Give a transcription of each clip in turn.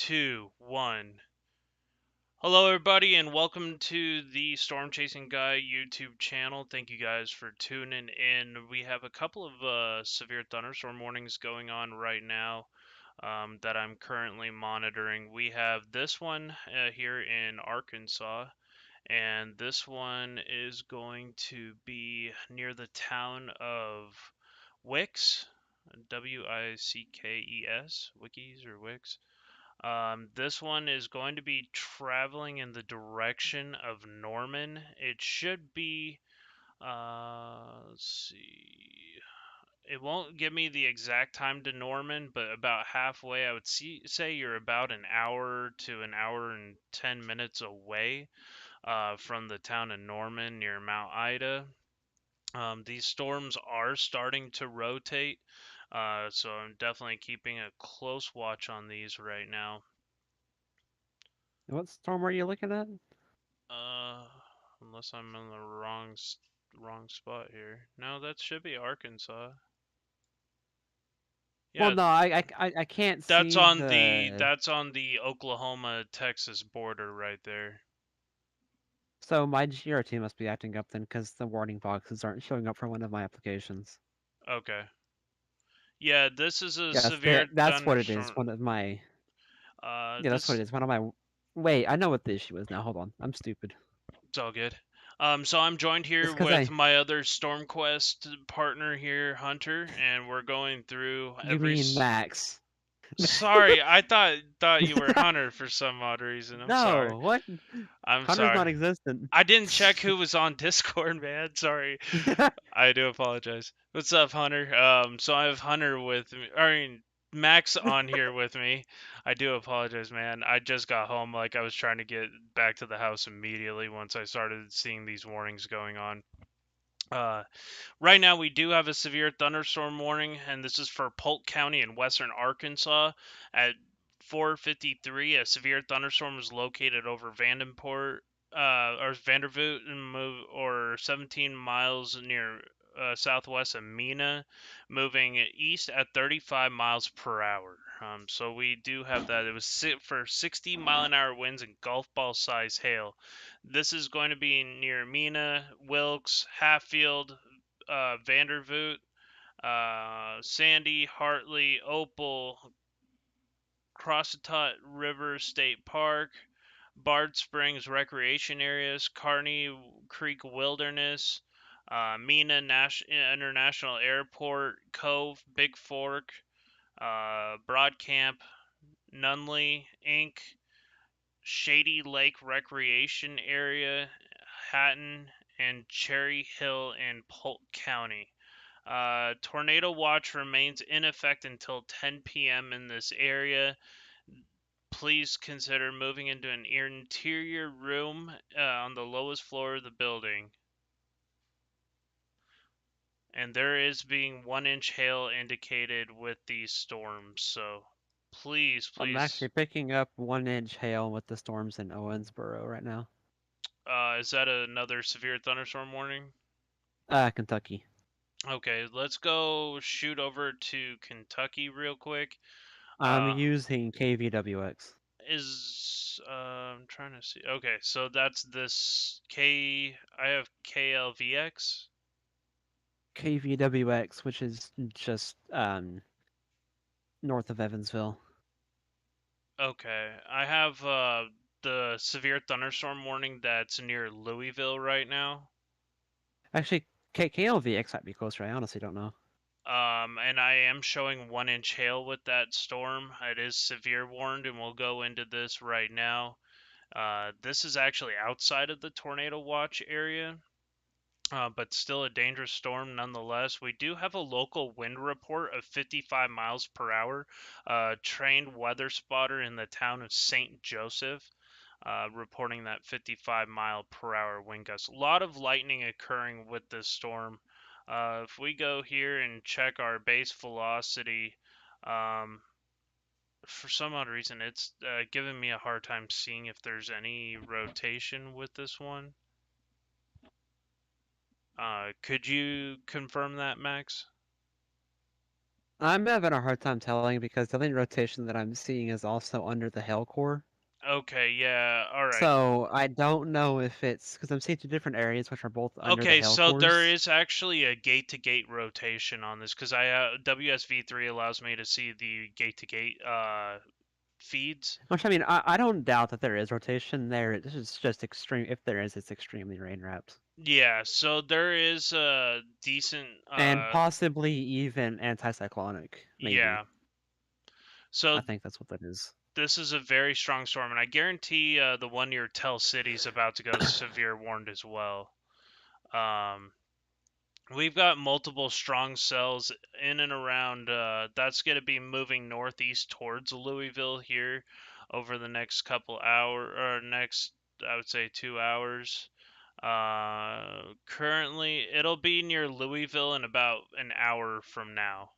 2, 1. Hello, everybody, and welcome to the Storm Chasing Guy YouTube channel. Thank you guys for tuning in. We have a couple of severe thunderstorm warnings going on right now that I'm currently monitoring. We have this one here in Arkansas, and this one is going to be near the town of Wicks, Wickes, Wikis or Wicks. This one is going to be traveling in the direction of Norman. It should be, let's see. It won't give me the exact time to Norman, but about halfway. I would say you're about an hour to an hour and 10 minutes away from the town of Norman near Mount Ida. These storms are starting to rotate, so I'm definitely keeping a close watch on these right now. What storm were you looking at? Uh, unless I'm in the wrong spot here. No, that should be Arkansas. Well, Yeah, no, I can't see the. that's on the Oklahoma-Texas border right there. So my GRT must be acting up then, because the warning boxes aren't showing up for one of my applications. Okay. Yeah, this is a Yes, severe that's what it is. thunderstorm. One of my. Yeah, that's what This it is. One of my. Wait, I know what the issue is now. Hold on, I'm stupid. It's all good. So I'm joined It's here because with I. my other StormQuest partner here, Hunter, and we're going through You mean Max? Sorry, I thought you were Hunter for some odd reason. I'm sorry. No, what? I'm Hunter's sorry. non-existent. I didn't check who was on Discord, man. Sorry. I do apologize. What's up, Hunter? So I have Hunter with me. I mean, Max on here with me. I do apologize, man. I just got home. Like, I was trying to get back to the house immediately once I started seeing these warnings going on. Uh, right now, we do have a severe thunderstorm warning, and this is for Polk County in western Arkansas. At 4:53, a severe thunderstorm was located over Vandenport, or Vandervoot, or 17 miles near southwest of Mina, moving east at 35 miles per hour. So we do have that. It was for 60-mile-an-hour winds and golf ball size hail. This is going to be near Mina, Wilkes, Hatfield, Vandervoot, Sandy, Hartley, Opal, Crossatut River State Park, Bard Springs Recreation Areas, Kearney Creek Wilderness, Mina International Airport, Cove, Big Fork, Broadcamp, Nunley, Inc., Shady Lake Recreation Area, Hatton, and Cherry Hill in Polk County. Tornado watch remains in effect until 10 p.m. in this area. Please consider moving into an interior room on the lowest floor of the building. And there is being 1-inch hail indicated with these storms, so please, I'm please. actually picking up 1-inch hail with the storms in Owensboro right now. Is that another severe thunderstorm warning? Kentucky. Okay, let's go shoot over to Kentucky real quick. I'm using KVWX. I'm trying to see. Okay, so that's this K. I have KLVX. KVWX, which is just north of Evansville. Okay, I have the severe thunderstorm warning that's near Louisville right now. Actually, KLVX might be closer. I honestly don't know. And I am showing 1-inch hail with that storm. It is severe warned, and we'll go into this right now. This is actually outside of the tornado watch area. But still a dangerous storm nonetheless. We do have a local wind report of 55 miles per hour. Trained weather spotter in the town of St. Joseph reporting that 55 mile per hour wind gust. A lot of lightning occurring with this storm. If we go here and check our base velocity, um, for some odd reason, it's giving me a hard time seeing if there's any rotation with this one. Could you confirm that, Max? I'm having a hard time telling because the only rotation that I'm seeing is also under the Hail Core. Okay, yeah, all right. So I don't know if it's because I'm seeing two different areas which are both under the Okay, Hail so there Cores. is actually a gate-to-gate rotation on this because WSV3 allows me to see the gate-to-gate feeds. Which I mean, I don't doubt that there is rotation there. This is just extreme. If there is, it's extremely rain wrapped. Yeah, so there is a decent And possibly even anticyclonic, maybe. yeah. So I think that's what that is. this is a very strong storm, and I guarantee the one near Tell City is about to go severe warned as well. Um, we've got multiple strong cells in and around. That's going to be moving northeast towards Louisville here over the next couple hour or next, I would say, 2 hours. Currently, it'll be near Louisville in about an hour from now.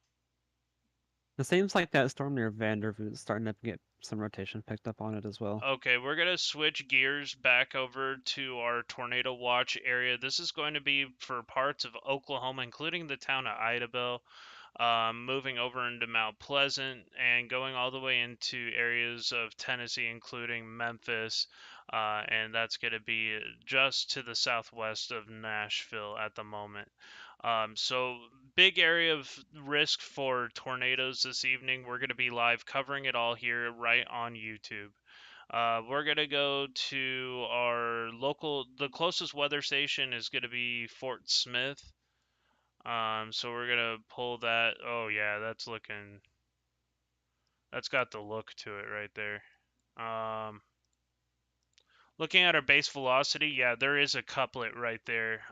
It seems like that storm near Vandervoot's starting to get some rotation picked up on it as well. Okay, we're going to switch gears back over to our tornado watch area. This is going to be for parts of Oklahoma, including the town of Idabel, moving over into Mount Pleasant and going all the way into areas of Tennessee, including Memphis. And that's going to be just to the southwest of Nashville at the moment. So, big area of risk for tornadoes this evening. We're going to be live covering it all here right on YouTube. We're gonna go to our local. The closest weather station is gonna be Fort Smith. So we're gonna pull that. Oh yeah, that's looking. That's got the look to it right there. Um, looking at our base velocity, yeah, there is a couplet right there,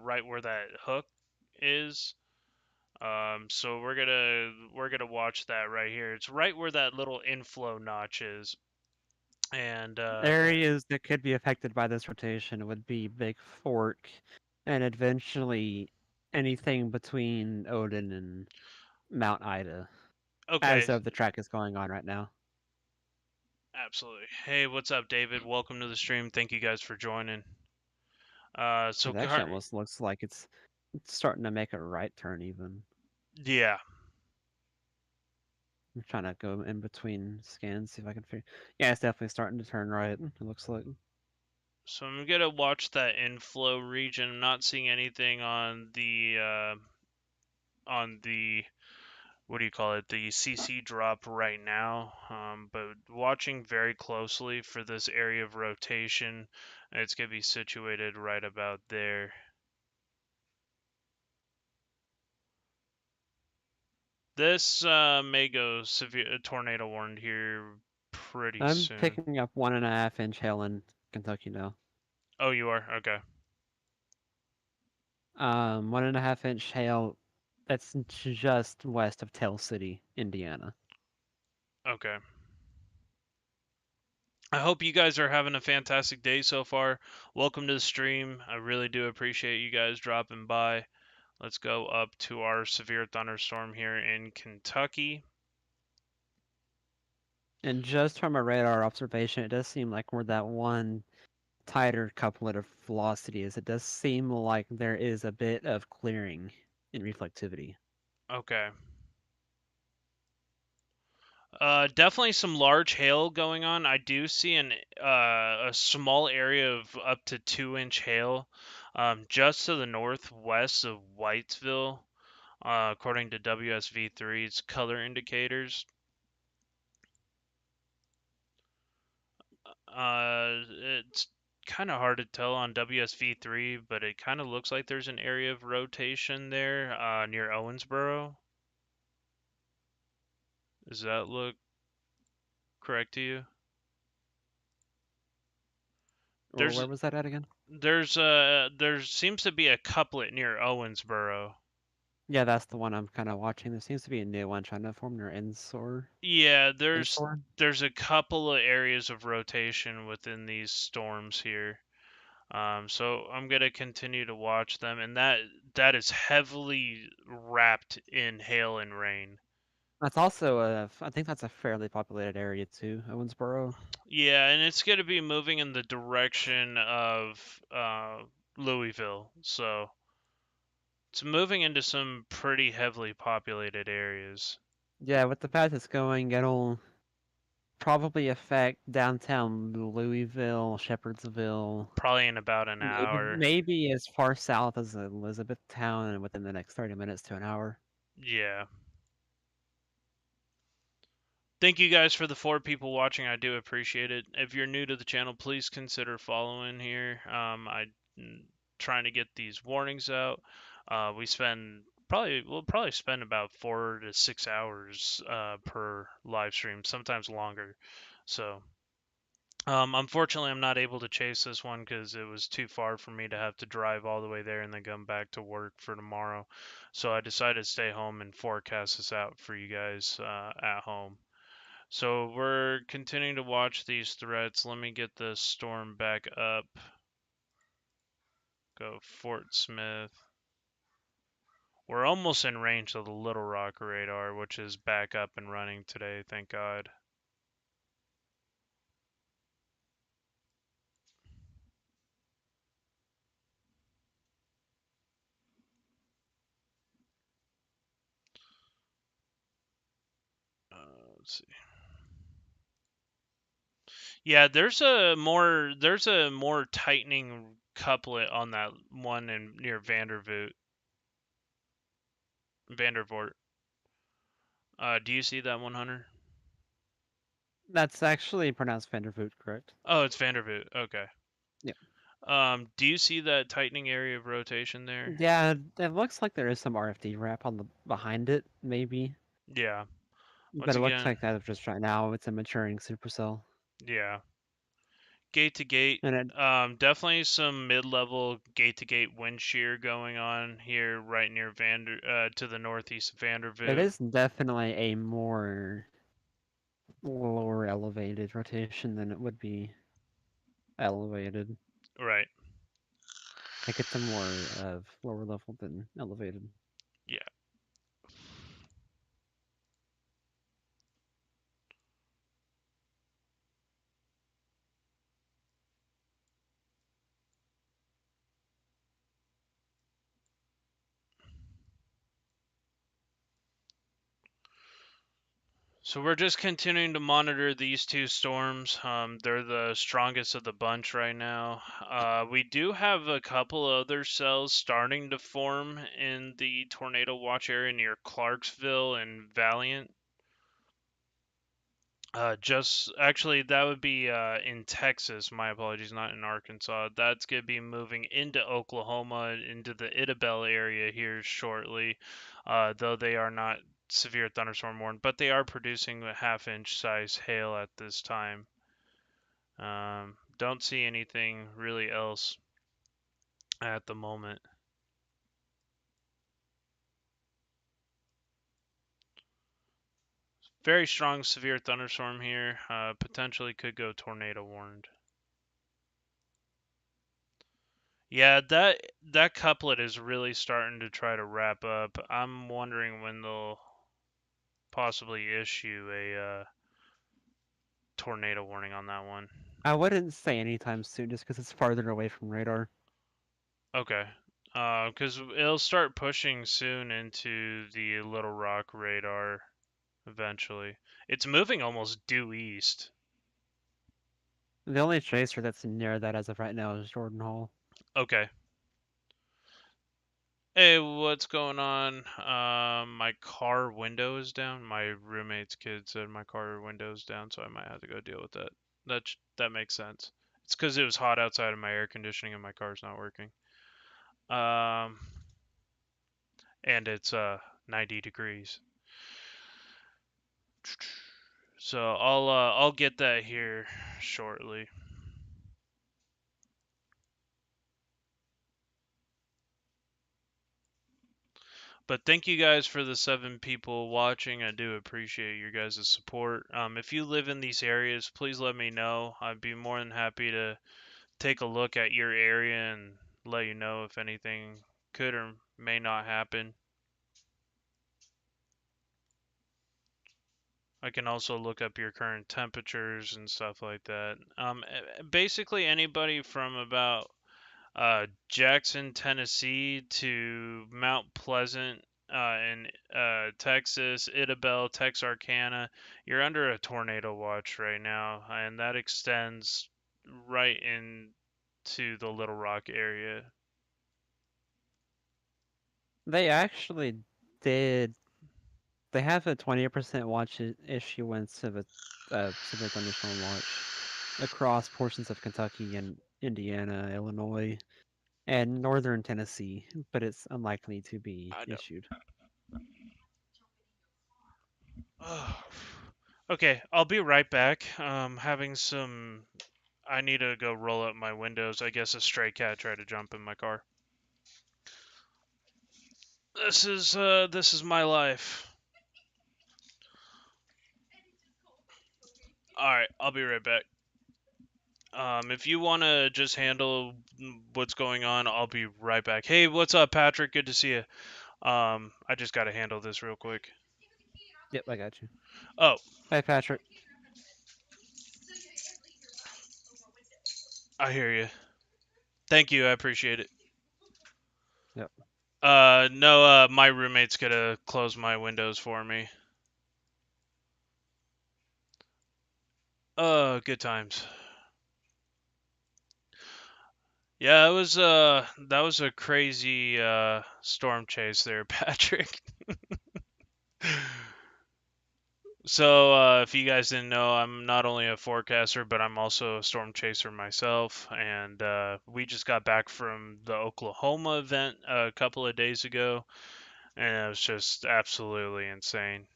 right where that hook is. So we're gonna watch that right here. It's right where that little inflow notch is, and Areas that could be affected by this rotation would be Big Fork and eventually anything between Odin and Mount Ida, okay. as of the track is going on right now. Absolutely. Hey, what's up, David? Welcome to the stream. Thank you guys for joining. So It actually almost looks like it's starting to make a right turn even. yeah. I'm trying to go in between scans, see if I can figure. Yeah, it's definitely starting to turn right. It looks like. So I'm gonna watch that inflow region. I'm not seeing anything on the what do you call it, the CC drop right now. But watching very closely for this area of rotation. It's gonna be situated right about there. This may go severe tornado warned here pretty I'm soon. picking up 1.5 inch hail in Kentucky now. Oh, you are? Okay. 1.5 inch hail. That's just west of Tell City, Indiana. Okay. I hope you guys are having a fantastic day so far. Welcome to the stream. I really do appreciate you guys dropping by. Let's go up to our severe thunderstorm here in Kentucky. And just from a radar observation, it does seem like where that one tighter couplet of velocity is, it does seem like there is a bit of clearing in reflectivity. Okay. Definitely some large hail going on. I do see a small area of up to 2 inch hail, just to the northwest of Whitesville, according to WSV3's color indicators. It's kind of hard to tell on WSV3, but it kind of looks like there's an area of rotation there, near Owensboro. Does that look correct to you? Or There's where was that at again? there seems to be a couplet near Owensboro. Yeah, that's the one I'm kind of watching. There seems to be a new one trying to form near Ensor. Yeah, Ensor? there's a couple of areas of rotation within these storms here. So I'm gonna continue to watch them, and that is heavily wrapped in hail and rain. That's also I think that's a fairly populated area too, Owensboro. Yeah, and it's gonna be moving in the direction of Louisville, so it's moving into some pretty heavily populated areas. Yeah, with the path it's going, it'll probably affect downtown Louisville, Shepherdsville, Probably in about an hour. maybe as far south as Elizabethtown, and within the next 30 minutes to an hour. Yeah. Thank you guys for the 4 people watching. I do appreciate it. If you're new to the channel, please consider following here. Trying to get these warnings out. We'll probably spend about 4 to 6 hours per live stream, sometimes longer. So unfortunately, I'm not able to chase this one because it was too far for me to have to drive all the way there and then come back to work for tomorrow. So I decided to stay home and forecast this out for you guys at home. So we're continuing to watch these threats. Let me get the storm back up. Go Fort Smith. We're almost in range of the Little Rock radar, which is back up and running today, thank God. Let's see. Yeah, there's a more tightening couplet on that one in near Vandervoort. Do you see that one, Hunter? That's actually pronounced Vandervoot, correct? Oh, it's Vandervoort. Okay. Yeah. Do you see that tightening area of rotation there? Yeah, it looks like there is some RFD wrap on the behind it, maybe. Yeah. But Once it looks again, like as of just right now, it's a maturing supercell. yeah. Gate to gate. And it Definitely some mid-level gate-to-gate wind shear going on here, right near to the northeast of it Vandervoot. is definitely a more lower elevated rotation than it would be elevated. Right. Like it's a more of lower level than elevated. Yeah. So we're just continuing to monitor these 2 storms. They're the strongest of the bunch right now. We do have a couple other cells starting to form in the tornado watch area near Clarksville and Valiant. Just actually, that would be in Texas. My apologies, not in Arkansas. That's going to be moving into Oklahoma, into the Idabel area here shortly. Though they are not severe thunderstorm warned, but they are producing a half-inch size hail at this time. Don't see anything really else at the moment. Very strong severe thunderstorm here. Potentially could go tornado warned. Yeah, that couplet is really starting to try to wrap up. I'm wondering when they'll possibly issue a tornado warning on that one. I wouldn't say anytime soon just because it's farther away from radar. Okay. Because it'll start pushing soon into the Little Rock radar eventually. It's moving almost due east. The only tracer that's near that as of right now is Jordan Hall. Okay. Hey, what's going on? My car window is down. My roommate's kid said my car window is down, so I might have to go deal with that. That makes sense. It's because it was hot outside and my air conditioning and my car's not working. Um, and it's 90 degrees. So I'll get that here shortly. But thank you guys for the 7 people watching. I do appreciate your guys' support. If you live in these areas, please let me know. I'd be more than happy to take a look at your area and let you know if anything could or may not happen. I can also look up your current temperatures and stuff like that. Basically, anybody from about Jackson, Tennessee to Mount Pleasant in Texas, Idabel, Texarkana. You're under a tornado watch right now, and that extends right into the Little Rock area. They actually did. They have a 20% issuance of a severe thunderstorm watch across portions of Kentucky and Indiana, Illinois, and northern Tennessee, but it's unlikely to be I know. issued. Okay, I'll be right back. Having some. I need to go roll up my windows. I guess a stray cat tried to jump in my car. This is my life. All right, I'll be right back. If you want to just handle what's going on, I'll be right back. Hey, what's up, Patrick? Good to see you. I just got to handle this real quick. Yep, I got you. Oh, Hi, Patrick. I hear you. Thank you. I appreciate it. Yep. No, my roommate's gonna close my windows for me. Good times. Yeah, that was a crazy storm chase there, Patrick. So, if you guys didn't know, I'm not only a forecaster, but I'm also a storm chaser myself. And we just got back from the Oklahoma event a couple of days ago, and it was just absolutely insane.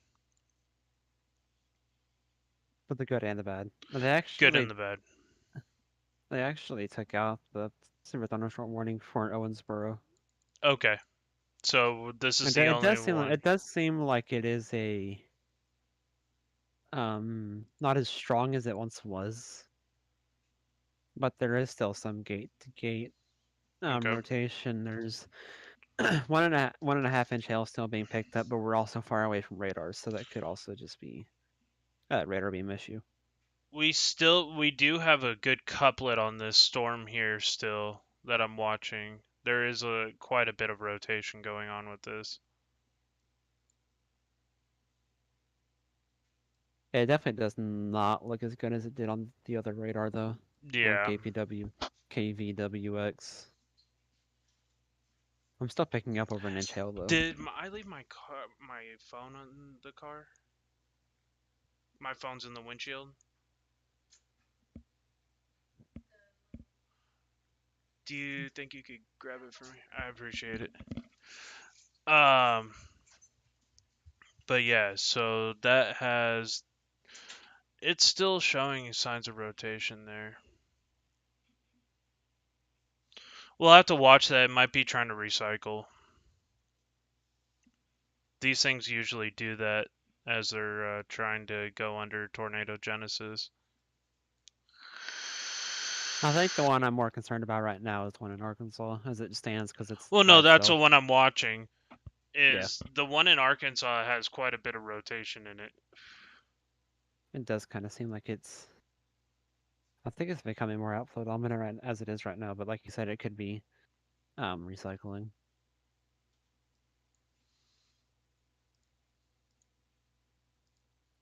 For the good and the bad. Good and the bad. They actually took out the severe thunderstorm warning for Owensboro. Okay, so this is And the it only does seem one. like it is a not as strong as it once was, but there is still some gate to gate Okay. rotation. There's 1.5 inch hail still being picked up, but we're also far away from radars, so that could also just be a radar beam issue. We do have a good couplet on this storm here still that I'm watching. There is a quite a bit of rotation going on with this. It definitely does not look as good as it did on the other radar, though, on Yeah. KVWX. I'm still picking up over an inch hail, though. I leave my phone on the car? My phone's in the windshield. Do you think you could grab it for me? I appreciate it. Um, but yeah, so that has it's still showing signs of rotation there. We'll have to watch that. It might be trying to recycle. These things usually do that as they're trying to go under tornado genesis. I think the one I'm more concerned about right now is the one in Arkansas, as it stands, because it's Well, by no, that's the itself. one I'm watching. Yeah, Is the one in Arkansas has quite a bit of rotation in it. it does kind of seem like it's. I think it's becoming more outflow dominant right as it is right now, but like you said, it could be recycling.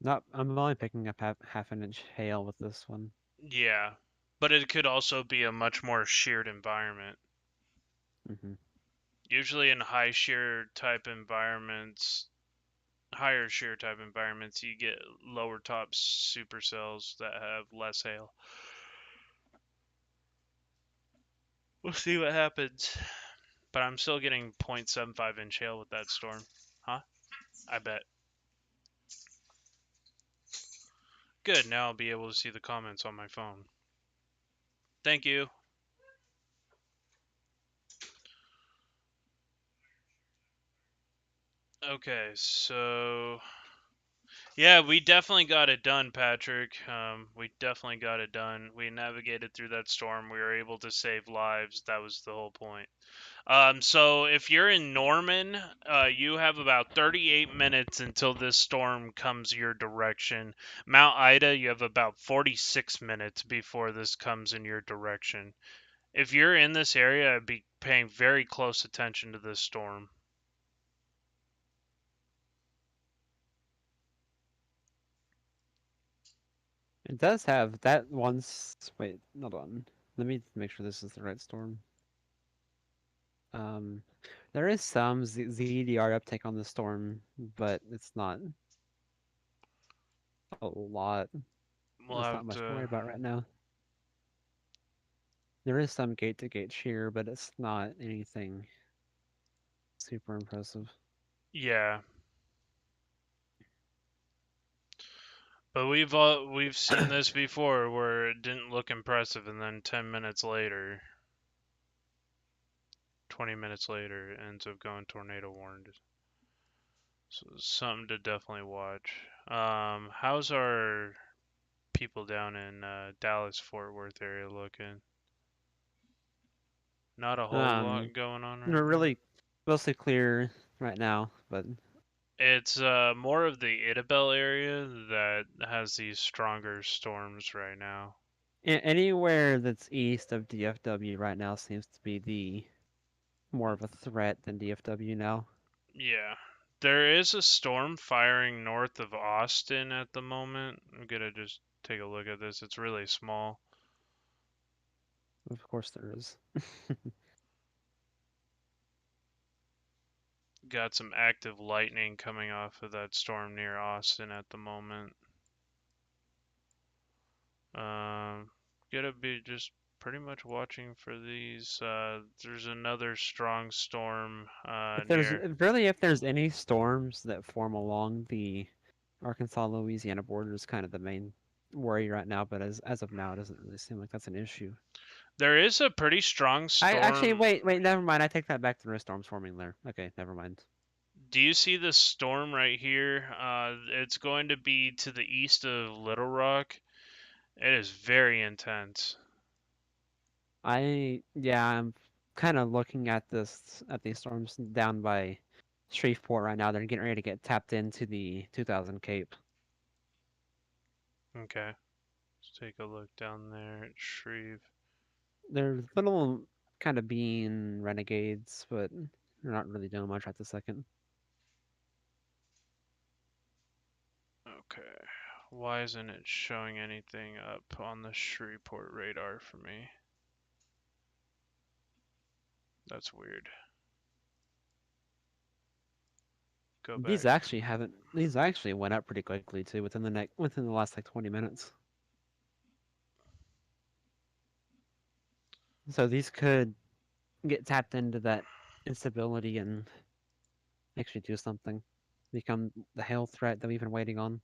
Not, I'm only picking up half an inch hail with this one. Yeah, but it could also be a much more sheared environment. Hmm. Usually in higher shear type environments, you get lower top supercells that have less hail. We'll see what happens. But I'm still getting 0.75 inch hail with that storm. Huh? I bet. Good, now I'll be able to see the comments on my phone. Thank you. Okay, so yeah, we definitely got it done, Patrick. We definitely got it done. We navigated through that storm. We were able to save lives. That was the whole point. So if you're in Norman, you have about 38 minutes until this storm comes your direction. Mount Ida, you have about 46 minutes before this comes in your direction. If you're in this area, I'd be paying very close attention to this storm. It does have that once. Wait, hold on. Let me make sure this is the right storm. Um, there is some ZDR uptake on the storm, but it's not a lot. We'll It's not have much to worry to. about right now. There is some gate-to-gate shear, but it's not anything super impressive. Yeah, but we've seen this before where it didn't look impressive, and then 10 minutes later, 20 minutes later, it ends up going tornado warned. So something to definitely watch. How's our people down in Dallas Fort Worth area looking? Not a whole Um, lot going on right we're now. really mostly clear right now, but It's more of the Idabel area that has these stronger storms right now. anywhere that's east of DFW right now seems to be the more of a threat than DFW now. Yeah. There is a storm firing north of Austin at the moment. I'm gonna just take a look at this. It's really small. Of course there is. Got some active lightning coming off of that storm near Austin at the moment. Um, Gonna be just pretty much watching for these. There's another strong storm near. If there's any storms that form along the Arkansas Louisiana border is kind of the main worry right now, but as of now it doesn't really seem like that's an issue. There is a pretty strong I actually storm. wait, never mind. I take that back. There is storms forming there. Okay, never mind. Do you see the storm right here? It's going to be to the east of Little Rock. It is very intense. I'm kind of looking at these storms down by Shreveport right now. They're getting ready to get tapped into the 2000 Cape. Okay, let's take a look down there at Shreve. They're little kind of being renegades, but they're not really doing much at the second. Okay, why isn't it showing anything up on the Shreveport radar for me? That's weird. Go These back. actually haven't. These actually went up pretty quickly too within the last like 20 minutes. So these could get tapped into that instability and actually do something. Become the hail threat that we've been waiting on.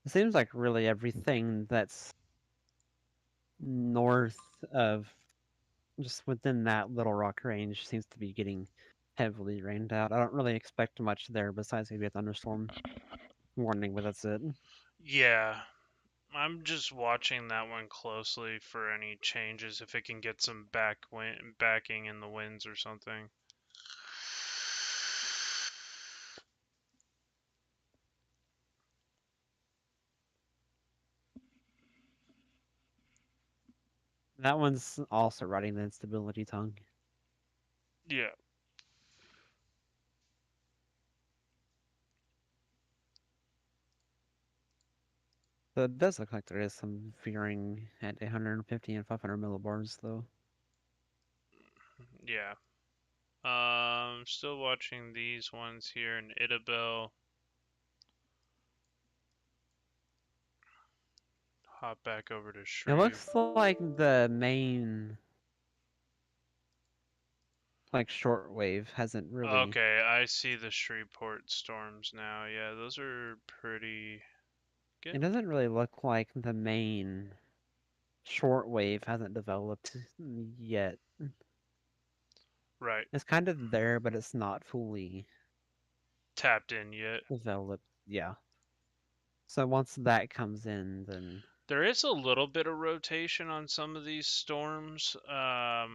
It seems like really everything that's north of just within that Little Rock range seems to be getting heavily rained out. I don't really expect much there besides maybe a thunderstorm warning, but that's it. Yeah, I'm just watching that one closely for any changes if it can get some backing in the winds or something. That one's also riding the instability tongue. Yeah. So it does look like there is some veering at 150 and 500 millibars, though. Yeah. Still watching these ones here in Idabel. Hop back over to It Shreve. looks like the main, like, shortwave hasn't really. Okay, I see the Shreveport storms now. Yeah, those are pretty It good. doesn't really look like the main shortwave hasn't developed yet. Right. It's kind of there, but it's not fully Tapped in yet. developed. Yeah. So once that comes in, then There is a little bit of rotation on some of these storms. there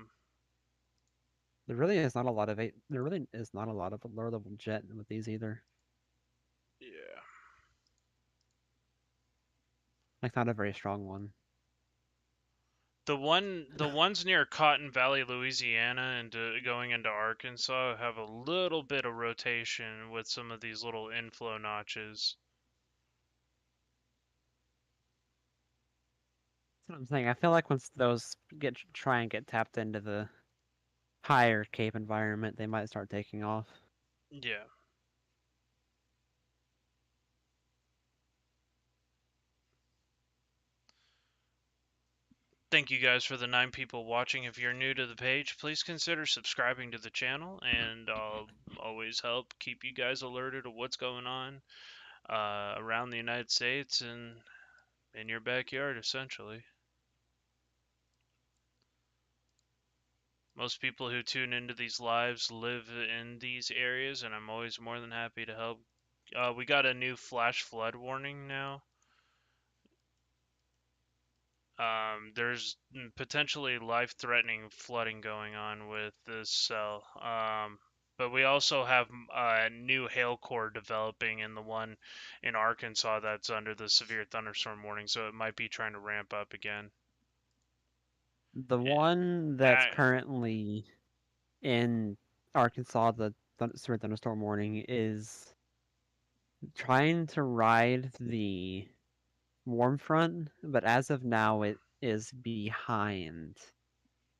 really is not a lot of there really is not a lot of lower level jet with these either. Yeah. Like not a very strong one. The ones near Cotton Valley, Louisiana, and going into Arkansas have a little bit of rotation with some of these little inflow notches. That's what I'm saying. I feel like once those try and get tapped into the higher Cape environment, they might start taking off. Yeah. Thank you guys for the 9 people watching. If you're new to the page, please consider subscribing to the channel, and I'll always help keep you guys alerted of what's going on around the United States and in your backyard, essentially. Most people who tune into these lives live in these areas, and I'm always more than happy to help. We got a new flash flood warning now. There's potentially life-threatening flooding going on with this cell. But we also have a new hail core developing in the one in Arkansas that's under the severe thunderstorm warning, so it might be trying to ramp up again. The Eh, one that's I, currently in Arkansas, the severe thunderstorm warning, is trying to ride the warm front, but as of now, it is behind.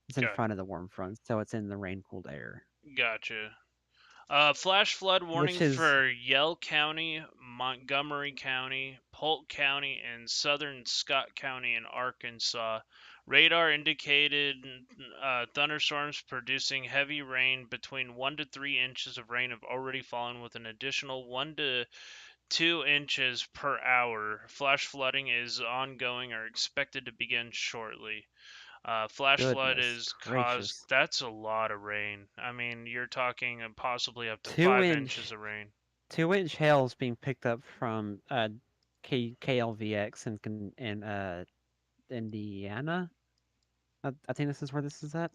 It's in got, front of the warm front, so it's in the rain cooled air, gotcha. Flash flood which warning is for Yell County, Montgomery County, Polk County, and southern Scott County in Arkansas. Radar indicated thunderstorms producing heavy rain. Between 1 to 3 inches of rain have already fallen, with an additional 1 to 2 inches per hour. Flash flooding is ongoing or expected to begin shortly. Flash flood goodness is caused. gracious. That's a lot of rain. I mean, you're talking possibly up to Two 5 inches inch of rain. 2 inch hail is being picked up from KLVX in Indiana. I think this is where this is at.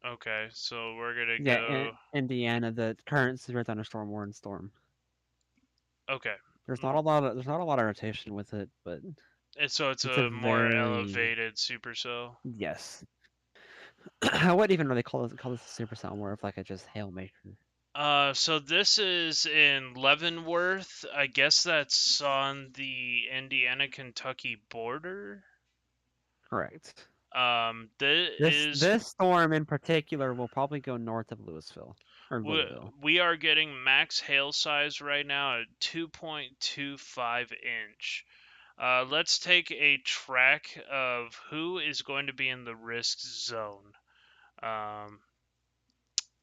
Okay, so we're gonna Yeah, go. Indiana, the current severe thunderstorm warning storm. Okay, There's not a lot of rotation with it, but So it's it's a a more very elevated supercell. yes. I wouldn't even really call this a supercell, more of like a just hail maker. So this is in Leavenworth. I guess that's on the Indiana-Kentucky border. Correct. That This is this storm in particular will probably go north of Louisville or we, Louisville. we are getting max hail size right now at 2.25 inch. Let's take a track of who is going to be in the risk zone. Um,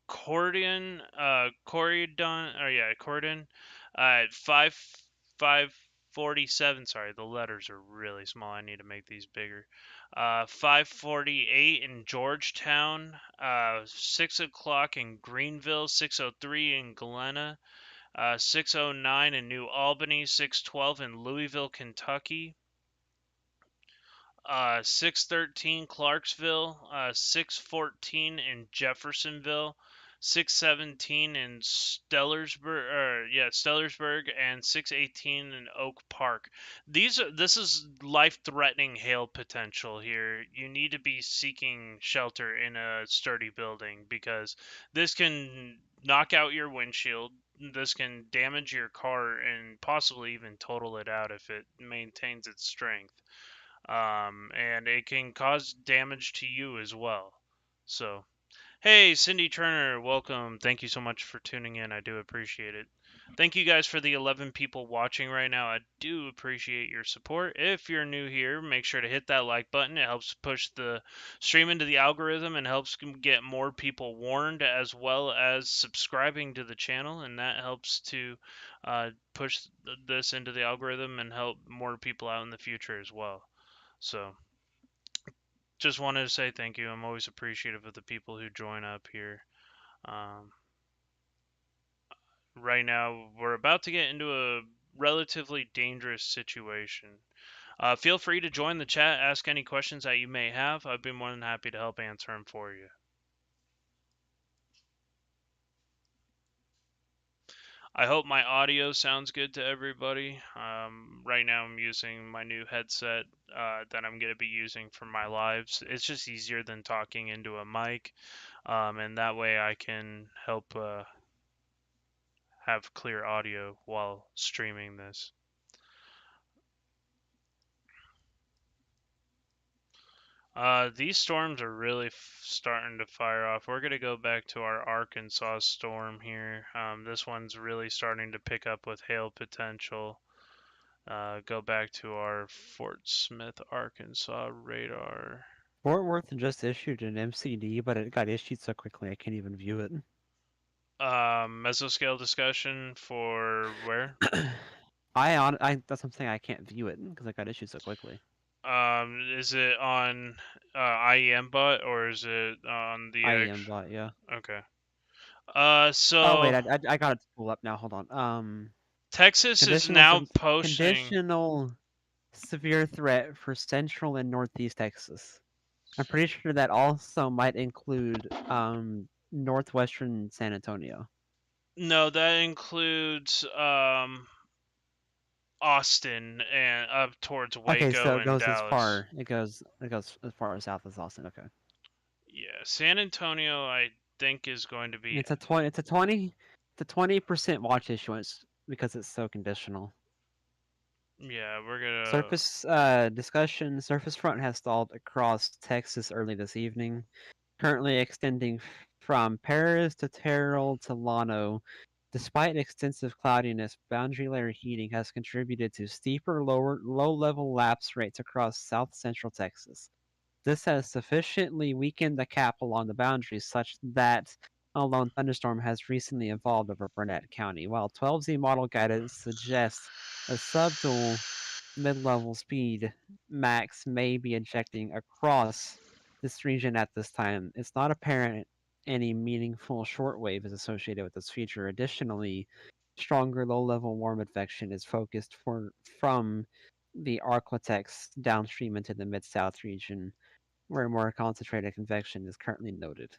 Corydon, at 547. Sorry, the letters are really small. I need to make these bigger. 548 in Georgetown. 6 o'clock in Greenville. 6:03 in Galena. 6:09 in New Albany. 6:12 in Louisville, Kentucky. 613 Clarksville, 614 in Jeffersonville, 617 in Stellersburg, and 618 in Oak Park. This is life-threatening hail potential here. You need to be seeking shelter in a sturdy building because this can knock out your windshield. This can damage your car and possibly even total it out if it maintains its strength, and it can cause damage to you as well. So, hey, Cindy Turner, welcome. Thank you so much for tuning in. I do appreciate it. Thank you guys for the 11 people watching right now. I do appreciate your support. If you're new here, make sure to hit that like button. It helps push the stream into the algorithm and helps get more people warned, as well as subscribing to the channel, and that helps to push this into the algorithm and help more people out in the future as well. So, just wanted to say thank you. I'm always appreciative of the people who join up here. Um, right now, we're about to get into a relatively dangerous situation. Feel free to join the chat, ask any questions that you may have. I'd be more than happy to help answer them for you. I hope my audio sounds good to everybody. Right now, I'm using my new headset that I'm going to be using for my lives. It's just easier than talking into a mic, and that way I can help have clear audio while streaming this. These storms are really starting to fire off. We're gonna go back to our Arkansas storm here. This one's really starting to pick up with hail potential. Go back to our Fort Smith, Arkansas radar. Fort Worth just issued an MCD, but it got issued so quickly I can't even view it. Mesoscale discussion for where? I that's something I can't view it because it got issued so quickly. Is it on IEM bot or is it on the IEM X? bot, yeah. Okay. Oh wait, So I got it pulled up now. Hold on. Texas is Conditional now posting. conditional severe threat for central and northeast Texas. I'm pretty sure that also might include northwestern San Antonio. No, that includes Austin and up towards Okay, so Waco it and goes as Dallas. far it goes as far as south as Austin. Okay. Yeah, San Antonio I think is going to And be. it's a 20% watch issuance because it's so conditional. Yeah, we're gonna. Surface discussion. Surface front has stalled across Texas early this evening, currently extending from Paris to Terrell to Llano. Despite extensive cloudiness, boundary layer heating has contributed to steeper low-level lapse rates across south central Texas. This has sufficiently weakened the cap along the boundaries such that a lone thunderstorm has recently evolved over Burnett County, while 12Z model guidance suggests a subdual mid-level speed max may be injecting across this region at this time. It's not apparent any meaningful shortwave is associated with this feature. Additionally, stronger low-level warm advection is focused from the Arklatex downstream into the mid-south region, where more concentrated convection is currently noted.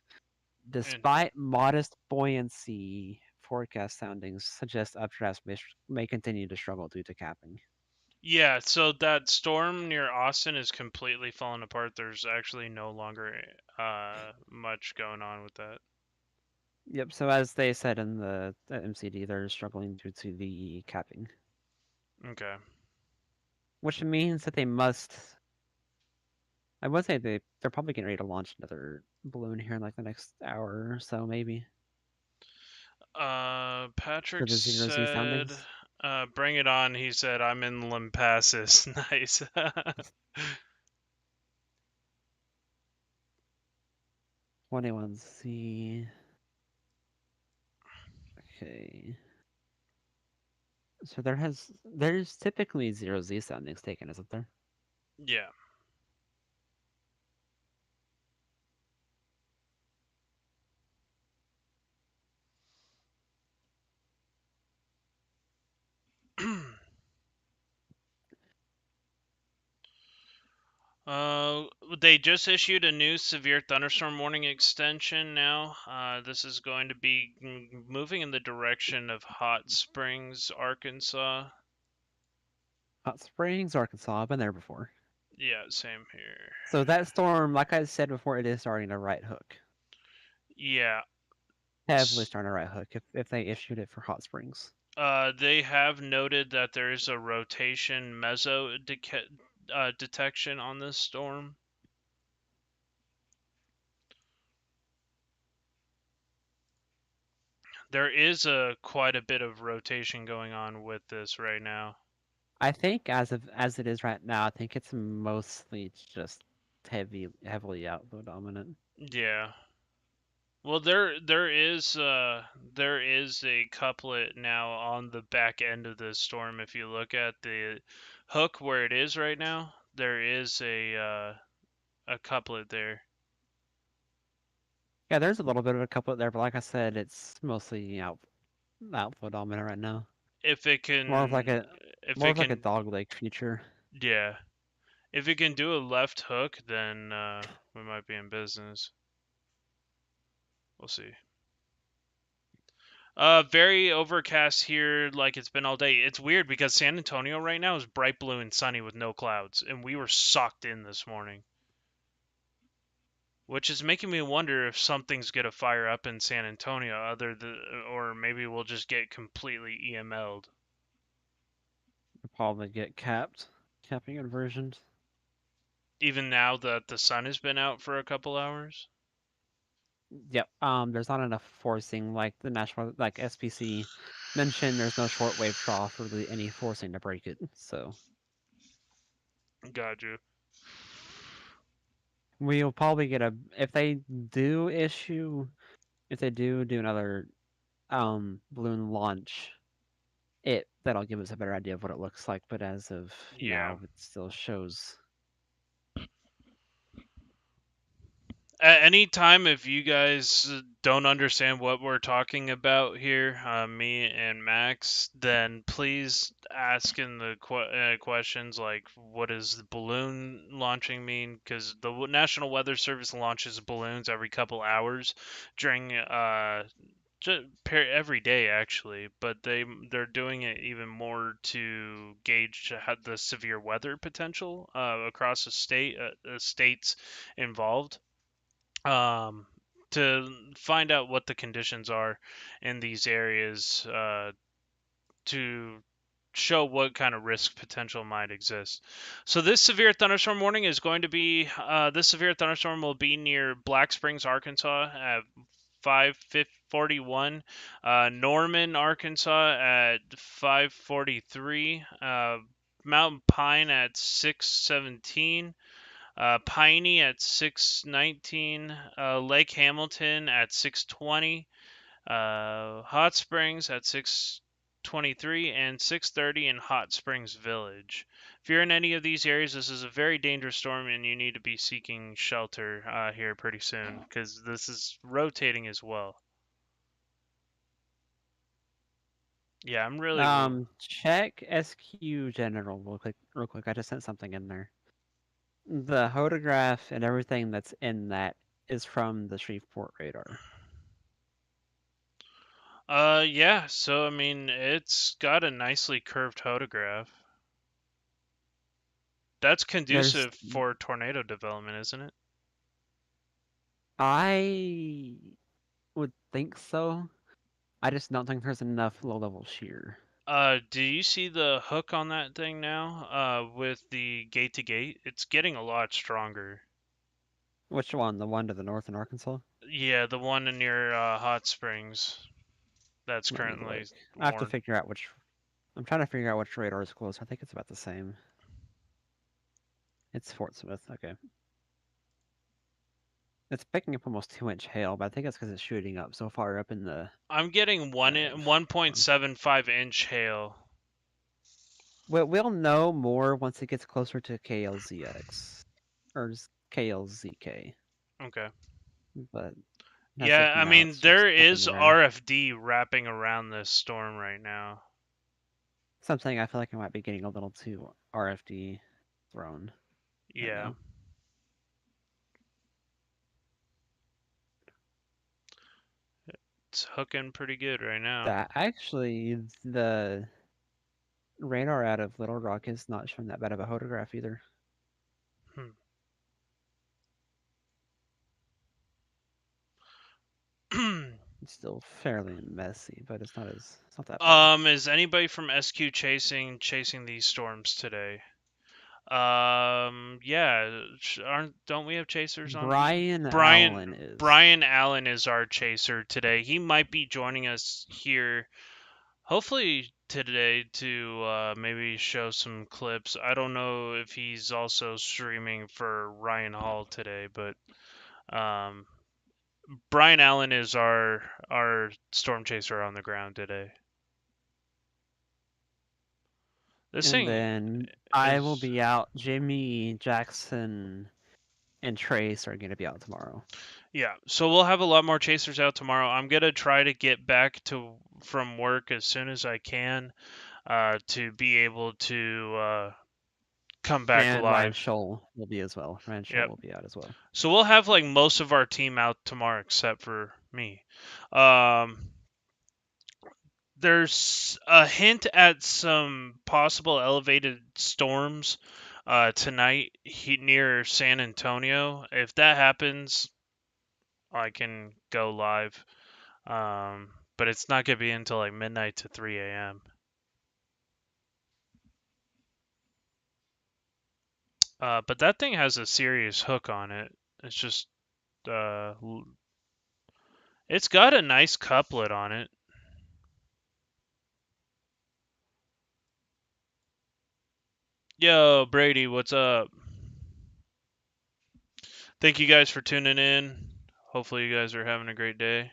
And Despite modest buoyancy, forecast soundings suggest updrafts may continue to struggle due to capping. yeah, so that storm near Austin is completely falling apart. There's actually no longer much going on with that. Yep, so as they said in the MCD, they're struggling due to the capping, Okay. which means that they must. I would say they're probably getting ready to launch another balloon here in like the next hour or so, maybe for Patrick the zero Z said, soundings. "Bring it on." He said, "I'm in Limpassis." Nice. 21Z. Okay. So there's typically zero Z soundings taken, isn't there? Yeah. Uh, they just issued a new severe thunderstorm warning extension now. This is going to be moving in the direction of Hot Springs, Arkansas. Hot Springs, Arkansas. I've been there before. Yeah, same here. So that storm, like I said before, it is starting to right hook. Yeah. Heavily starting to right hook if they issued it for Hot Springs. They have noted that there is a rotation detection on this storm. There is a quite a bit of rotation going on with this right now. I think as it is right now, I think it's mostly just heavily outflow dominant. Yeah. Well, there is a couplet now on the back end of this storm. If you look at the hook where it is right now, there is a couplet there. Yeah, there's a little bit of a couplet there, but like I said, it's mostly outflow dominant right now. If it More of like can, a if more it of like a can, dog leg feature. yeah, if it can do a left hook, then we might be in business. We'll see. Very overcast here, like it's been all day. It's weird because San Antonio right now is bright blue and sunny with no clouds, and we were sucked in this morning, which is making me wonder if something's gonna fire up in San Antonio, or maybe we'll just get completely EML'd. We'll probably get capping inversions. Even now that the sun has been out for a couple hours. Yep. There's not enough forcing like the national like SPC mentioned. There's no shortwave trough or really any forcing to break it. So Got you. we'll probably get a if they do do another balloon launch, that'll give us a better idea of what it looks like. But as of Yeah. now, it still shows. At any time, if you guys don't understand what we're talking about here, me and Max, then please ask in the questions like, what does the balloon launching mean? Because the National Weather Service launches balloons every couple hours during every day actually, but they're doing it even more to gauge the severe weather potential across the states involved, um, to find out what the conditions are in these areas, to show what kind of risk potential might exist. So this severe thunderstorm warning is going to be this severe thunderstorm will be near Black Springs, Arkansas at 5:41, Norman, Arkansas at 5:43, Mountain Pine at 6:17. Piney at 6:19, Lake Hamilton at 6:20, Hot Springs at 6:23, and 6:30 in Hot Springs Village. If you're in any of these areas, this is a very dangerous storm, and you need to be seeking shelter here pretty soon because this is rotating as well. Yeah, I'm really. Check SQ general real quick. Real quick. I just sent something in there. The photograph and everything that's in that is from the Shreveport radar. Yeah. So I mean, it's got a nicely curved photograph. That's There's conducive for tornado development, isn't it? I would think so. I just don't think there's enough low level shear. Do you see the hook on that thing now? With the gate to gate, it's getting a lot stronger. Which one? The one to the north in Arkansas? Yeah, the one near Hot Springs that's Let me look. currently I have to worn. figure out which. I'm trying to figure out which radar is closer. I think it's about the same. It's Fort Smith. Okay. It's picking up almost 2-inch hail, but I think it's because it's shooting up so far up in the. I'm getting I have 1.75 inch hail. We'll know more once it gets closer to KLZX or KLZK. Okay. But as Yeah, of I now, mean it's just there up in is the air. RFD wrapping around this storm right now. Something I feel like I might be getting a little too RFD thrown right Yeah, now. it's hooking pretty good right now. That actually, the radar out of Little Rock is not showing that bad of a photograph either. Hmm. It's still fairly messy, but it's not that bad. Is anybody from SQ chasing these storms today? Yeah, aren't don't we have chasers on? Brian Brian Allen is. Brian Allen is our chaser today. He might be joining us here, hopefully today, to maybe show some clips. I don't know if he's also streaming for Ryan Hall today, but um, Brian Allen is our storm chaser on the ground today. This And thing then I will is. be out. Jimmy, Jackson, and Trace are going to be out tomorrow. Yeah, so we'll have a lot more chasers out tomorrow. I'm gonna try to get back to from work as soon as I can, to be able to come back And Ryan live. Scholl will be as well. Ryan Scholl Yep. will be out as well. So we'll have like most of our team out tomorrow except for me. Um, there's a hint at some possible elevated storms tonight near San Antonio. If that happens, I can go live. But it's not gonna be until like midnight to 3 a.m. But that thing has a serious hook on it. It's just uh, it's got a nice couplet on it. Yo, Brady, what's up? Thank you guys for tuning in. Hopefully, you guys are having a great day.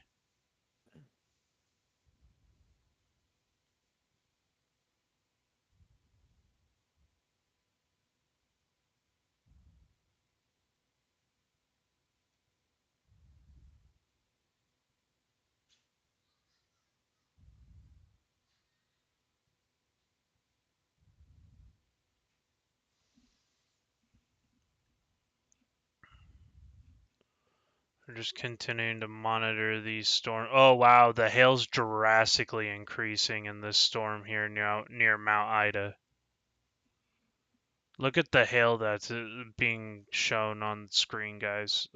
We're just continuing to monitor these storms. Oh wow, the hail's drastically increasing in this storm here near Mount Ida. Look at the hail that's being shown on the screen, guys.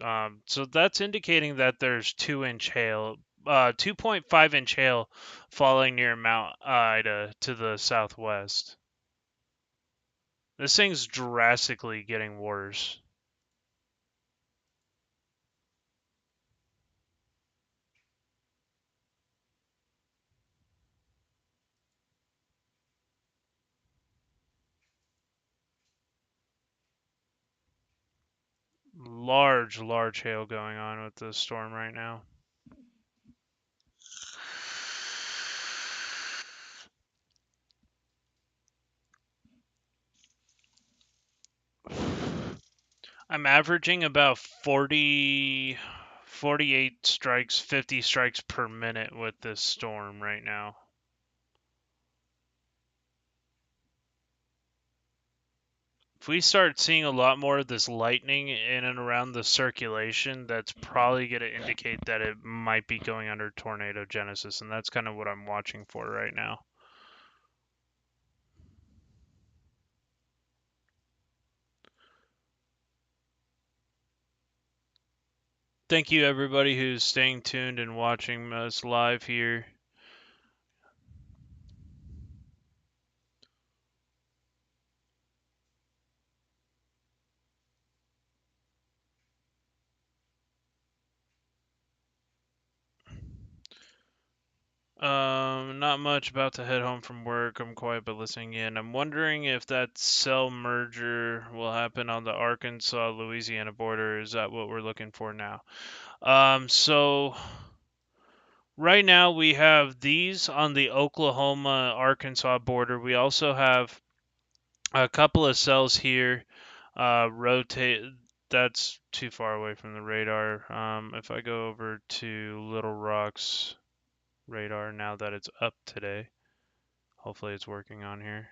So that's indicating that there's 2-inch hail, 2.5-inch hail falling near Mount Ida to the southwest. This thing's drastically getting worse. Large hail going on with the storm right now. I'm averaging about 48 strikes, 50 strikes per minute with this storm right now. If we start seeing a lot more of this lightning in and around the circulation, that's probably going to indicate that it might be going under tornado genesis, and that's kind of what I'm watching for right now. Thank you, everybody who's staying tuned and watching us live here. Not much. About to head home from work. I'm quiet but listening in. I'm wondering if that cell merger will happen on the Arkansas-Louisiana border. Is that what we're looking for now? So right now we have these on the Oklahoma-Arkansas border. We also have a couple of cells here. Rotate. That's too far away from the radar. If I go over to Little Rock's radar now that it's up today. Hopefully it's working on here.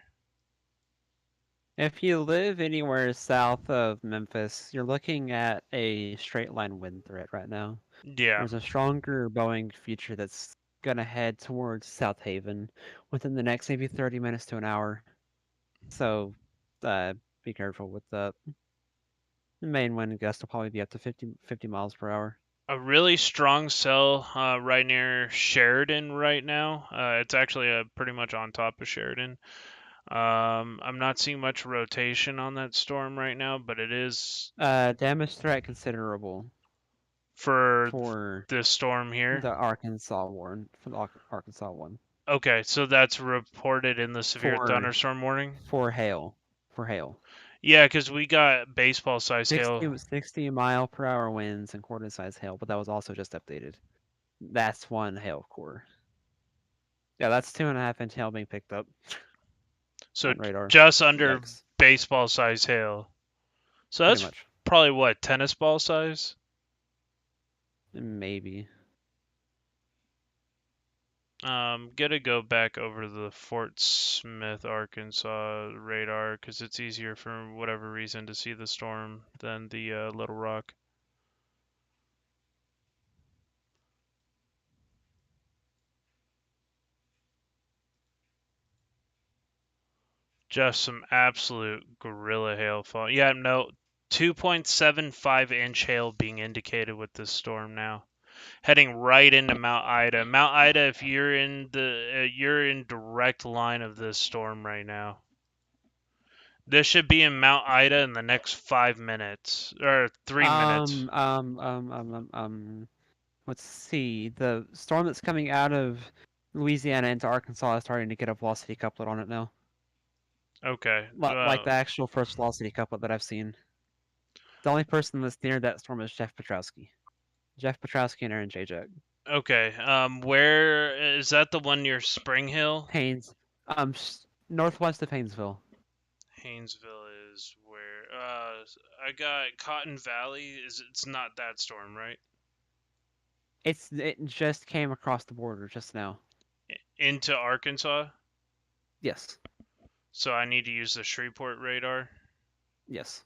If you live anywhere south of Memphis, you're looking at a straight line wind threat right now. Yeah. There's a stronger Boeing feature that's gonna head towards South Haven within the next maybe 30 minutes to an hour. So be careful with that. The main wind gust will probably be up to 50 miles per hour. A really strong cell right near Sheridan right now. It's actually pretty much on top of Sheridan. I'm not seeing much rotation on that storm right now, but it is Damage threat considerable for for this storm here. the Arkansas one. For the Arkansas one. Okay, so that's reported in the severe For thunderstorm warning? for hail. For hail. Yeah, because we got baseball size hail. 60 mile per hour winds and quarter size hail, but that was also just updated. That's one hail core. Yeah, that's 2.5-inch hail being picked up So on radar. just under Yikes. baseball size hail. So Pretty that's much. probably what, tennis ball size? Maybe. Gotta go back over to the Fort Smith, Arkansas radar because it's easier for whatever reason to see the storm than the Little Rock. Just some absolute gorilla hail fall. Yeah, no, 2.75-inch hail being indicated with this storm now. Heading right into Mount Ida. Mount Ida, if you're in you're in direct line of this storm right now. This should be in Mount Ida in the next 5 minutes or 3 minutes. Let's see. The storm that's coming out of Louisiana into Arkansas is starting to get a velocity couplet on it now. Okay. Like the actual first velocity couplet that I've seen. The only person that's near that storm is Jeff Petrowski. Jeff Petrowski and Aaron Jajak. Okay. Where is that? The one near Spring Hill? Haynes. Northwest of Haynesville. Haynesville is where. I got Cotton Valley. It's not that storm, right? It just came across the border just now. Into Arkansas. Yes. So I need to use the Shreveport radar. Yes.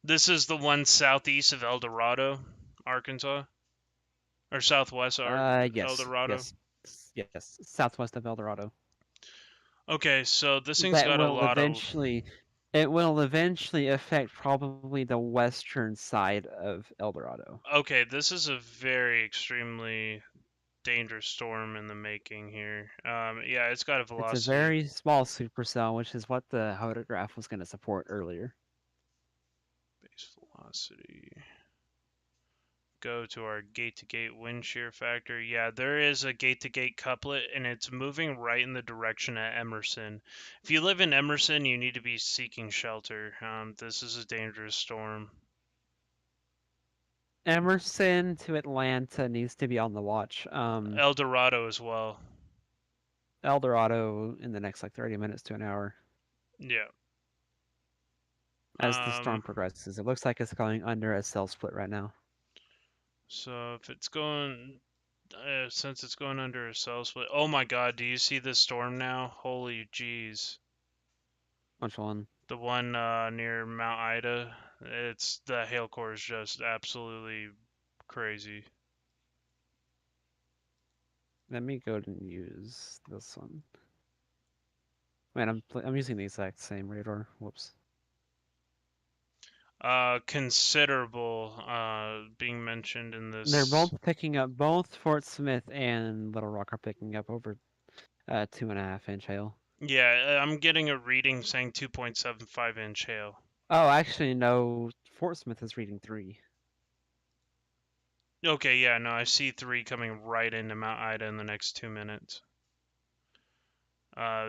This is the one southeast of El Dorado, Arkansas, or southwest El Yes. Dorado. Yes. Southwest of El Dorado. Okay, so this thing's That got a will lot eventually. It will eventually affect probably the western side of El Dorado. Okay, this is a very extremely dangerous storm in the making here. Yeah, it's got a It's a velocity. very small supercell, which is what the hodograph was going to support earlier. Base velocity. Go to our gate-to-gate wind shear factor. Yeah, there is a gate-to-gate couplet, and it's moving right in the direction at Emerson. If you live in Emerson, you need to be seeking shelter. This is a dangerous storm. Emerson to Atlanta needs to be on the watch. El Dorado as well. El Dorado in the next 30 minutes to an hour. Yeah. As the storm progresses, it looks like it's going under a cell split right now. So if it's going, since it's going under a cell split. Oh my God! Do you see this storm now? Holy jeez. Which one? The one near Mount Ida. It's the hail core is just absolutely crazy. Let me go and use this one. Man, I'm using the exact same radar. Whoops. Considerable being mentioned in this. They're both picking up. Both Fort Smith and Little Rock are picking up over 2.5-inch hail. Yeah, I'm getting a reading saying 2.75-inch hail. Oh, actually, no. Fort Smith is reading 3. Okay, yeah, no, I see 3 coming right into Mount Ida in the next 2 minutes.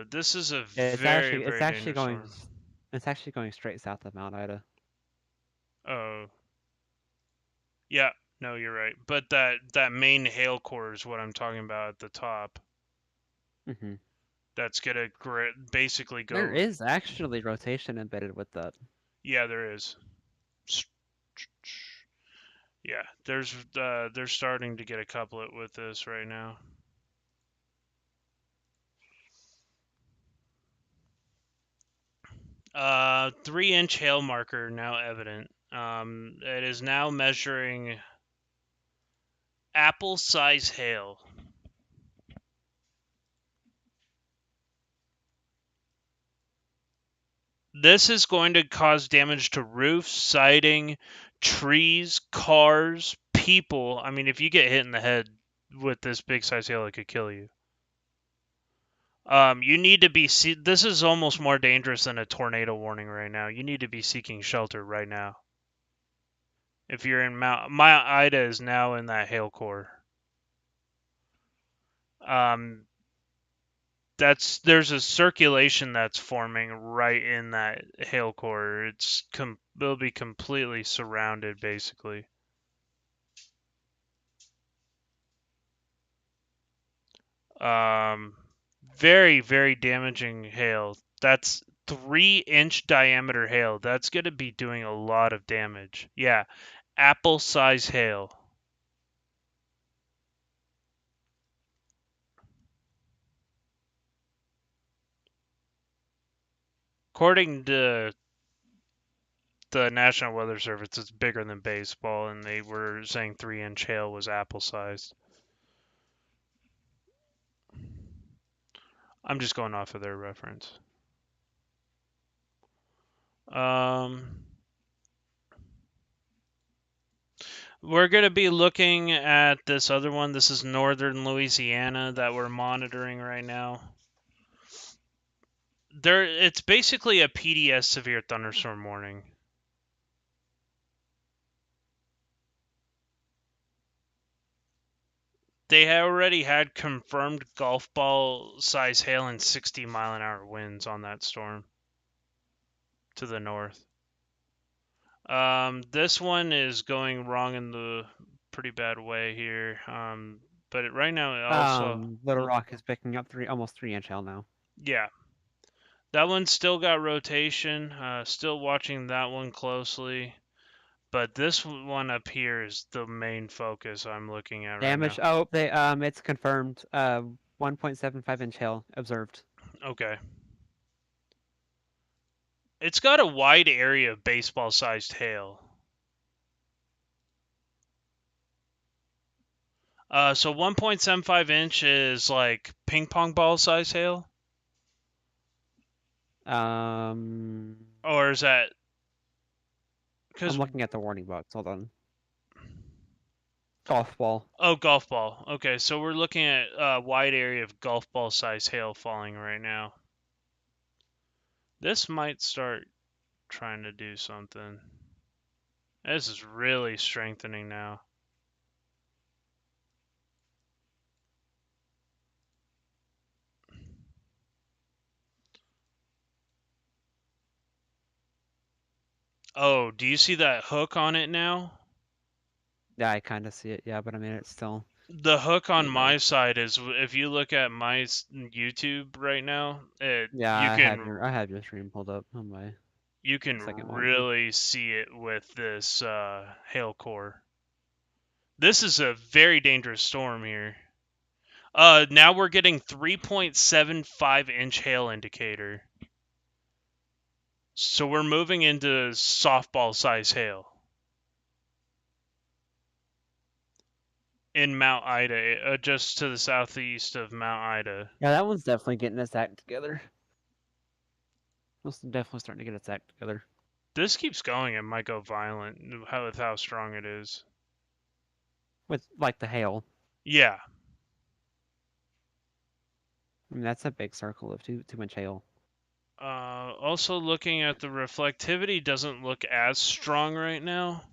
This is a very dangerous storm. It's actually going straight south of Mount Ida. Oh. Yeah, no, you're right. But that main hail core is what I'm talking about at the top. Mm-hmm. That's gonna basically go. There is actually rotation embedded with that. Yeah, there is. Yeah, they're starting to get a couplet with this right now. 3-inch hail marker now evident. It is now measuring apple size hail. This is going to cause damage to roofs, siding, trees, cars, people. I mean, if you get hit in the head with this big size hail, it could kill you. You need to be. This is almost more dangerous than a tornado warning right now. You need to be seeking shelter right now. If you're in Mount Ida is now in that hail core. There's a circulation that's forming right in that hail core. It'll be completely surrounded basically. Very damaging hail. That's 3-inch diameter hail. That's gonna be doing a lot of damage. Yeah, apple size hail. According to the National Weather Service, it's bigger than baseball, and they were saying 3-inch hail was apple sized. I'm just going off of their reference. Um, we're going to be looking at this other one. This is northern Louisiana that we're monitoring right now. It's basically a PDS severe thunderstorm warning. They already had confirmed golf ball size hail and 60-mile-an-hour winds on that storm to the north. This one is going wrong in the pretty bad way here. But right now it also, Little Rock is picking up almost 3-inch hail now. yeah, that one still got rotation. Still watching that one closely. But this one up here is the main focus I'm looking at right Damage. now. Oh, it's confirmed. 1.75-inch hail observed. Okay. It's got a wide area of baseball-sized hail. So 1.75 inch is like ping pong ball size hail, Um, or is that I'm because looking at the warning box. Hold on. Golf ball. golf ball? Okay, so we're looking at a wide area of golf ball size hail falling right now. This might start trying to do something. This is really strengthening now. Oh, do you see that hook on it now? Yeah, I kind of see it. Yeah, but I mean, it's still, The hook on you know. my side is if you look at my YouTube right now, Yeah, I have your stream pulled up on my you can second monitor. really see it with this hail core. This is a very dangerous storm here. Now we're getting 3.75 inch hail indicator. So we're moving into softball size hail in Mount Ida, just to the southeast of Mount Ida. Yeah, that one's definitely getting its act together. It's definitely starting to get its act together. This keeps going, it might go violent with how strong it is. With like the hail. Yeah. I mean, that's a big circle of 2-inch hail. Also looking at the reflectivity doesn't look as strong right now.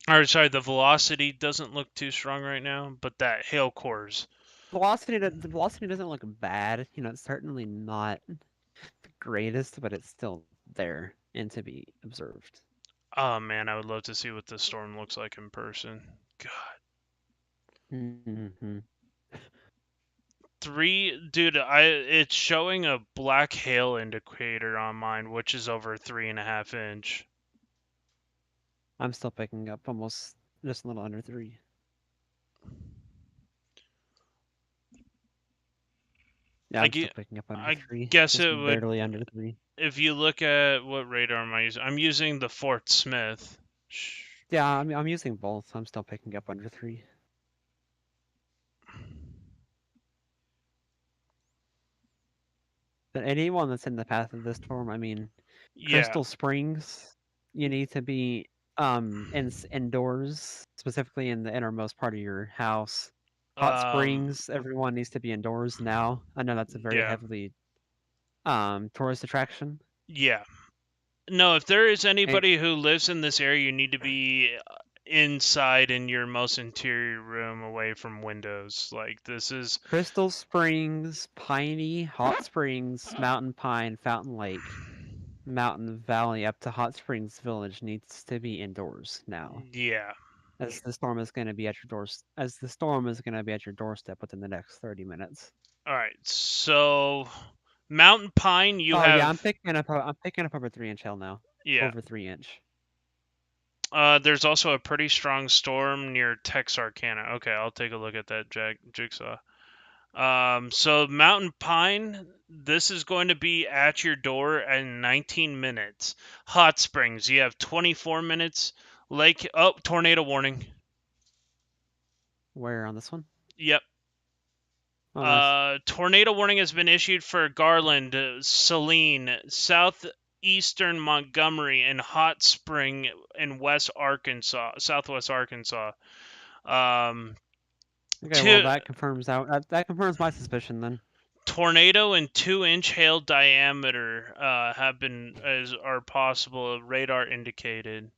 Or sorry, the velocity doesn't look too strong right now, but that hail cores. The velocity doesn't look bad. You know, it's certainly not the greatest, but it's still there and to be observed. Oh man, I would love to see what this storm looks like in person. God. Mm-hmm. Dude, it's showing a black hail indicator on mine, which is over 3.5 inch. I'm still picking up almost just a little under 3. Yeah, I'm still picking up under I 3. guess Just it would, barely under 3. if you look at what radar am I using? I'm using the Fort Smith. Yeah, I'm using both. I'm still picking up under 3. But anyone that's in the path of this storm, I mean, Yeah. Crystal Springs, you need to be indoors, specifically in the innermost part of your house. Hot Springs, everyone needs to be indoors now. I know that's a very Yeah. heavily tourist attraction. Yeah. No, if there is And anybody who lives in this area, you need to be inside in your most interior room away from windows. Like, this is. Crystal Springs, Piney, Hot Springs, Mountain Pine, Fountain Lake, Mountain Valley up to Hot Springs Village needs to be indoors now. Yeah. As the storm is going to be at your doorstep within the next 30 minutes. All right. So, Mountain Pine, you Oh have. yeah, I'm picking up over 3-inch hail now. Yeah. Over 3-inch. There's also a pretty strong storm near Texarkana. Okay, I'll take a look at that jigsaw. So Mountain Pine, this is going to be at your door in 19 minutes. Hot Springs, you have 24 minutes. Tornado warning. Where on this one? Yep. Unless Tornado warning has been issued for Garland, Saline, southeastern Montgomery, and Hot Spring in West Arkansas, southwest Arkansas. Um, okay, well two, that confirms that confirms my suspicion then. tornado and 2-inch hail diameter have been as are possible. Radar indicated.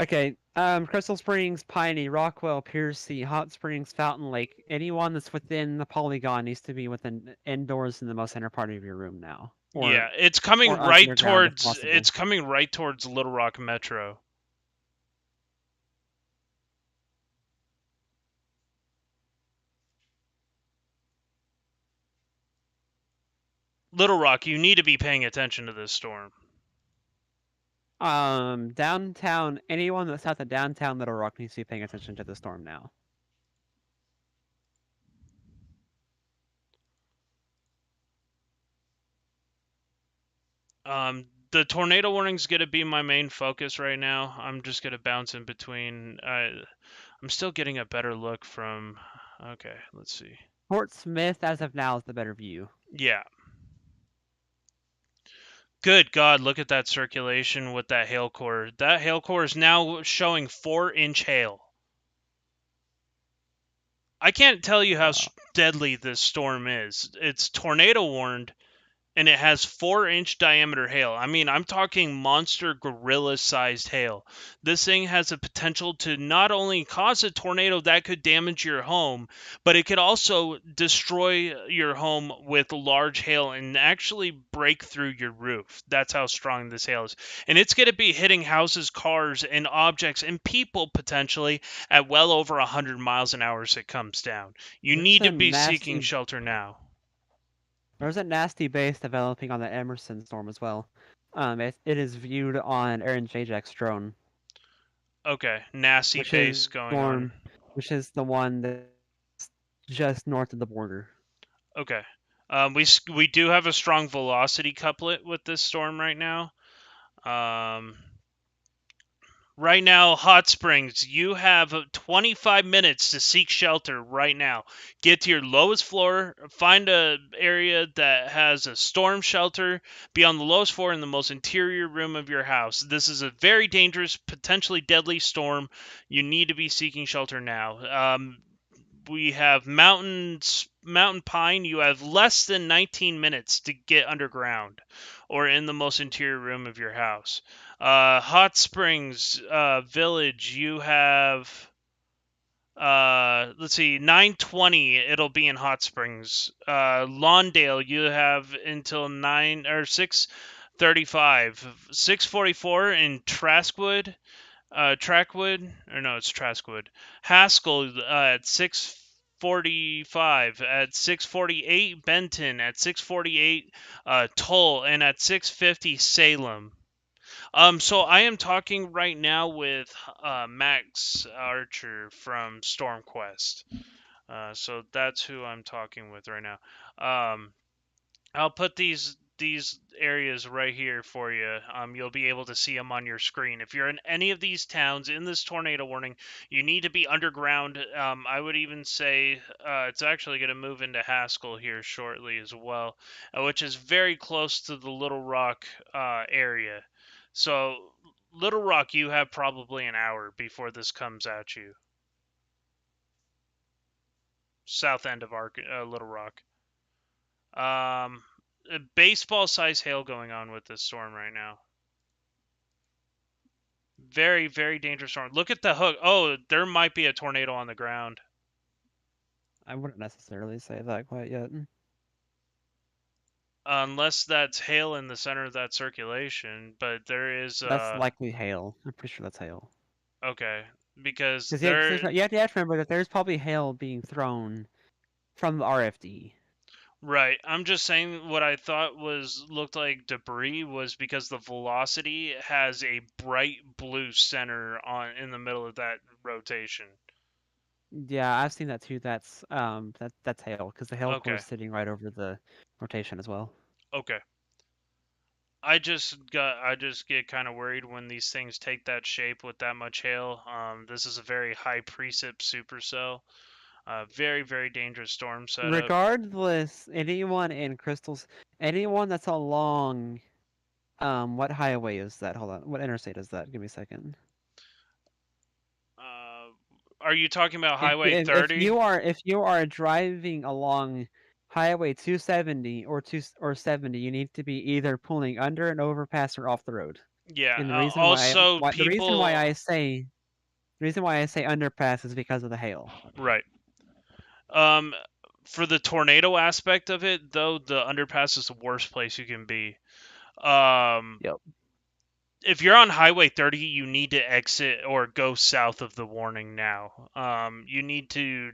Okay, Crystal Springs, Piney, Rockwell, Piercy, Hot Springs, Fountain Lake. Anyone that's within the polygon needs to be within indoors in the most center part of your room now, Yeah, or underground if possible. it's coming right towards Little Rock Metro. Little Rock, you need to be paying attention to this storm. Downtown. Anyone that's south of downtown Little Rock needs to be paying attention to the storm now. The tornado warning's gonna be my main focus right now. I'm just gonna bounce in between. I'm still getting a better look from. Okay, let's see. Fort Smith, as of now, is the better view. Yeah. Good God, look at that circulation with that hail core. That hail core is now showing 4-inch hail. I can't tell you how deadly this storm is. It's tornado warned, and it has 4-inch diameter hail. I mean, I'm talking monster gorilla sized hail. This thing has the potential to not only cause a tornado that could damage your home, but it could also destroy your home with large hail and actually break through your roof. That's how strong this hail is. And it's going to be hitting houses, cars, and objects and people potentially at well over 100 miles an hour as it comes down. You There's need a to be seeking nasty shelter now. There's a nasty base developing on the Emerson storm as well. It is viewed on Aaron Jajak's drone, Okay, nasty which is base going on. storm, which is the one that's just north of the border. Okay. We do have a strong velocity couplet with this storm right now. Um, right now, Hot Springs, you have 25 minutes to seek shelter right now. Get to your lowest floor, find a area that has a storm shelter, be on the lowest floor in the most interior room of your house. This is a very dangerous, potentially deadly storm. You need to be seeking shelter now. We have mountain pine. You have less than 19 minutes to get underground or in the most interior room of your house. Hot Springs Village, you have let's see, 9:20 it'll be in Hot Springs. Lawndale, you have until 9 or 6:35. 6:44 in Trackwood, or no, it's Traskwood. Haskell at 6:45. At 6:48, Benton. At 6:48, Toll, and at 6:50, Salem. So I am talking right now with Max Archer from Stormquest. So that's who I'm talking with right now. Um, I'll put these areas right here for you. You'll be able to see them on your screen. If you're in any of these towns in this tornado warning, you need to be underground. I would even say it's actually going to move into Haskell here shortly as well, which is very close to the Little Rock area. So Little Rock, you have probably an hour before this comes at you. South end of Little Rock. Um, baseball size hail going on with this storm right now. Very, very dangerous storm. Look at the hook. Oh, there might be a tornado on the ground. I wouldn't necessarily say that quite yet. Unless that's hail in the center of that circulation, but there is That's likely hail. I'm pretty sure that's hail. okay, because Because there you have to remember that there's probably hail being thrown from the RFD. right. I'm just saying what I thought was looked like debris was because the velocity has a bright blue center on in the middle of that rotation. Yeah, I've seen that too. That's hail because the hail core Okay. is sitting right over the rotation as well. Okay. I just get kind of worried when these things take that shape with that much hail. This is a very high precip supercell. Very, very dangerous storm setup. Regardless, anyone that's along, what highway is that? Hold on, what interstate is that? Give me a second. Uh, are you talking about If Highway if, if 30? you are if you are driving along Highway 270 or 70, you need to be either pulling under an overpass or off the road. Yeah. And Also, the reason why people. I say underpass is because of the hail. Right. Um, for the tornado aspect of it, though, the underpass is the worst place you can be. Um, Yep. if you're on Highway 30, you need to exit or go south of the warning now. You need to.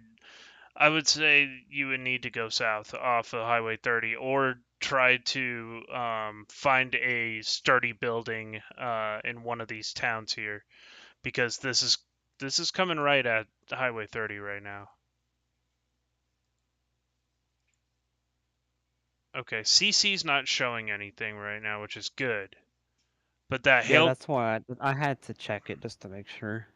I would say you would need to go south off of Highway 30 or try to find a sturdy building in one of these towns here because this is coming right at Highway 30 right now. Okay, CC's not showing anything right now, which is good. But that Yeah, hail, that's why I had to check it just to make sure.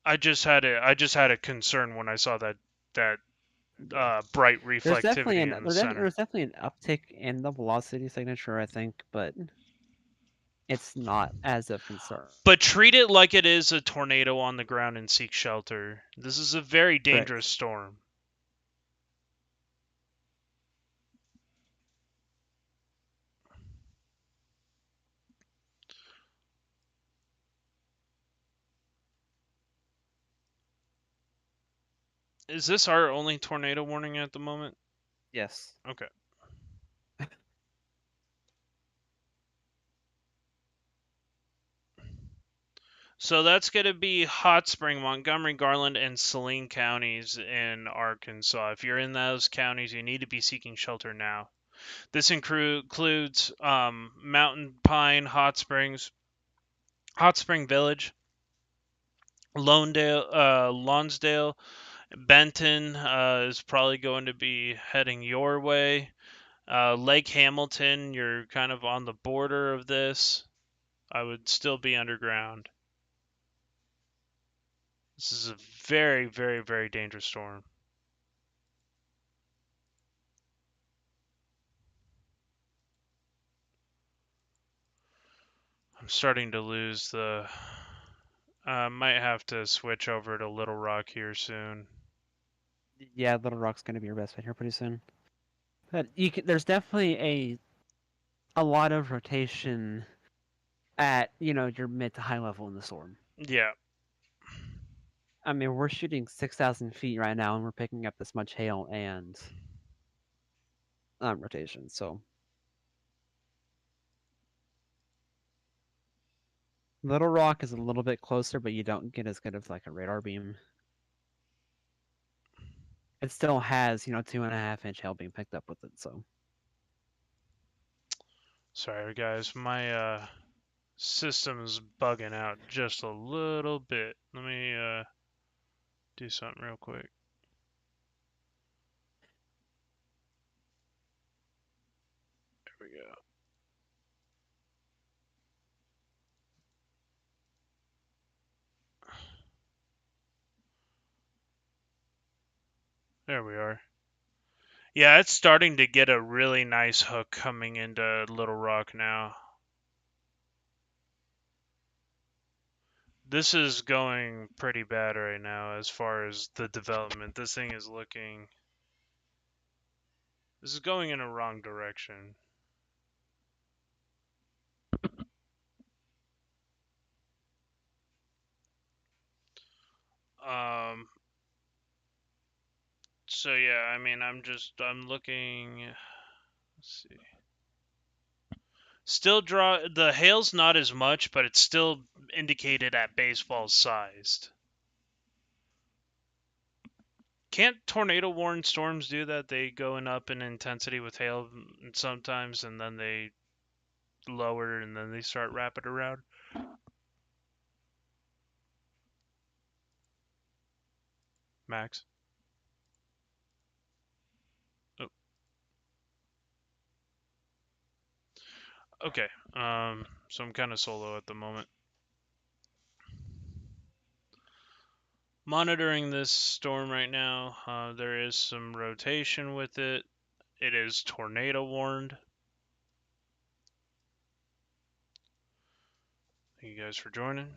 I just had a concern when I saw that Yeah. bright reflectivity in the center. There's definitely an uptick in the velocity signature, I think, but it's not as of concern. But treat it like it is a tornado on the ground and seek shelter. This is a very dangerous Correct. storm. Is this our only tornado warning at the moment? Yes. Okay. So that's going to be Hot Spring, Montgomery, Garland, and Saline counties in Arkansas. If you're in those counties, you need to be seeking shelter now. This includes Mountain Pine, Hot Spring Village, Lonsdale, Benton is probably going to be heading your way. Lake Hamilton, you're kind of on the border of this. I would still be underground. This is a very, very, very dangerous storm. I'm starting to lose the. I might have to switch over to Little Rock here soon. Yeah, Little Rock's gonna be your best bet here pretty soon. But there's definitely a lot of rotation at your mid to high level in the storm. Yeah. I mean, we're shooting 6,000 feet right now, and we're picking up this much hail and rotation. So Little Rock is a little bit closer, but you don't get as good of like a radar beam. It still has 2.5-inch hail being picked up with it. So Sorry, guys. My system's bugging out just a little bit. Let me do something real quick. There we go. There we are. Yeah, it's starting to get a really nice hook coming into Little Rock now. This is going pretty bad right now as far as the development. This thing is looking. This is going in a wrong direction. Um. So yeah, I mean, I'm looking. Let's see. Still draw the hail's not as much, but it's still indicated at baseball sized. Can't tornado warned storms do that? They go up in intensity with hail sometimes, and then they lower, and then they start rapid around. Max. Oh, okay. So I'm kind of solo at the moment. monitoring this storm right now. There is some rotation with it. It is tornado warned. Thank you guys for joining.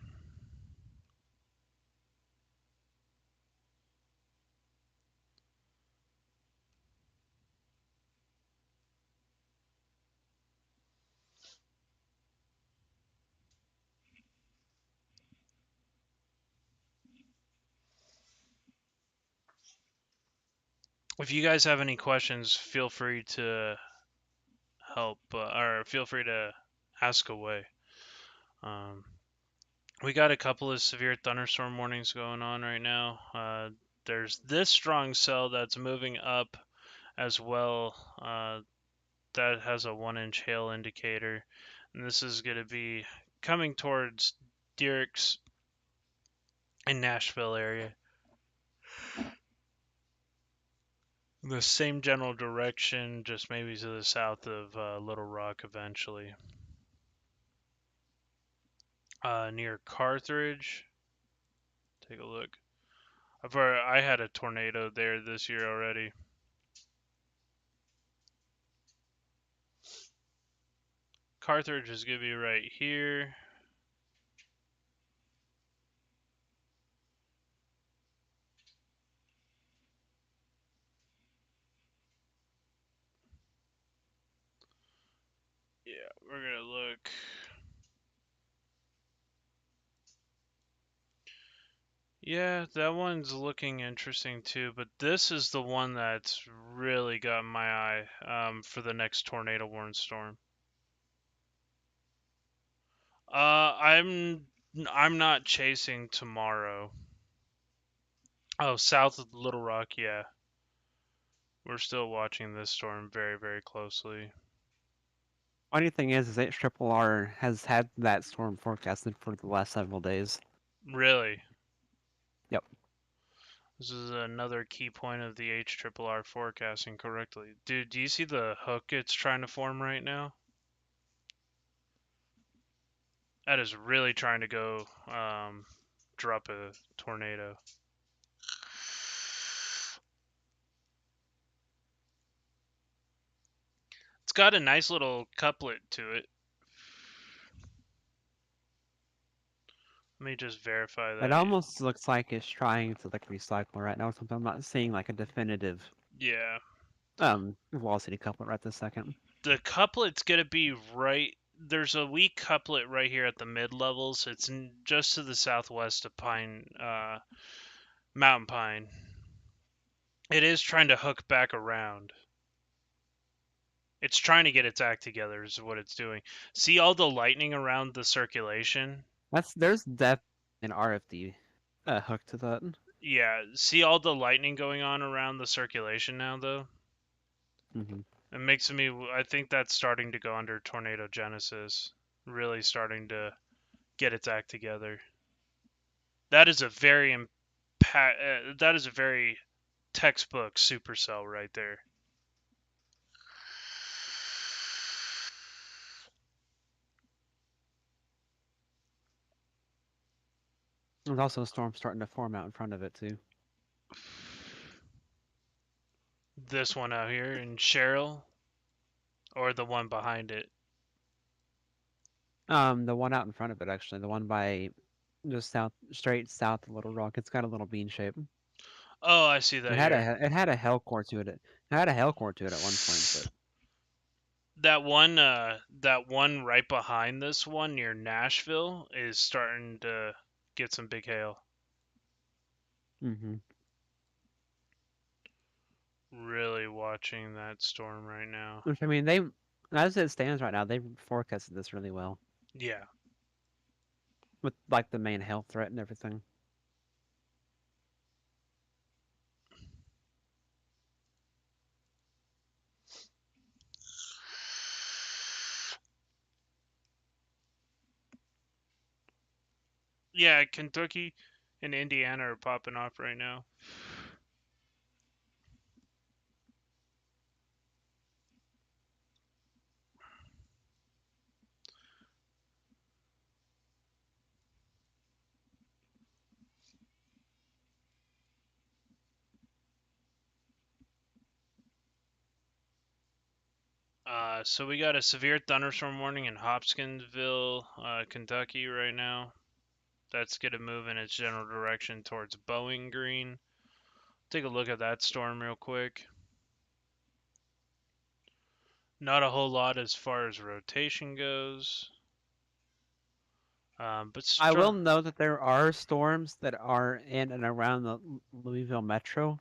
If you guys have any questions, feel free to help or feel free to ask away. Um, we got a couple of severe thunderstorm warnings going on right now. There's this strong cell that's moving up as well. That has a 1-inch hail indicator, and this is going to be coming towards Dierks in Nashville area. The same general direction, just maybe to the south of Little Rock eventually. Near Carthage. Take a look. I had a tornado there this year already. Carthage is going to be right here. Yeah, we're going to look. Yeah, that one's looking interesting too, but this is the one that's really got my eye for the next tornado warn storm. I'm not chasing tomorrow. Oh, south of Little Rock, yeah. We're still watching this storm very, very closely. Funny thing is HRRR has had that storm forecasted for the last several days. Really? Yep. This is another key point of the HRRR forecasting correctly. Dude, do you see the hook it's trying to form right now? That is really trying to go drop a tornado. It's got a nice little couplet to it. Let me just verify It that. almost looks like it's trying to like recycle right now or something. I'm not seeing like a definitive Yeah. velocity couplet right this second. The couplet's going to be right. There's a weak couplet right here at the mid levels. It's just to the southwest of Mountain Pine. It is trying to hook back around. It's trying to get its act together, is what it's doing. See all the lightning around the circulation? There's definitely an RFD hook to that. Yeah, see all the lightning going on around the circulation now, though? Mm-hmm. It makes me, I think that's starting to go under tornado genesis. Really starting to get its act together. That is a very that is a very textbook supercell right there. There's also a storm starting to form out in front of it too. This one out here in Cheryl, or the one behind it. The one out in front of it actually, the one by just straight south of Little Rock. It's got a little bean shape. Oh, I see that here. It had a hell core to it. It had a hell core to it at one point, but That one right behind this one near Nashville is starting to get some big hail. mm-hmm. Really watching that storm right now. Which I mean, they as it stands right now, they've forecasted this really well Yeah. with like the main health threat and everything. Yeah, Kentucky and Indiana are popping off right now. So we got a severe thunderstorm warning in Hopkinsville, Kentucky right now. That's gonna move in its general direction towards Bowling Green. Take a look at that storm real quick. Not a whole lot as far as rotation goes, but I will strong. note that there are storms that are in and around the Louisville metro.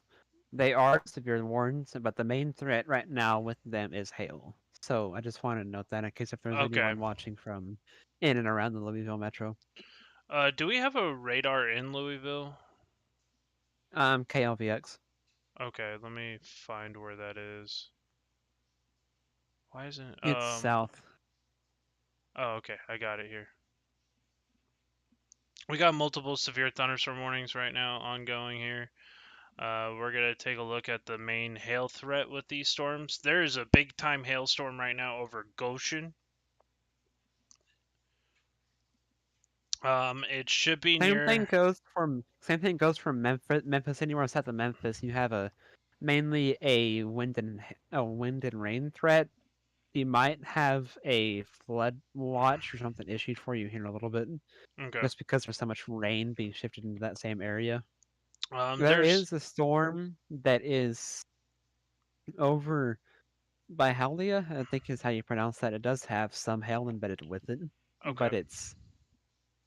They are severe warnings, but the main threat right now with them is hail. So I just wanted to note that in case if there's Okay. anyone watching from in and around the Louisville metro. Do we have a radar in Louisville? KLVX. Okay, let me find where that is. Why isn't It's south. Oh, okay, I got it here. We got multiple severe thunderstorm warnings right now ongoing here. We're gonna take a look at the main hail threat with these storms. There is a big time hailstorm right now over Goshen. It should be near. Same thing goes from Memphis anywhere south of Memphis. You have a mainly a wind and rain threat. You might have a flood watch or something issued for you here in a little bit, Okay. just because there's so much rain being shifted into that same area. There There's is a storm that is over by Howlia, I think is how you pronounce that. It does have some hail embedded with it, okay. but it's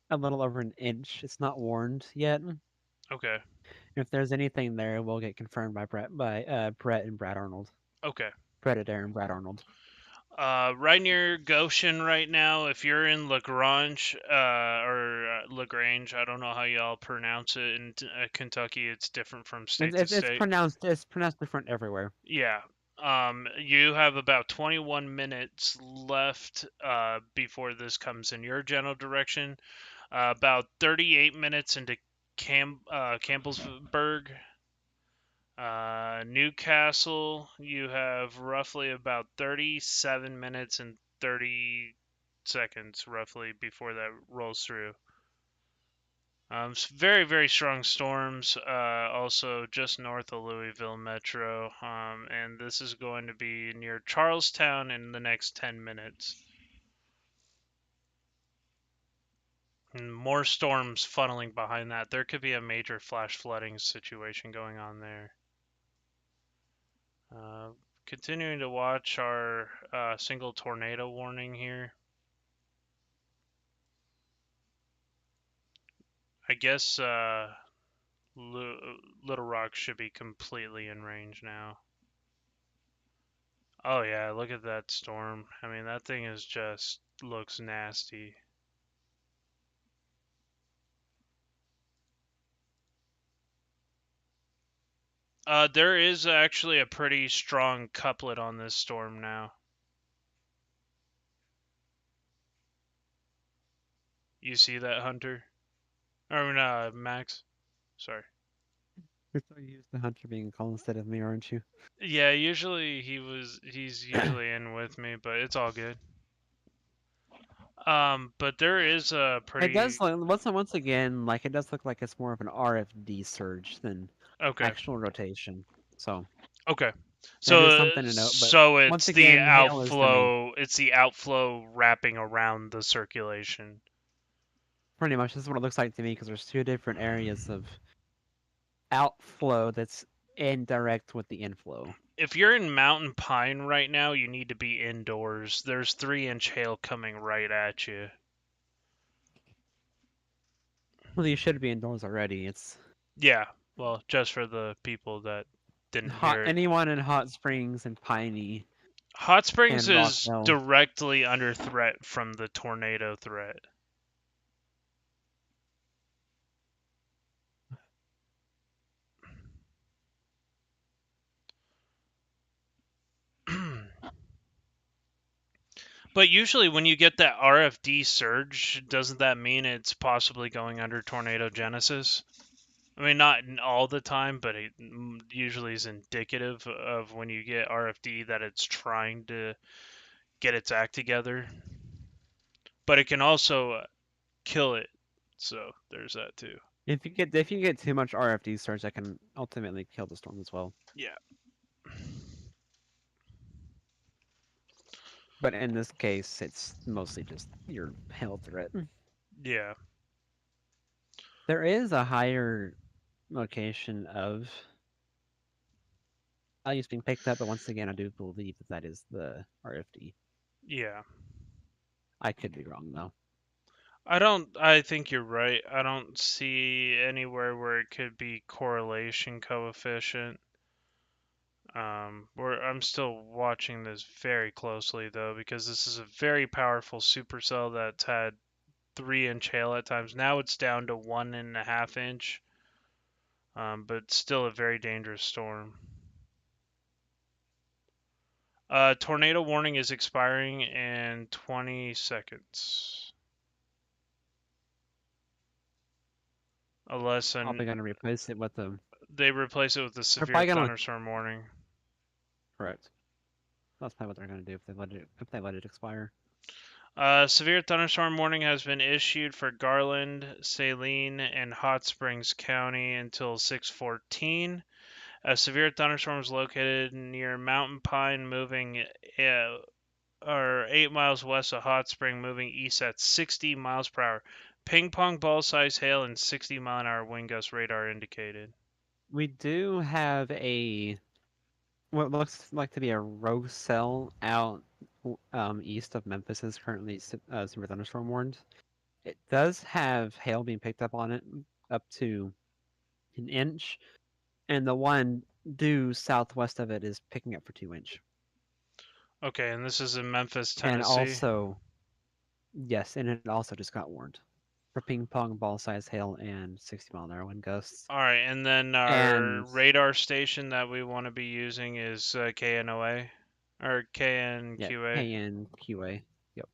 a little over an inch. It's not warned yet. Okay. If there's anything there, it will get confirmed by Brett and Brad Arnold. Okay. Brett Adair and Brad Arnold. Right near Goshen right now. If you're in Lagrange, or Lagrange, I don't know how y'all pronounce it in Kentucky. It's different from It's state to it's, it's state. pronounced it's pronounced different everywhere. Yeah. You have about 21 minutes left before this comes in your general direction. About 38 minutes into Campbellsburg. Newcastle, you have roughly about 37 minutes and 30 seconds, roughly, before that rolls through. Very, very strong storms, also just north of Louisville Metro, and this is going to be near Charlestown in the next 10 minutes. And more storms funneling behind that. There could be a major flash flooding situation going on there. Uh, Continuing to watch our single tornado warning here. I guess Little Rock should be completely in range now. Oh yeah, look at that storm. I mean, that thing is just looks nasty. There is actually a pretty strong couplet on this storm now. You see that, Hunter? Or Max? Sorry. You're so used to Hunter being called instead of me, aren't you? Yeah, usually he's usually in with me, but it's all good. But there is a It does pretty look once again like it does look like it's more of an RFD surge than okay. actual rotation. So Okay. that is So something to note. But so once it's the again, hail is the main. outflow. It's the outflow wrapping around the circulation. Pretty much, this is what it looks like to me because there's two different areas of outflow that's indirect with the inflow. If you're in Mountain Pine right now, you need to be indoors. There's 3-inch hail coming right at you. Well, you should be indoors already. It's Yeah. Well, just for the people that didn't hot. hear it. Anyone in Hot Springs and Piney Hot Springs and is Rockville. directly under threat from the tornado threat. But usually, when you get that RFD surge, doesn't that mean it's possibly going under tornado genesis? I mean, not all the time, but it usually is indicative of when you get RFD that it's trying to get its act together. But it can also kill it. So there's that too. If you get too much RFD surge, that can ultimately kill the storm as well. Yeah. But in this case, it's mostly just your hail threat. Yeah. There is a higher location of values being picked up, but once again, I do believe that that is the RFD. Yeah. I could be wrong though. I think you're right. I don't see anywhere where it could be correlation coefficient. I'm still watching this very closely though, because this is a very powerful supercell that's had 3 inch hail at times. Now it's down to 1.5 inch, but still a very dangerous storm. Tornado warning is expiring in 20 seconds. Unless Probably going to replace it with the. they replace it with a They're severe probably going to. thunderstorm warning. Correct. That's probably what they're going to do if they let it expire. Severe thunderstorm warning has been issued for Garland, Saline, and Hot Springs County until 6:14. A severe thunderstorm is located near Mountain Pine, moving or 8 miles west of Hot Spring, moving east at 60 miles per hour. Ping pong ball size hail and 60-mile-an-hour wind gust radar indicated. We do have a what looks like to be a rogue cell out east of Memphis is currently super thunderstorm warned. It does have hail being picked up on it up to an inch, and the one due southwest of it is picking up for 2 inch. Okay, and this is in Memphis, And Tennessee. also, yes, and it also just got warned for ping pong ball size hail and 60-mile-an-hour wind gusts. All right, and then our And radar station that we want to be using is KNOA or yeah, KNQA. KNQA. Yep.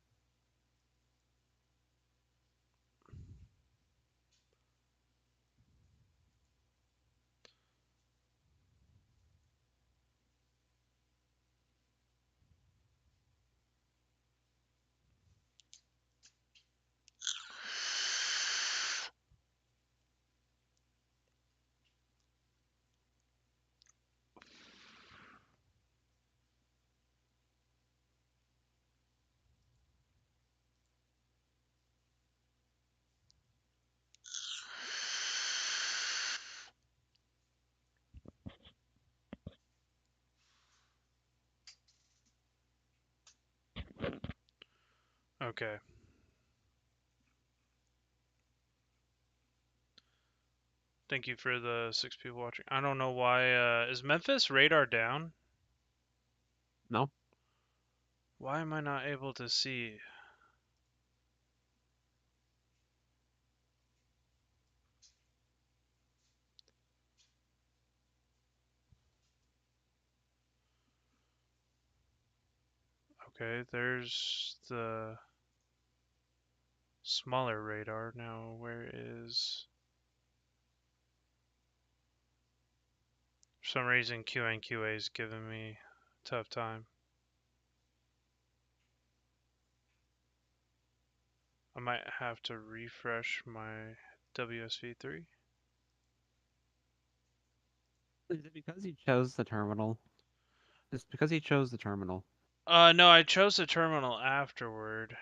Okay. Thank you for the 6 people watching. I don't know why. Is Memphis radar down? No. Why am I not able to see? Okay, there's the smaller radar. Now, where is. For some reason, QNQA is giving me a tough time. I might have to refresh my WSV3. Is it because you chose the terminal? It's because he chose the terminal. No, I chose the terminal afterward.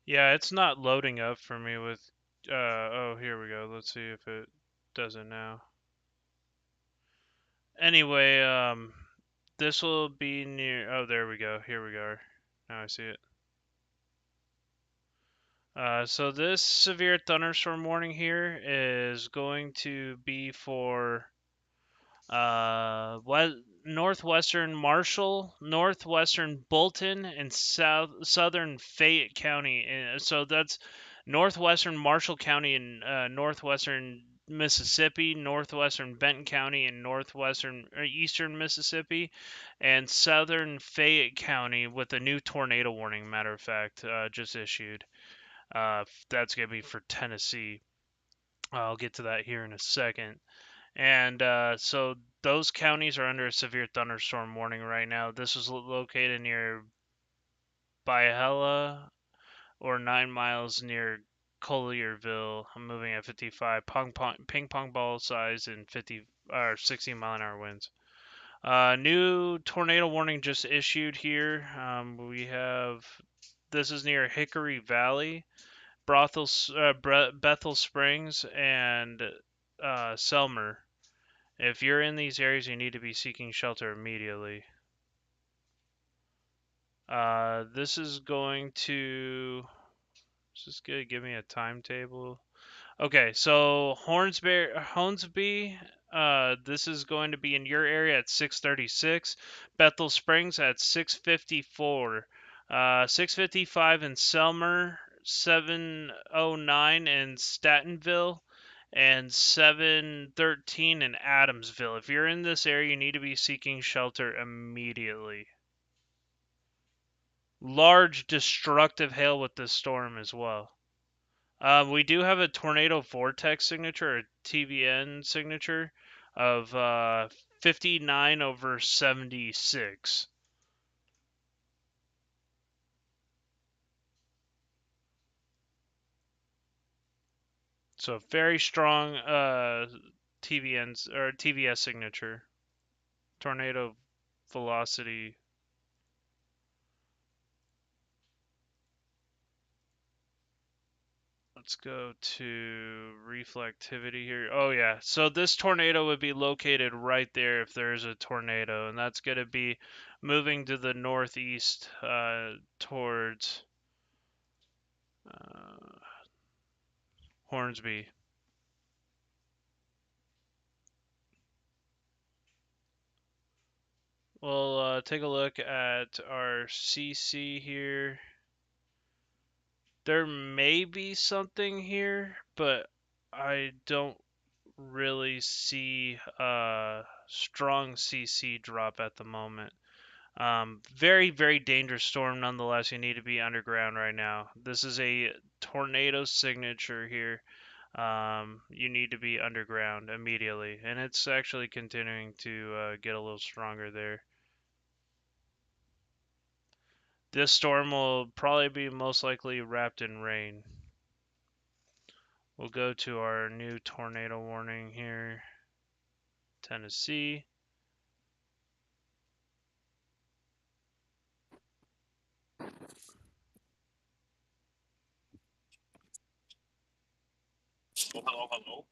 Yeah, it's not loading up for me with. Oh, here we go. Let's see if it does it now. Anyway, this will be near. Oh, there we go. Here we go. Now I see it. So this severe thunderstorm warning here is going to be for northwestern Marshall, northwestern Bolton, and southern Fayette County. And so that's northwestern Marshall County and northwestern Mississippi, northwestern Benton County, and northwestern eastern Mississippi, and southern Fayette County with a new tornado warning. Matter of fact, just issued. That's gonna be for Tennessee. I'll get to that here in a second. And so those counties are under a severe thunderstorm warning right now. This is located near Byhella or 9 miles near Collierville. I'm moving at 55. Ping pong ball size and 50 or 60-mile-an-hour winds. New tornado warning just issued here. We have this is near Hickory Valley, Bethel Springs, and Selmer. If you're in these areas, you need to be seeking shelter immediately. This is going to. Is this going to give me a timetable? Okay, so Hornsby, this is going to be in your area at 6:36. Bethel Springs at 6:54. 6:55 in Selmer, 7:09 in Statenville, and 7:13 in Adamsville. If you're in this area, you need to be seeking shelter immediately. Large destructive hail with this storm as well. We do have a tornado vortex signature, a TVN signature of 59 over 76. So very strong TVNs or TVS signature. Tornado velocity. Let's go to reflectivity here. Oh yeah, so this tornado would be located right there if there's a tornado, and that's going to be moving to the northeast towards Hornsby. We'll take a look at our CC here. There may be something here, but I don't really see a strong CC drop at the moment. Very, very dangerous storm nonetheless. You need to be underground right now. This is a tornado signature here. You need to be underground immediately. And it's actually continuing to get a little stronger there. This storm will probably be most likely wrapped in rain. We'll go to our new tornado warning here. Tennessee. Hello.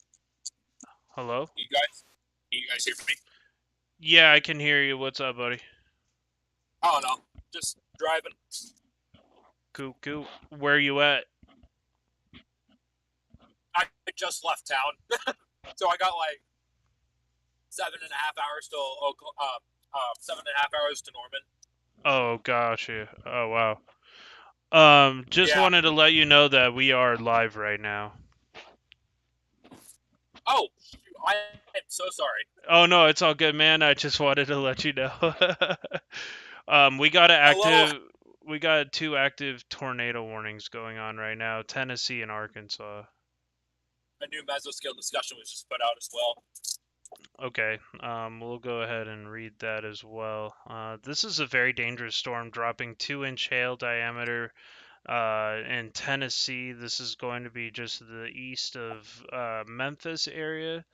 Hello? You guys hear me? Yeah, I can hear you. What's up, buddy? Oh no, just driving. Cool. Where you at? I just left town, so I got like 7.5 hours to 7.5 hours to Norman. Oh, gosh. Oh, wow. Just Yeah. wanted to let you know that we are live right now. Oh, shoot, I am so sorry. Oh no, it's all good, man. I just wanted to let you know. We got Hello. we got 2 active tornado warnings going on right now, Tennessee and Arkansas. A new mesoscale discussion was just put out as well. Okay, we'll go ahead and read that as well. This is a very dangerous storm, dropping 2-inch hail diameter in Tennessee. This is going to be just the east of Memphis area,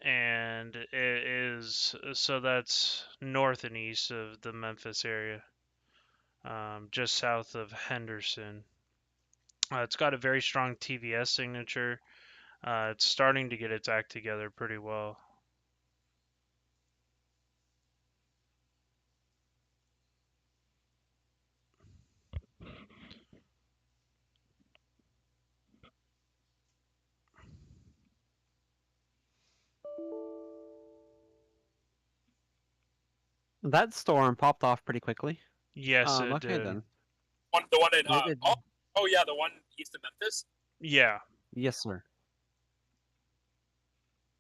and it is so that's north and east of the Memphis area, just south of Henderson. It's got a very strong TVS signature. It's starting to get its act together pretty well. That storm popped off pretty quickly. Yes, it Okay did. then. The one in It- oh yeah, the one east of Memphis. Yeah. Yes, sir.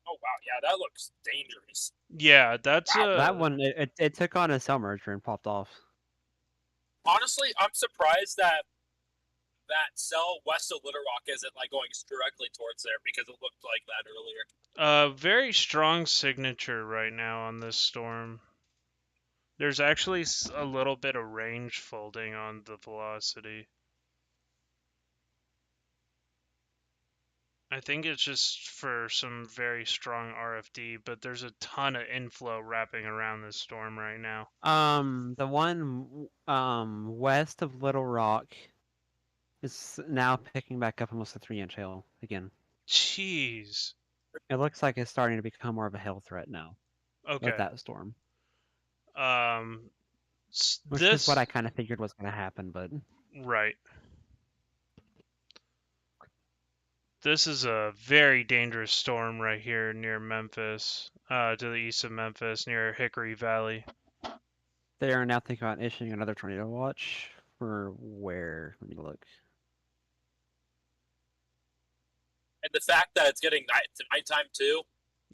Oh wow, yeah, that looks dangerous. Yeah, that's Wow. That one, it took on a cell merger and popped off. Honestly, I'm surprised that cell west of Little Rock isn't like going directly towards there because it looked like that earlier. very strong signature right now on this storm. There's actually a little bit of range folding on the velocity. I think it's just for some very strong RFD, but there's a ton of inflow wrapping around this storm right now. The one west of Little Rock is now picking back up almost a 3-inch hail again. Jeez. It looks like it's starting to become more of a hail threat now with Okay. that storm, which is what This I kind of figured was going to happen, but right. This is a very dangerous storm right here near Memphis, to the east of Memphis, near Hickory Valley. they are now thinking about issuing another tornado watch for where? Let me look. And the fact that it's getting to nighttime too.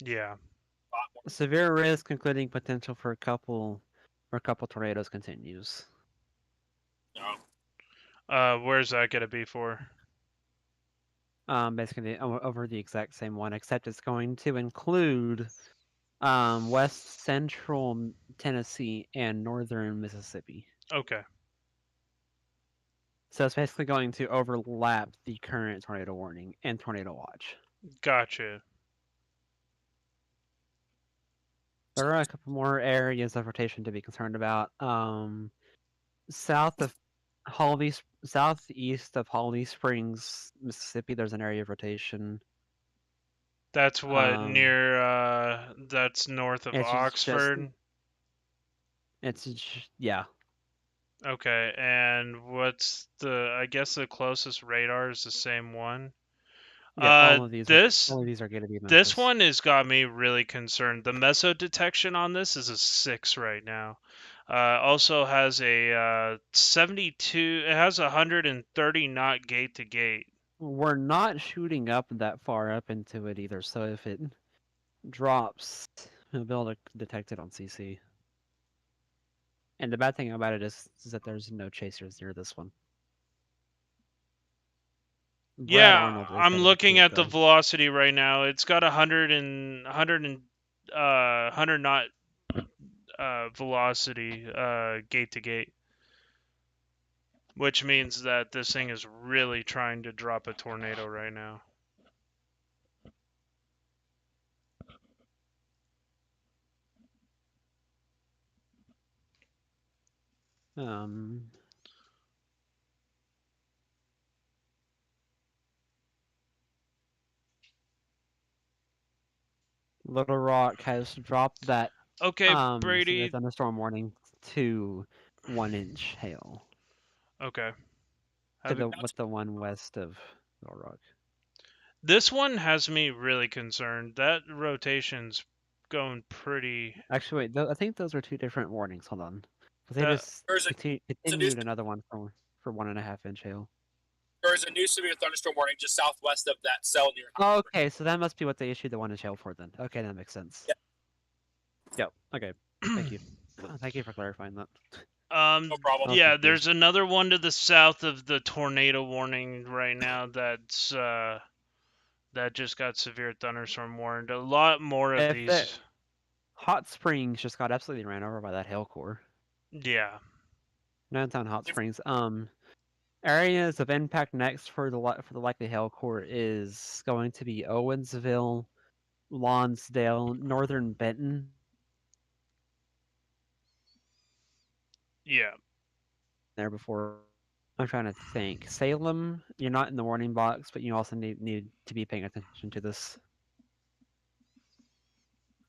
Yeah. A lot more. Severe risk, including potential for a couple tornadoes, continues. No. Where's that gonna be for? Basically over the exact same one, except it's going to include west central Tennessee and northern Mississippi. Okay. So it's basically going to overlap the current tornado warning and tornado watch. Gotcha. There are a couple more areas of rotation to be concerned about. Southeast of Holly Springs, Mississippi, there's an area of rotation. That's what Um, near that's north of It's Oxford. Yeah. Okay, and what's I guess the closest radar is the same one. Yeah, all of these are This going to be this Memphis. one has got me really concerned. The meso detection on this is a 6 right now. Also has a 72. It has a 130 knot gate to gate. We're not shooting up that far up into it either, so if it drops, we'll be able to detect it on CC. And the bad thing about it is that there's no chasers near this one. Brad Yeah, Arnold is I'm heading looking to it, at the though. velocity right now. It's got 100 knot velocity gate to gate, which means that this thing is really trying to drop a tornado right now. Little Rock has dropped that Okay, severe Brady. thunderstorm warning to 1-inch hail. Okay. With the one west of Little Rock. This one has me really concerned. That rotation's going pretty. Actually, wait, I think those are two different warnings. Hold on. They That, just There's a continued another one for 1.5-inch hail. There's a new severe thunderstorm warning just southwest of that cell near. Oh, okay, so that must be what they issued the 1-inch hail for then. Okay, that makes sense. Yep. Yep. Okay. Thank you. Thank you for clarifying that. No problem. Yeah, there's another one to the south of the tornado warning right now that's that just got severe thunderstorm warned. A lot more of these. Hot Springs just got absolutely ran over by that hail core. Yeah. Downtown Hot Springs. Areas of impact next for the likely hail core is going to be Owensville, Lonsdale, Northern Benton. Yeah. There before. I'm trying to think. Salem, you're not in the warning box, but you also need to be paying attention to this.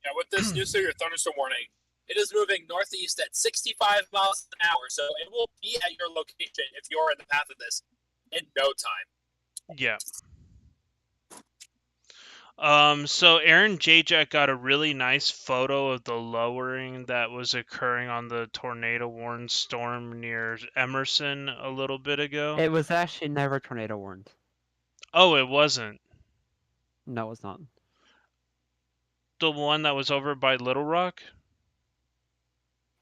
Yeah, with this new severe thunderstorm warning, it is moving northeast at 65 miles an hour, so it will be at your location if you're in the path of this in no time. Yeah. So Aaron Jajak got a really nice photo of the lowering that was occurring on the tornado warned storm near Emerson a little bit ago. It was actually never tornado warned. Oh, it wasn't. No, it was not. The one that was over by Little Rock?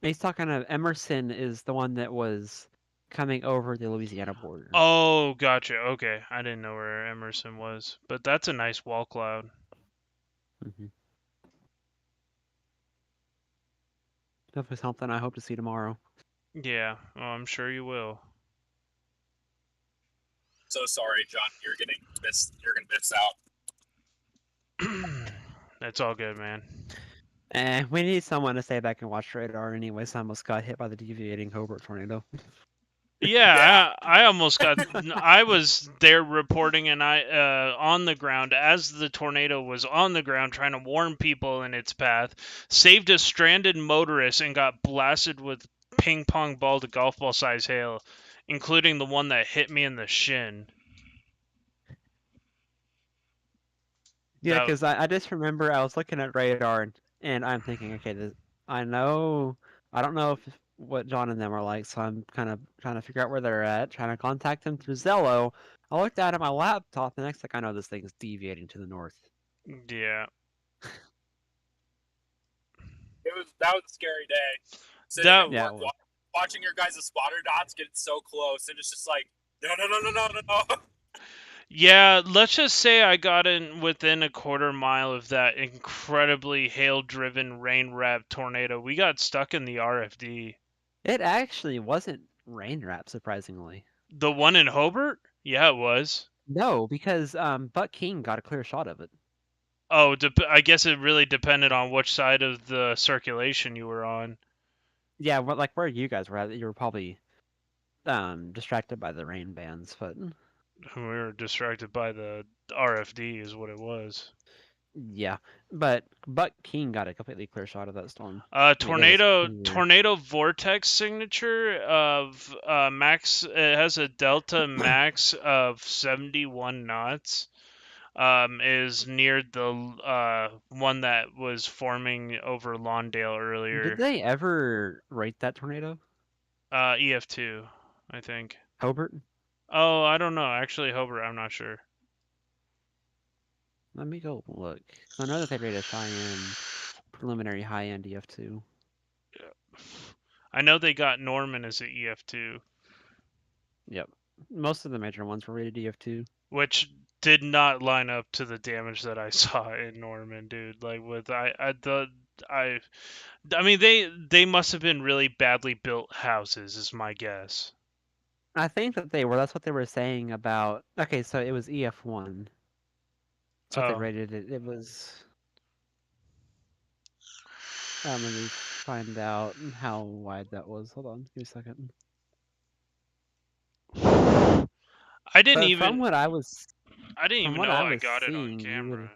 He's talking of Emerson is the one that was coming over the Louisiana border. Oh, gotcha. Okay. I didn't know where Emerson was. But that's a nice wall cloud. Mm-hmm. Definitely something I hope to see tomorrow. Yeah. Oh, I'm sure you will. So sorry, John. You're gonna miss out. It's all good, man. We need someone to stay back and watch radar anyway. I almost got hit by the deviating Hobart tornado. Yeah, I almost got. I was there reporting, and I on the ground as the tornado was on the ground, trying to warn people in its path. Saved a stranded motorist and got blasted with ping pong ball to golf ball size hail, including the one that hit me in the shin. Yeah, That because I just remember I was looking at radar and I'm thinking, okay, I know, I don't know if what John and them are like, so I'm kind of trying to figure out where they're at, trying to contact them through Zello. I looked at my laptop, the next thing I know, this thing is deviating to the north. yeah. That was a scary day. Sitting That at Yeah, work, watching your guys' spotter dots get so close, and it's just like, no. Yeah, let's just say I got in within a quarter mile of that incredibly hail-driven, rain-wrapped tornado. We got stuck in the RFD. it actually wasn't rain wrap, surprisingly. The one in Hobart? Yeah, it was. No, because Buck King got a clear shot of it. Oh, I guess it really depended on which side of the circulation you were on. Yeah, like where you guys were at, you were probably distracted by the rain bands, but We were distracted by the RFD, is what it was. yeah. But Buck King got a completely clear shot of that storm. Tornado weird. tornado vortex signature of max. It has a delta max of 71 knots. Is near the one that was forming over Lawndale earlier. Did they ever rate that tornado? EF2, I think. Hobart? Oh, I don't know. Actually, Hobart, I'm not sure. Let me go look. 'Cause I know that they rated Cheyenne preliminary high end EF2. I know they got Norman as an EF2, Yep. Most of the major ones were rated EF2. which did not line up to the damage that I saw in Norman, dude. Like with I mean they must have been really badly built houses, is my guess. I think that they were. That's what they were saying about. Okay, so it was EF1. That's what they Oh. rated it. It was. Let me find out how wide that was. Hold on, give me a second. I didn't But even from what I was know I got it on seeing, camera.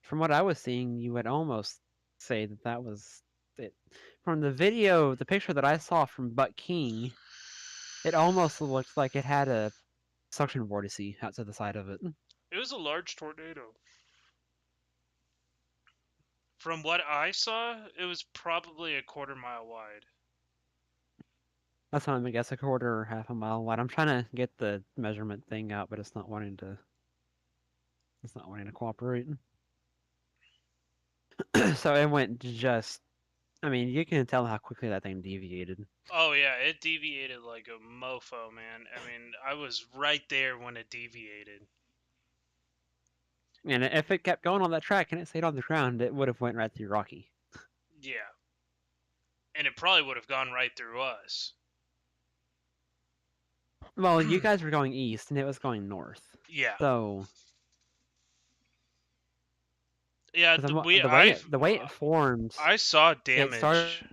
from what I was seeing, you would almost say that that was it. From the video, the picture that I saw from Buck King, it almost looked like it had a suction vortex out to the side of it. It was a large tornado. From what I saw, it was probably a quarter mile wide. That's what I'm gonna guess, a quarter or half a mile wide. I'm trying to get the measurement thing out, but it's not wanting to. It's not wanting to cooperate. So it went just. I mean, you can tell how quickly that thing deviated. Oh yeah, it deviated like a mofo, man. I mean, I was right there when it deviated. And if it kept going on that track and it stayed on the ground, it would have went right through Rocky. Yeah. And it probably would have gone right through us. Well, you guys were going east and it was going north. Yeah. So Yeah, the way it formed, I saw damage.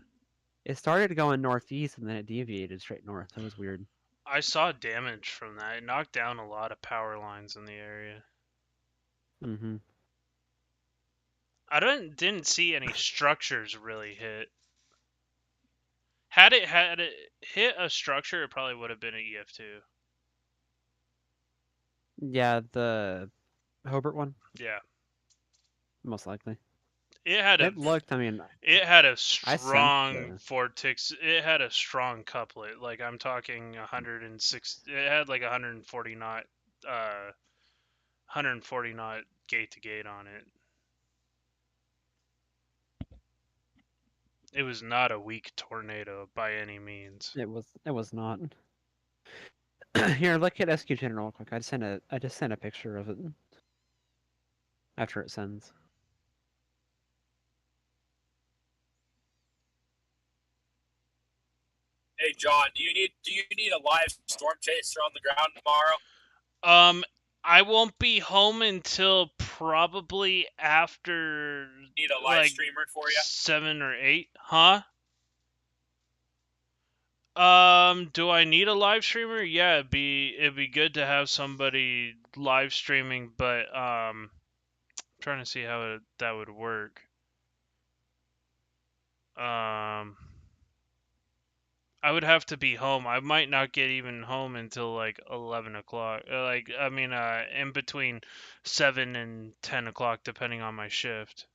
It started going northeast and then it deviated straight north. That was weird. I saw damage from that. It knocked down a lot of power lines in the area. Mm-hmm. I didn't see any structures really hit. Had it hit a structure, it probably would have been an EF2. Yeah, the Hobart one. Yeah. Most likely. It had It looked. I mean, it had a I strong sensed vortex. It had a strong couplet. Like I'm talking 106. It had like 140 knot, 140 knot gate to gate on it. It was not a weak tornado by any means. it was not. Here, look at SQ General real quick. I just sent a picture of it after it sends. Hey John, do you need a live storm chaser on the ground tomorrow? I won't be home until probably after Need a live like streamer for you? 7 or 8, huh? Do I need a live streamer? Yeah, it'd be good to have somebody live streaming, but trying to see how that would work. I would have to be home. I might not get even home until like 11 o'clock. In between 7 and 10 o'clock, depending on my shift.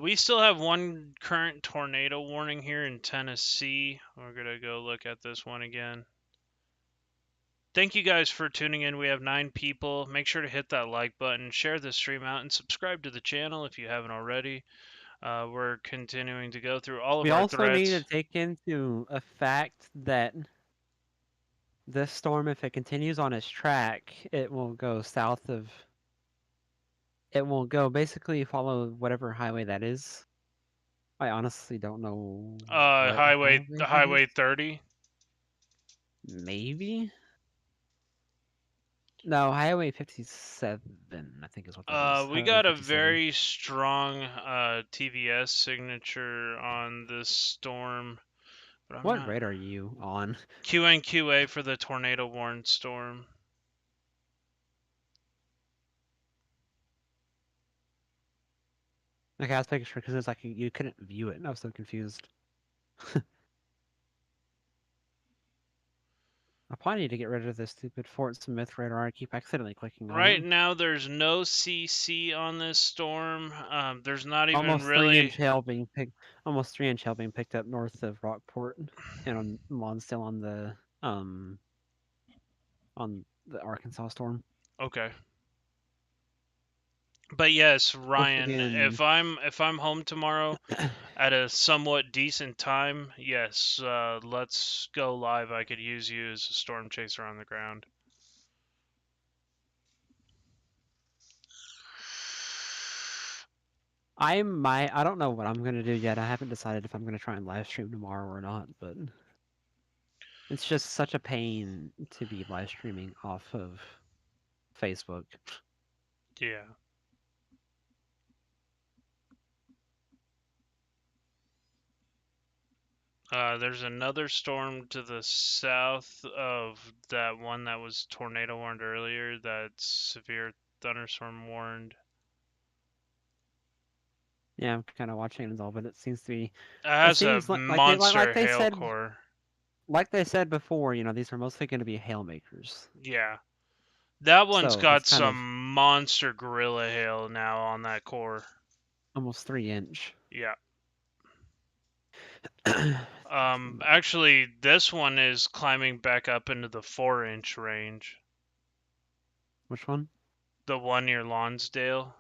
We still have one current tornado warning here in Tennessee. We're gonna go look at this one again. Thank you guys for tuning in. We have 9 people. Make sure to hit that like button, share this stream out, and subscribe to the channel if you haven't already. We're continuing to go through all of We our also need to threats. take into effect that this storm, if it continues on its track, it will go south of. It will go basically follow whatever highway that is. I honestly don't know what highway that is. Highway 30. Maybe? No, Highway 57, I think is what that is. We Highway got a 57. very strong TVS signature on this storm. But I'm What not. rate are you on? QNQA for the tornado warned storm. Okay, I was making sure because it's like you couldn't view it, and I was so confused. I probably need to get rid of this stupid Fort Smith radar. I keep accidentally clicking on Right it. now, there's no CC on this storm. There's not even Almost really. 3-inch hail being picked. Almost 3-inch hail being picked up north of Rockport, and on Lonsdale on the Arkansas storm. Okay. But yes, Supposed to Ryan, be in. if I'm home tomorrow at a somewhat decent time, yes, let's go live. I could use you as a storm chaser on the ground. I don't know what I'm gonna do yet. I haven't decided if I'm gonna try and live stream tomorrow or not, but it's just such a pain to be live streaming off of Facebook. Yeah. There's another storm to the south of that one that was tornado warned earlier. That's severe thunderstorm warned. Yeah, I'm kind of watching it all, but it seems to be. It It has a seems monster they hail said, core. like they said before. These are mostly going to be hail makers. Yeah. That one's So it's got kind of some monster gorilla hail now on that core. almost 3-inch. Yeah. Actually, this one is climbing back up into the 4-inch range. Which one? The one near Lonsdale.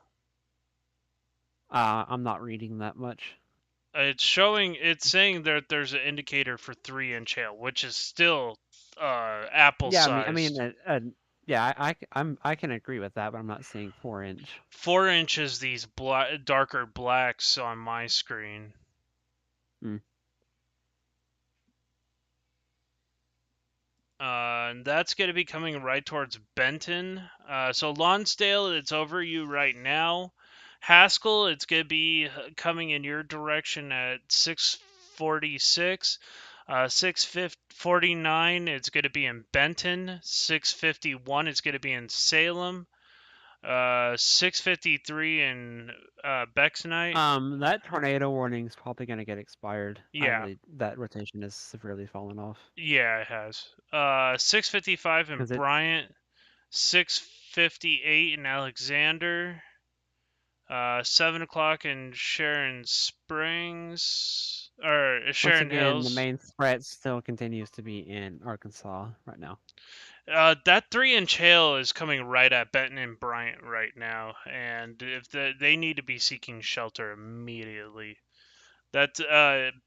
I'm not reading that much. It's saying that there's an indicator for 3-inch hail, which is still apple Yeah, sized. yeah, I can agree with that, but I'm not seeing 4-inch. 4-inch is these darker blacks on my screen. Hmm. And that's going to be coming right towards Benton. So Lonsdale, it's over you right now. Haskell, it's going to be coming in your direction at 646. 649, it's going to be in Benton. 651, it's going to be in Salem. 653 in Bexnite. That tornado warning is probably going to get expired. Yeah. That rotation has severely fallen off. Yeah, it has. 655 in 'Cause it's Bryant. 658 in Alexander. 7 o'clock in Sharon Springs. Or once Sharon again, the Hills. main threat still continues to be in Arkansas right now. That 3-inch hail is coming right at Benton and Bryant right now, and if they need to be seeking shelter immediately. That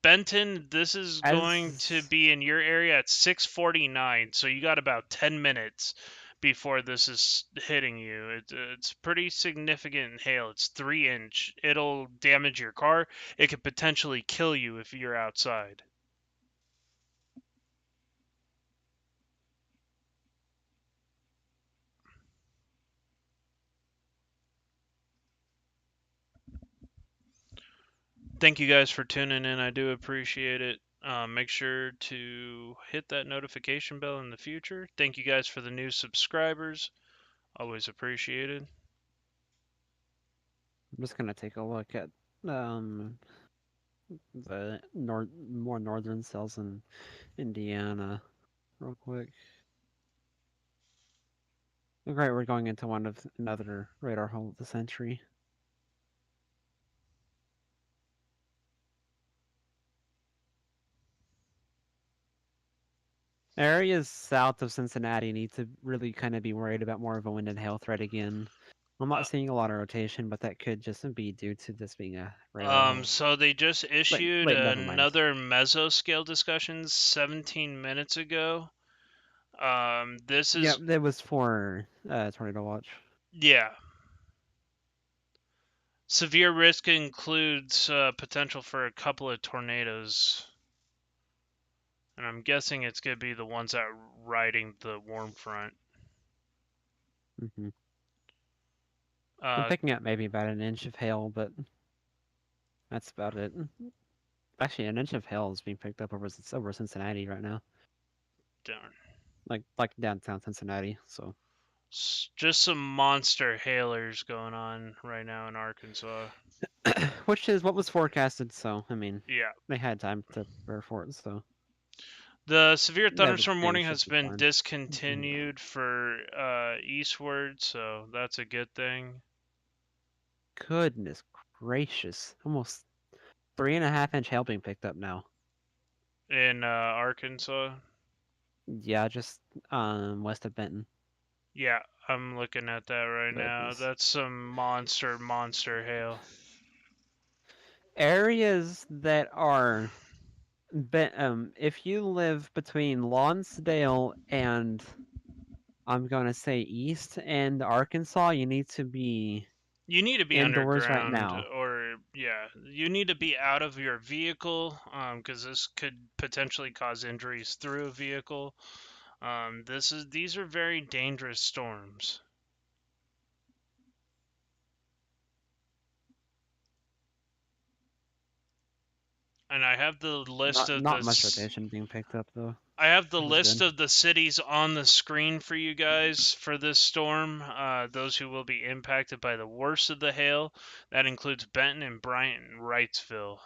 Benton, this is going to be in your area at 6:49, so you got about 10 minutes before this is hitting you. It's pretty significant hail. It's 3 inch. It'll damage your car. It could potentially kill you if you're outside. Thank you guys for tuning in. I do appreciate it. Make sure to hit that notification bell in the future. Thank you guys for the new subscribers. Always appreciated. I'm just gonna take a look at the more northern cells in Indiana real quick. Great, we're going into another radar hole of the century. Areas south of Cincinnati need to really kind of be worried about more of a wind and hail threat again. I'm not seeing a lot of rotation, but that could just be due to this being a radar hole. So they just issued Wait, never mind. another mesoscale discussion 17 minutes ago. This is Yeah, that was for tornado watch. yeah. Severe risk includes potential for a couple of tornadoes. And I'm guessing it's going to be the ones that are riding the warm front. Mm-hmm. I'm picking up maybe about an inch of hail, but that's about it. Actually, an inch of hail is being picked up over Cincinnati right now. Darn. Like downtown Cincinnati, so. Just some monster hailers going on right now in Arkansas. Which is what was forecasted, so, I mean, yeah, they had time to prepare for it, so. The severe thunderstorm warning should has be been fine. discontinued for eastward, so that's a good thing. Goodness gracious. Almost 3.5-inch hail being picked up now. In Arkansas? Yeah, just west of Benton. Yeah, I'm looking at that right now. Goodness. That's some monster hail. Areas that are if you live between Lonsdale and I'm gonna say east and Arkansas, you need to be indoors right underground, now. or yeah, you need to be out of your vehicle, because this could potentially cause injuries through a vehicle. These are very dangerous storms. And I have the list of not much rotation being picked up though. I have the list of the cities on the screen for you guys for this storm. Those who will be impacted by the worst of the hail. That includes Benton and Bryant and Wrightsville.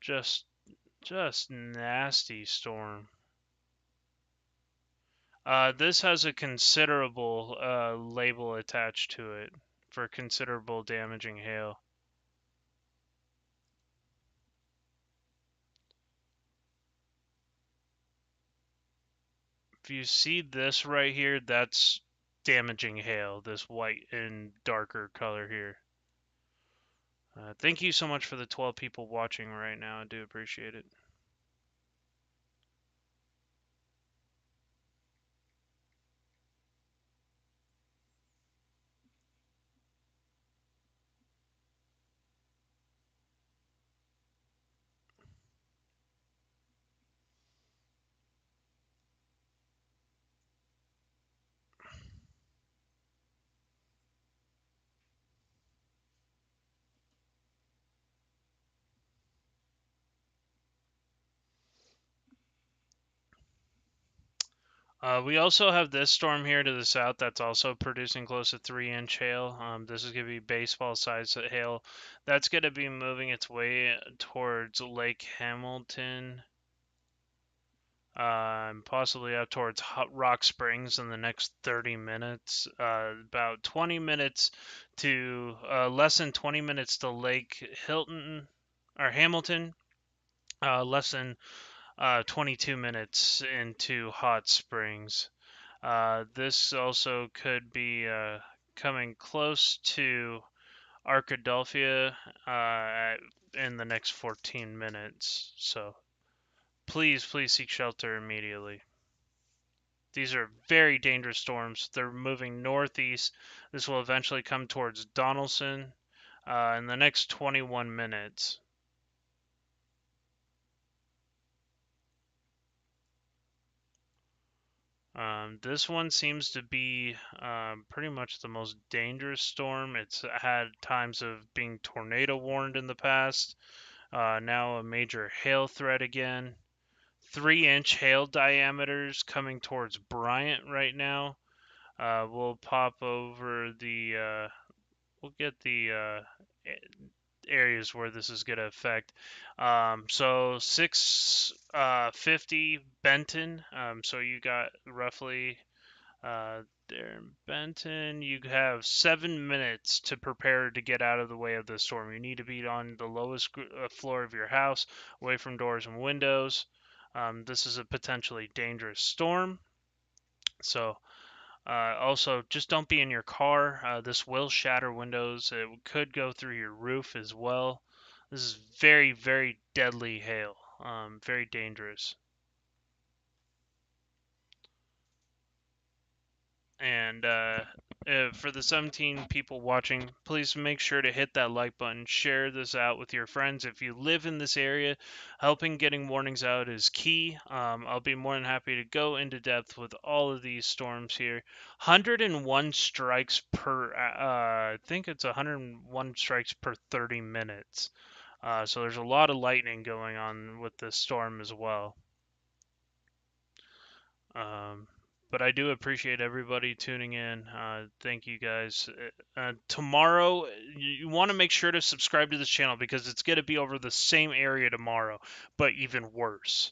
Just nasty storm. This has a considerable label attached to it for considerable damaging hail. If you see this right here, that's damaging hail, this white and darker color here. Thank you so much for the 12 people watching right now. I do appreciate it. We also have this storm here to the south that's also producing close to 3-inch hail. This is going to be baseball-sized hail. That's going to be moving its way towards Lake Hamilton, possibly out towards Rock Springs in the next 30 minutes. About 20 minutes to less than 20 minutes to Lake Hilton or Hamilton. Less than 22 minutes into Hot Springs. This also could be coming close to Arkadelphia in the next 14 minutes. So please seek shelter immediately. These are very dangerous storms. They're moving northeast. This will eventually come towards Donaldson in the next 21 minutes. This one seems to be pretty much the most dangerous storm. It's had times of being tornado warned in the past. Now a major hail threat again. 3-inch hail diameters coming towards Bryant right now. We'll pop over the. We'll get the areas where this is going to affect. So 650 Benton. So you got roughly there in Benton. You have 7 minutes to prepare to get out of the way of the storm. You need to be on the lowest floor of your house, away from doors and windows. This is a potentially dangerous storm. So also, just don't be in your car. This will shatter windows. It could go through your roof as well. This is very, very deadly hail. Very dangerous. And for the 17 people watching, please make sure to hit that like button. Share this out with your friends. If you live in this area, helping getting warnings out is key. I'll be more than happy to go into depth with all of these storms here. 101 strikes per, I think it's 101 strikes per 30 minutes. So there's a lot of lightning going on with this storm as well. But I do appreciate everybody tuning in. Thank you guys. Tomorrow, you want to make sure to subscribe to this channel because it's going to be over the same area tomorrow, but even worse.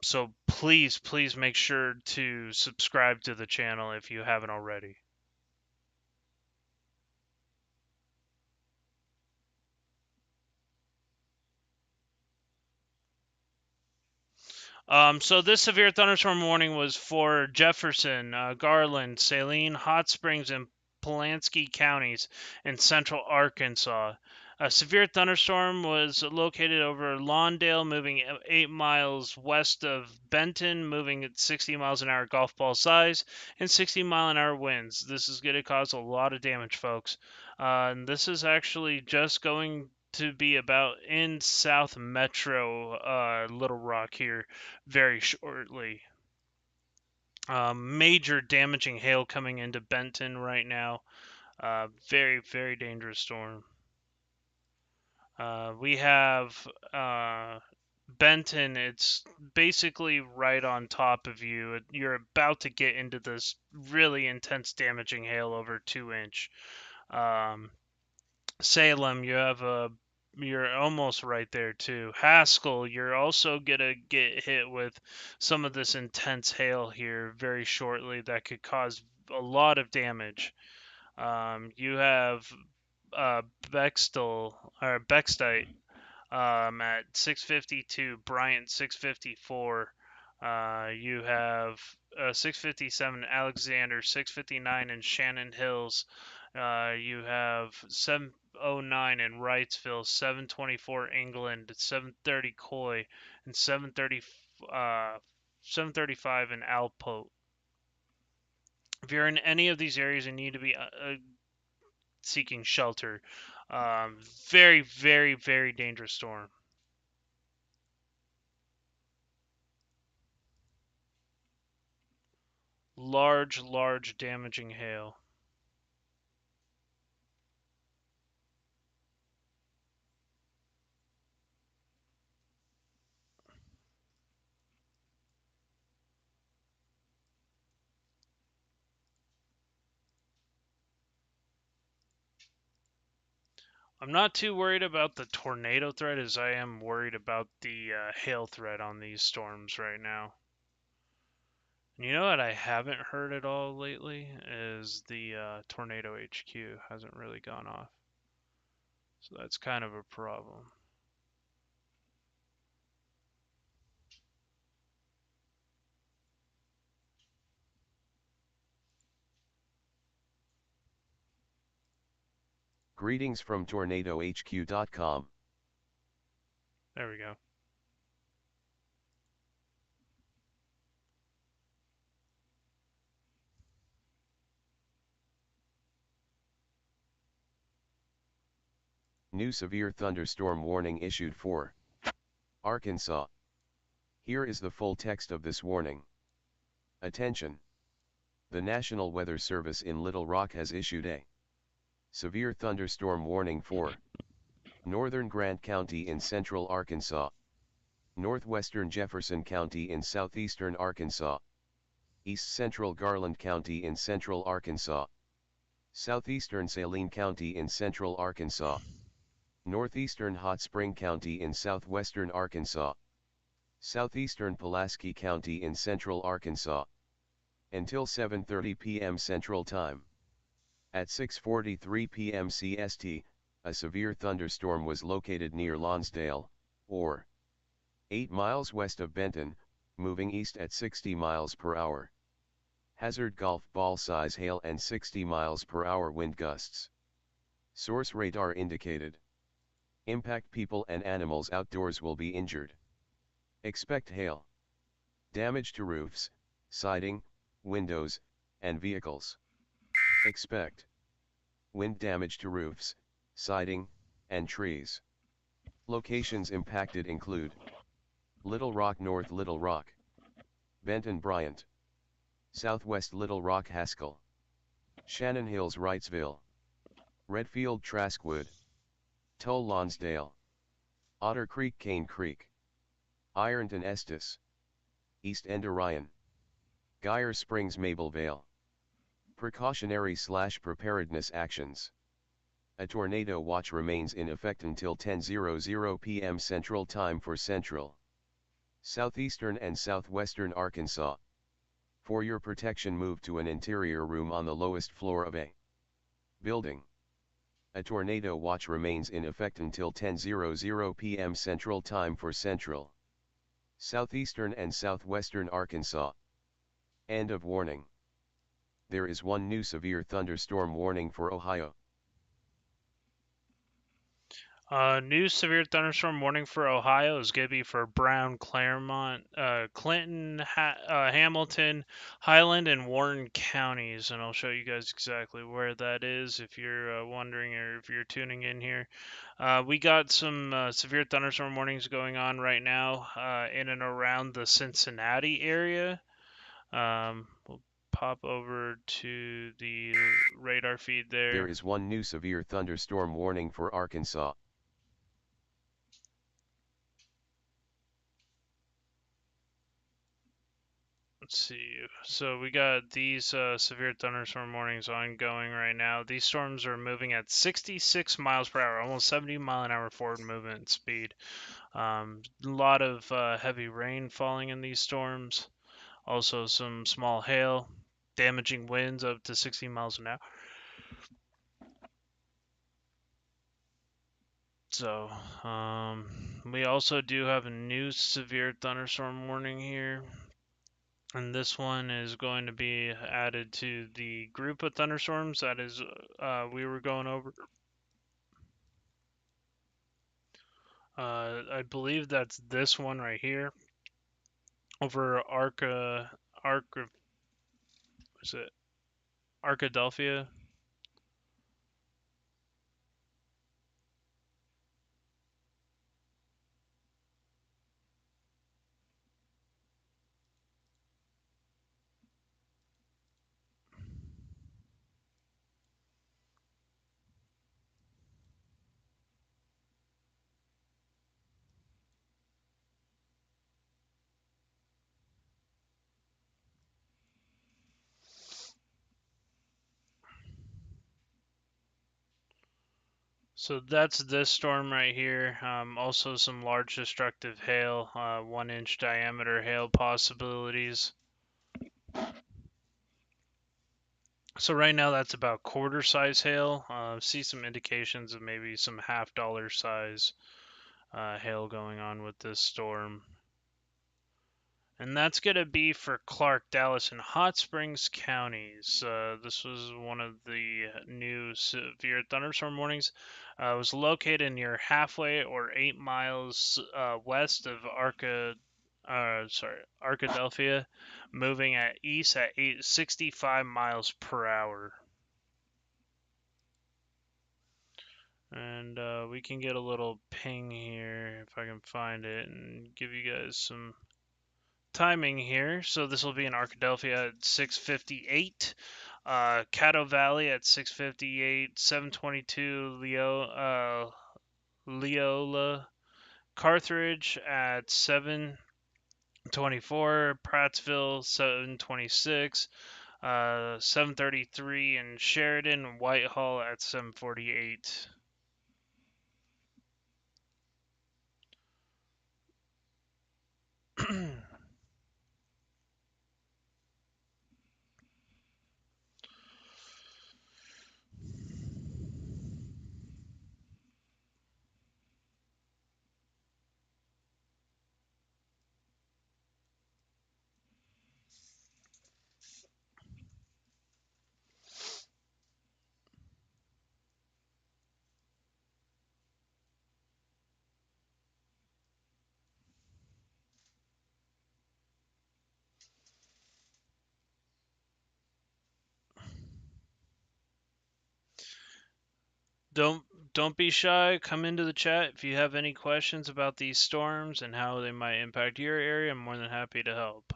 So please, please make sure to subscribe to the channel if you haven't already. So this severe thunderstorm warning was for Jefferson, Garland, Saline, Hot Springs, and Pulaski counties in central Arkansas. A severe thunderstorm was located over Lawndale, moving 8 miles west of Benton, moving at 60 miles an hour golf ball size and 60-mile-an-hour winds. This is going to cause a lot of damage, folks. And this is actually just going to be about in South Metro Little Rock here very shortly. Major damaging hail coming into Benton right now. Very, very dangerous storm. We have Benton. It's basically right on top of you. You're about to get into this really intense damaging hail over 2-inch. Salem, you're almost right there too. Haskell, you're also gonna get hit with some of this intense hail here very shortly that could cause a lot of damage. You have Bextite at 652, Bryant 654. You have 657 Alexander, 659 in Shannon Hills. You have 709 in Wrightsville, 724 England, 730 Coy, and 735 in Alpote. If you're in any of these areas and need to be seeking shelter, very, very, very dangerous storm. Large, large damaging hail. I'm not too worried about the tornado threat as I am worried about the hail threat on these storms right now. And you know what I haven't heard at all lately is the tornado HQ hasn't really gone off. So that's kind of a problem. Greetings from tornadohq.com. There we go. New severe thunderstorm warning issued for Arkansas. Here is the full text of this warning. Attention! The National Weather Service in Little Rock has issued a severe thunderstorm warning for northern Grant County in central Arkansas, northwestern Jefferson County in southeastern Arkansas, east central Garland County in central Arkansas, southeastern Saline County in central Arkansas, northeastern Hot Spring County in southwestern Arkansas, southeastern Pulaski County in central Arkansas, until 7:30 p.m. Central Time. At 6:43 p.m. CST, a severe thunderstorm was located near Lonsdale, or 8 miles west of Benton, moving east at 60 miles per hour. Hazard golf ball size hail and 60 miles per hour wind gusts. Source radar indicated. Impact people and animals outdoors will be injured. Expect hail. Damage to roofs, siding, windows, and vehicles. Expect wind damage to roofs, siding, and trees. Locations impacted include Little Rock North Little Rock, Benton Bryant, Southwest Little Rock Haskell, Shannon Hills Wrightsville, Redfield Traskwood, Toll Lonsdale, Otter Creek Cane Creek, Ironton Estes, East End Orion, Geyer Springs Mablevale. Precautionary/preparedness actions. A tornado watch remains in effect until 10:00 p.m. Central Time for central, southeastern and southwestern Arkansas. For your protection, move to an interior room on the lowest floor of a building. A tornado watch remains in effect until 10:00 p.m. Central Time for central, southeastern and southwestern Arkansas. End of warning. There is one new severe thunderstorm warning for Ohio. New severe thunderstorm warning for Ohio is going to be for Brown, Claremont, Clinton, Hamilton, Highland, and Warren counties. And I'll show you guys exactly where that is if you're wondering or if you're tuning in here. We got some severe thunderstorm warnings going on right now in and around the Cincinnati area. We'll pop over to the radar feed there. There is one new severe thunderstorm warning for Arkansas. Let's see. So we got these severe thunderstorm warnings ongoing right now. These storms are moving at 66 miles per hour, almost 70-mile-an-hour forward movement speed. A lot of heavy rain falling in these storms. Also some small hail, damaging winds up to 60 miles an hour. So, we also do have a new severe thunderstorm warning here. And this one is going to be added to the group of thunderstorms that is we were going over. I believe that's this one right here over Arkadelphia. So that's this storm right here. Also some large destructive hail, 1-inch diameter hail possibilities. So right now that's about quarter size hail. See some indications of maybe some $half size hail going on with this storm. And that's going to be for Clark, Dallas, and Hot Springs counties. This was one of the new severe thunderstorm warnings. It was located near halfway or 8 miles west of Arkadelphia, moving east at 65 miles per hour. And we can get a little ping here if I can find it and give you guys some timing here. So this will be in Arkadelphia at 6:58, Caddo Valley at 6:58, 7:22 Leola, Carthage at 7:24, Prattsville 7:26, 7:33 in Sheridan, Whitehall at 7:48. Don't be shy. Come into the chat if you have any questions about these storms and how they might impact your area. I'm more than happy to help.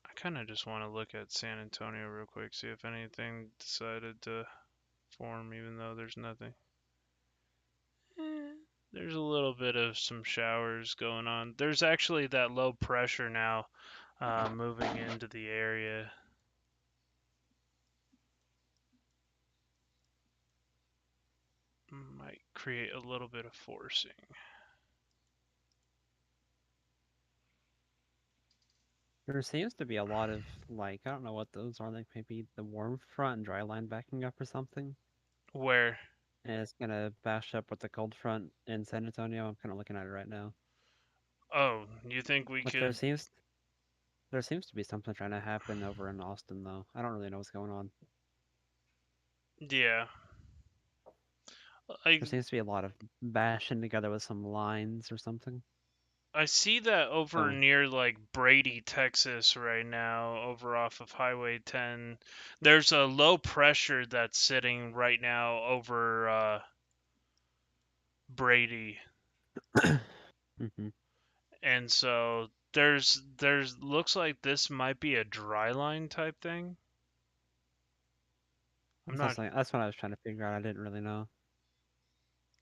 I kind of just want to look at San Antonio real quick, see if anything decided to form, even though there's nothing. There's a little bit of some showers going on. There's actually that low pressure now moving into the area. Might create a little bit of forcing. There seems to be a lot of, like, I don't know what those are, like maybe the warm front and dry line backing up or something. Where? And it's gonna bash up with the cold front in San Antonio. I'm kind of looking at it right now. Oh, you think we Like could? there seems to be something trying to happen over in Austin though. I don't really know what's going on. Yeah. There seems to be a lot of bashing together with some lines or something. I see that over Oh. near like Brady, Texas right now, over off of Highway 10. There's a low pressure that's sitting right now over Brady. Mm-hmm. And so there's looks like this might be a dry line type thing. That's what I was trying to figure out. I didn't really know.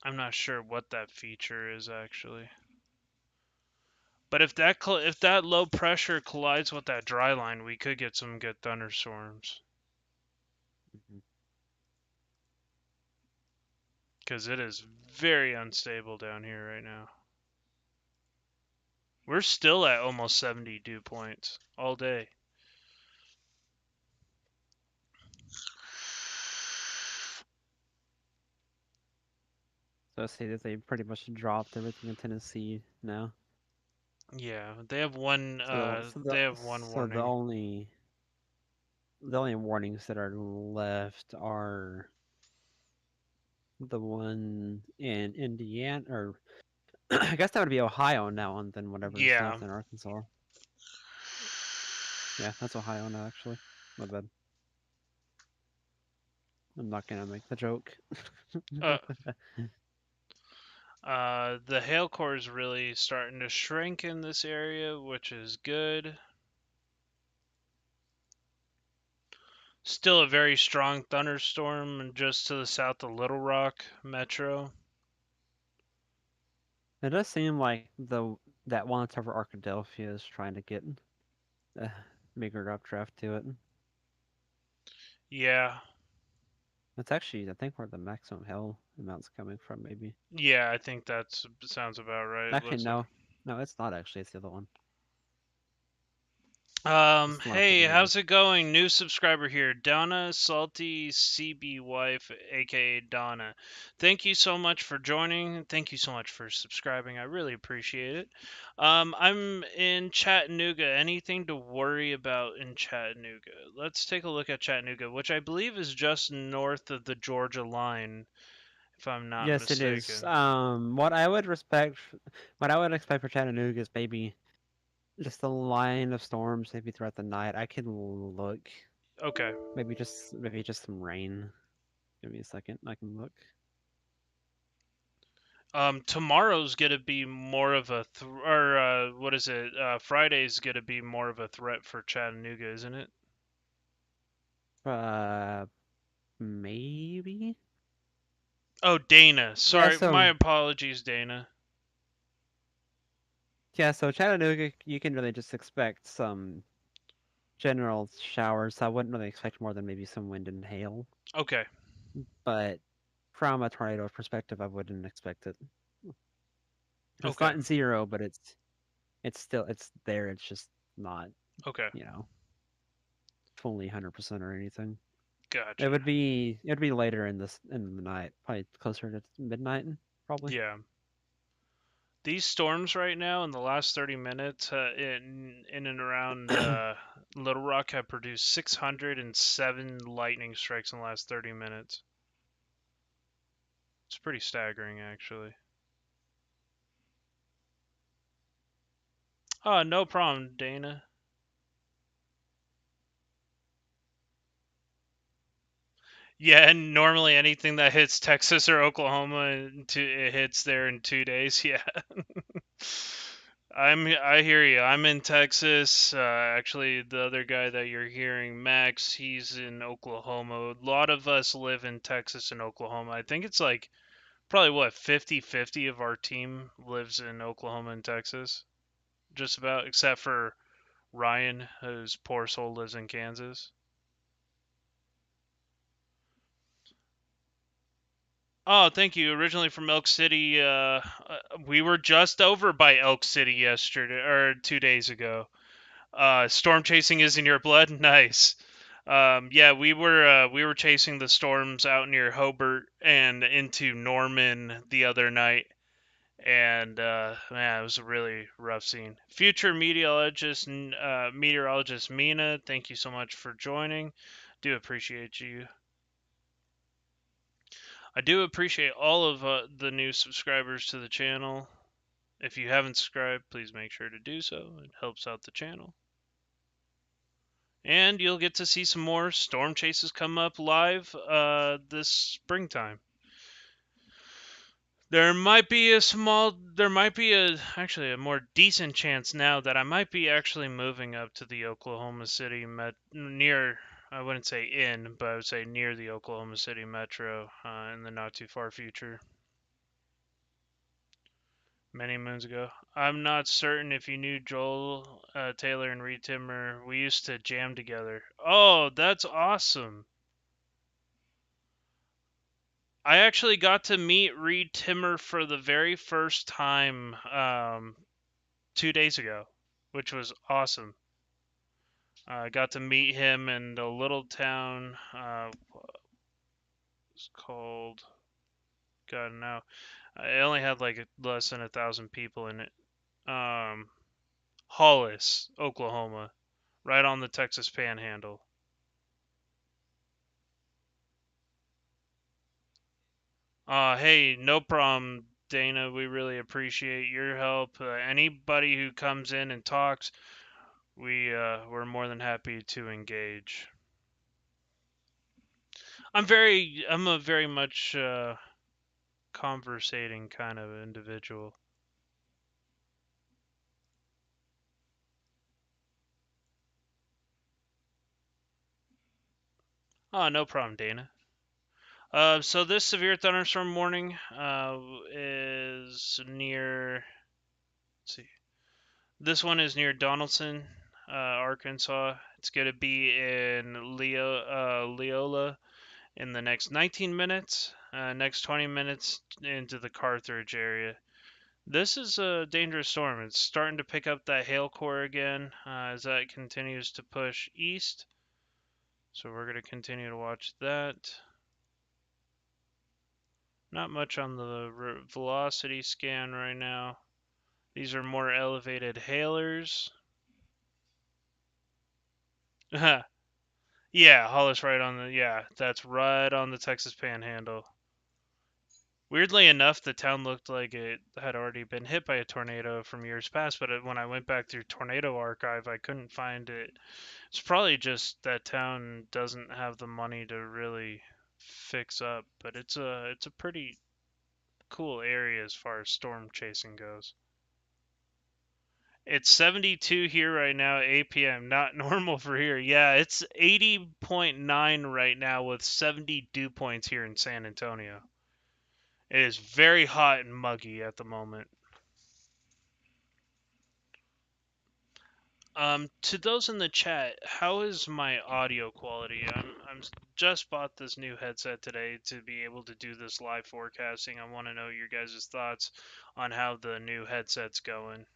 I'm not sure what that feature is actually. But if that low pressure collides with that dry line, we could get some good thunderstorms. Mm-hmm. Because it is very unstable down here right now. We're still at almost 70 dew points all day. So I see that they pretty much dropped everything in Tennessee now. Yeah, they have one. So They have one warning. The only warnings that are left are the one in Indiana, or I guess that would be Ohio now, and then whatever's left in Arkansas. Yeah, that's Ohio now, actually. My bad. I'm not gonna make the joke. The hail core is really starting to shrink in this area, which is good. Still a very strong thunderstorm just to the south of Little Rock Metro. It does seem like that one that's over Arkadelphia is trying to get a bigger updraft to it. Yeah. That's actually, I think, where the maximum hail amount's coming from, maybe. Yeah, I think that sounds about right. Actually, no. No, it's not actually. It's the other one. Hey, how's it going? New subscriber here, Donna Salty CB Wife, aka Donna. Thank you so much for joining. Thank you so much for subscribing. I really appreciate it. I'm in Chattanooga. Anything to worry about in Chattanooga? Let's take a look at Chattanooga, which I believe is just north of the Georgia line, if I'm not mistaken. Yes, it is. What I would expect for Chattanooga is maybe just a line of storms, maybe throughout the night. I can look. Okay. Maybe just some rain. Give me a second. I can look. Tomorrow's gonna be more of a what is it? Friday's gonna be more of a threat for Chattanooga, isn't it? Maybe. Oh, Dana. Yeah. Sorry, my So apologies, Dana. yeah. So Chattanooga, you can really just expect some general showers. I wouldn't really expect more than maybe some wind and hail. Okay. But from a tornado perspective, I wouldn't expect it. It's Okay. not zero, but it's there. It's just not, Okay. you know, fully 100% or anything. Gotcha. It'd be later in the night, probably closer to midnight, probably. Yeah. These storms right now in the last 30 minutes in and around Little Rock have produced 607 lightning strikes in the last 30 minutes. It's pretty staggering, actually. Oh, no problem, Dana. Yeah, and normally anything that hits Texas or Oklahoma, it hits there in 2 days. Yeah. I hear you. I'm in Texas. Actually, the other guy that you're hearing, Max, he's in Oklahoma. A lot of us live in Texas and Oklahoma. I think it's like probably what 50-50 of our team lives in Oklahoma and Texas. Just about, except for Ryan, whose poor soul lives in Kansas. Oh, thank you. Originally from Elk City. We were just over by Elk City yesterday or 2 days ago. Storm chasing is in your blood. Nice. Yeah, we were chasing the storms out near Hobart and into Norman the other night, and man, it was a really rough scene. Future meteorologist Mina, thank you so much for joining. Do appreciate you. I do appreciate all of the new subscribers to the channel. If you haven't subscribed, please make sure to do so. It helps out the channel. And you'll get to see some more storm chases come up live this springtime. There might be actually a more decent chance now that I might be actually moving up to the Oklahoma City near, I wouldn't say in, but I would say near the Oklahoma City metro in the not too far future. Many moons ago. I'm not certain if you knew Joel Taylor and Reed Timmer. We used to jam together. Oh, that's awesome. I actually got to meet Reed Timmer for the very first time 2 days ago, which was awesome. I got to meet him in a little town. It's called. God, no. It only had like less than 1,000 people in it. Hollis, Oklahoma, right on the Texas Panhandle. Hey, no problem, Dana. We really appreciate your help. Anybody who comes in and talks, we're more than happy to engage. I'm a very much conversating kind of individual. Oh, no problem, Dana. So this severe thunderstorm warning is near. Let's see. This one is near Donaldson, Arkansas. It's gonna be in Leola in the next 19 minutes. Next 20 minutes into the Carthage area. This is a dangerous storm. It's starting to pick up that hail core again as that continues to push east. So we're going to continue to watch that. Not much on the velocity scan right now. These are more elevated hailers. Yeah, Hollis right on the, yeah, that's right on the Texas Panhandle. Weirdly enough, the town looked like it had already been hit by a tornado from years past, but when I went back through Tornado Archive, I couldn't find it. It's probably just that town doesn't have the money to really fix up, but it's a pretty cool area as far as storm chasing goes. It's 72 here right now, 8 p.m. Not normal for here. Yeah, it's 80.9 right now with 70 dew points here in San Antonio. It is very hot and muggy at the moment. To those in the chat, how is my audio quality? I'm just bought this new headset today to be able to do this live forecasting. I want to know your guys' thoughts on how the new headset's going.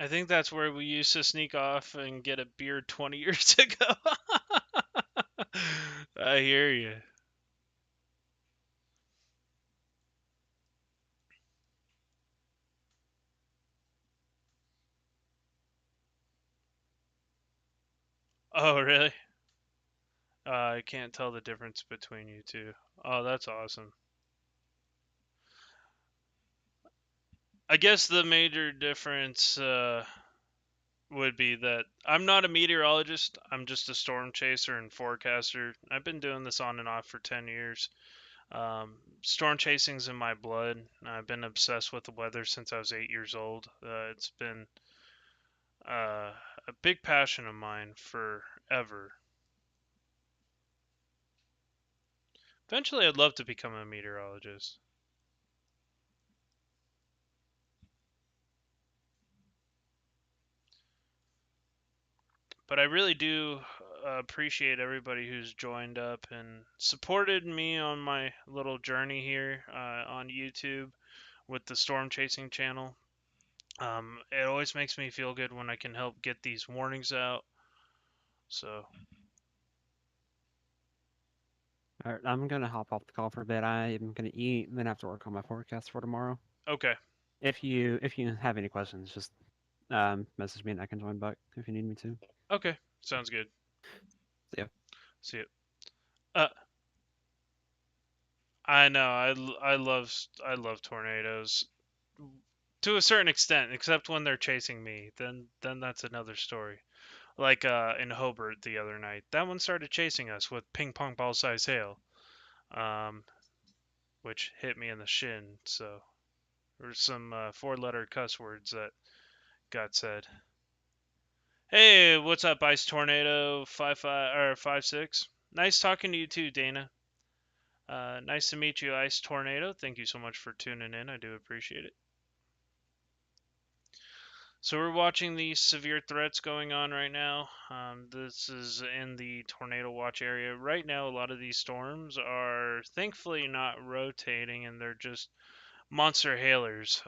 I think that's where we used to sneak off and get a beer 20 years ago. I hear you. Oh, really? I can't tell the difference between you two. Oh, that's awesome. I guess the major difference would be that I'm not a meteorologist. I'm just a storm chaser and forecaster. I've been doing this on and off for 10 years. Storm chasing's in my blood. I've been obsessed with the weather since I was 8 years old. It's been a big passion of mine forever. Eventually, I'd love to become a meteorologist. But I really do appreciate everybody who's joined up and supported me on my little journey here on YouTube with the Storm Chasing channel. It always makes me feel good when I can help get these warnings out. So, All right, I'm gonna hop off the call for a bit. I am gonna eat and then have to work on my forecast for tomorrow. okay. If you have any questions, just message me and I can join back if you need me to. Okay. Sounds good. See ya. See you. Uh, I know. I love tornadoes to a certain extent, except when they're chasing me. Then that's another story. Like in Hobart the other night, that one started chasing us with ping pong ball size hail, um, which hit me in the shin. So there's some four-letter cuss words that got said. Hey, what's up, Ice Tornado 55 or 56? Nice talking to you too, Dana. Nice to meet you, Ice Tornado. Thank you so much for tuning in. I do appreciate it. So we're watching the severe threats going on right now. This is in the tornado watch area. Right now, a lot of these storms are thankfully not rotating, and they're just monster hailers.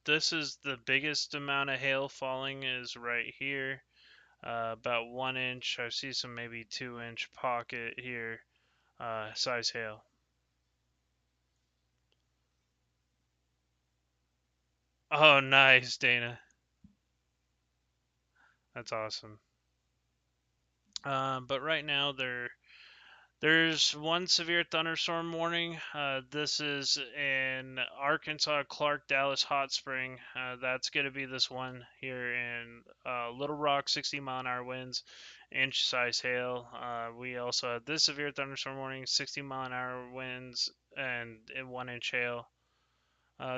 This is the biggest amount of hail falling is right here, about 1 inch. I see some maybe 2 inch pocket here, size hail. Oh, nice, Dana. That's awesome. But right now there's one severe thunderstorm warning. This is in Arkansas, Clark, Dallas, Hot Spring. That's going to be this one here in Little Rock, 60-mile-an-hour winds, inch size hail. We also have this severe thunderstorm warning, 60-mile-an-hour winds, and 1 inch hail.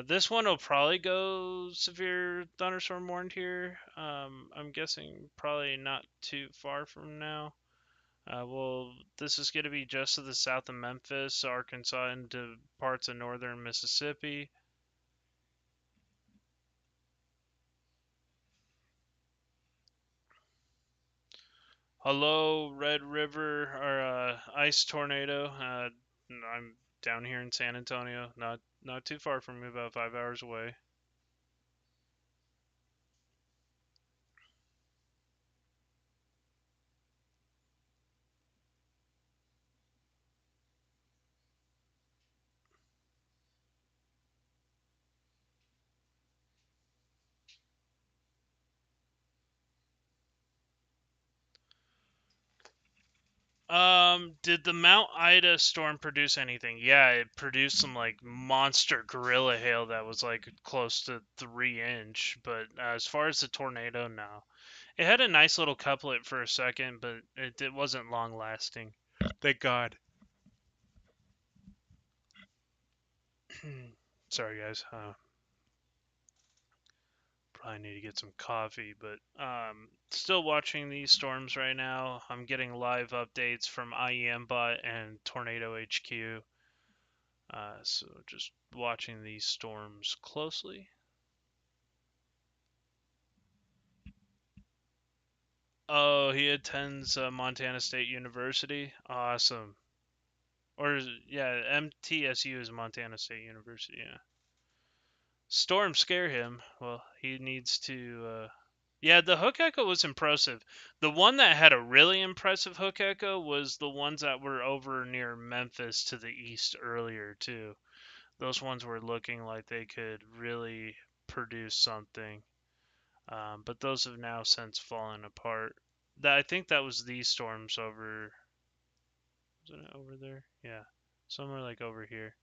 This one will probably go severe thunderstorm warned here. I'm guessing probably not too far from now. Well, this is going to be just to the south of Memphis, Arkansas, into parts of northern Mississippi. Hello, Red River or Ice Tornado. I'm down here in San Antonio, not too far from me, about 5 hours away. Did the Mount Ida storm produce anything? Yeah, it produced some like monster gorilla hail that was like close to 3 inch. But as far as the tornado, no. It had a nice little couplet for a second, but it wasn't long lasting. Thank God. Sorry, guys. Probably need to get some coffee, but still watching these storms right now. I'm getting live updates from IEMBot and Tornado HQ. So just watching these storms closely. Oh, he attends Montana State University. Awesome. Or yeah, MTSU is Montana State University. Yeah. Storms scare him. Well, he needs to. Yeah, the hook echo was impressive. The one that had a really impressive hook echo was the ones that were over near Memphis to the east earlier too. Those ones were looking like they could really produce something. But those have now since fallen apart. I think that was these storms over. Wasn't it over there? Yeah, somewhere like over here.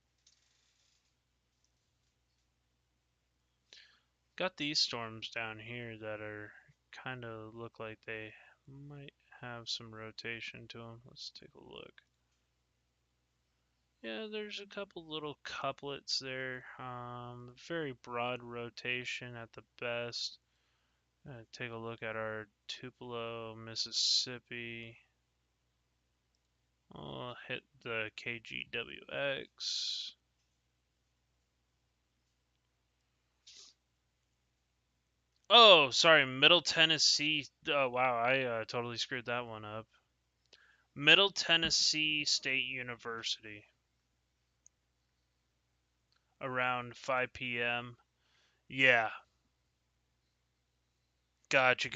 Got these storms down here that are kind of look like they might have some rotation to them. Let's take a look. Yeah, there's a couple little couplets there. Very broad rotation at the best. Take a look at our Tupelo, Mississippi. I'll hit the KGWX. Oh, sorry, Middle Tennessee. Oh, wow, I totally screwed that one up. Middle Tennessee State University. Around 5 p.m. Yeah, gotcha.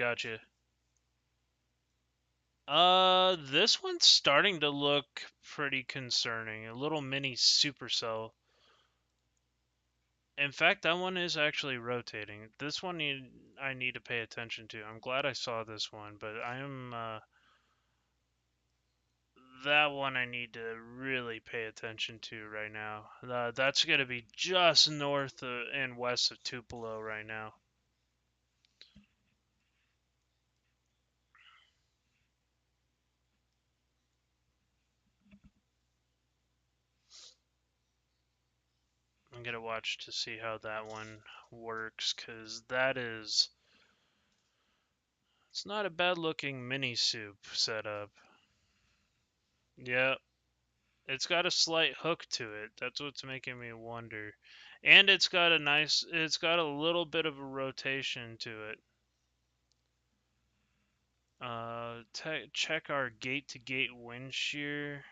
This one's starting to look pretty concerning. A little mini supercell. In fact, that one is actually rotating. This one I need to pay attention to. I'm glad I saw this one, but I am that one I need to really pay attention to right now. That's going to be just north and west of Tupelo right now. I'm going to watch to see how that one works, because it's not a bad looking mini soup setup. Yep. It's got a slight hook to it. That's what's making me wonder. And it's got a little bit of a rotation to it. Check our gate to gate wind shear.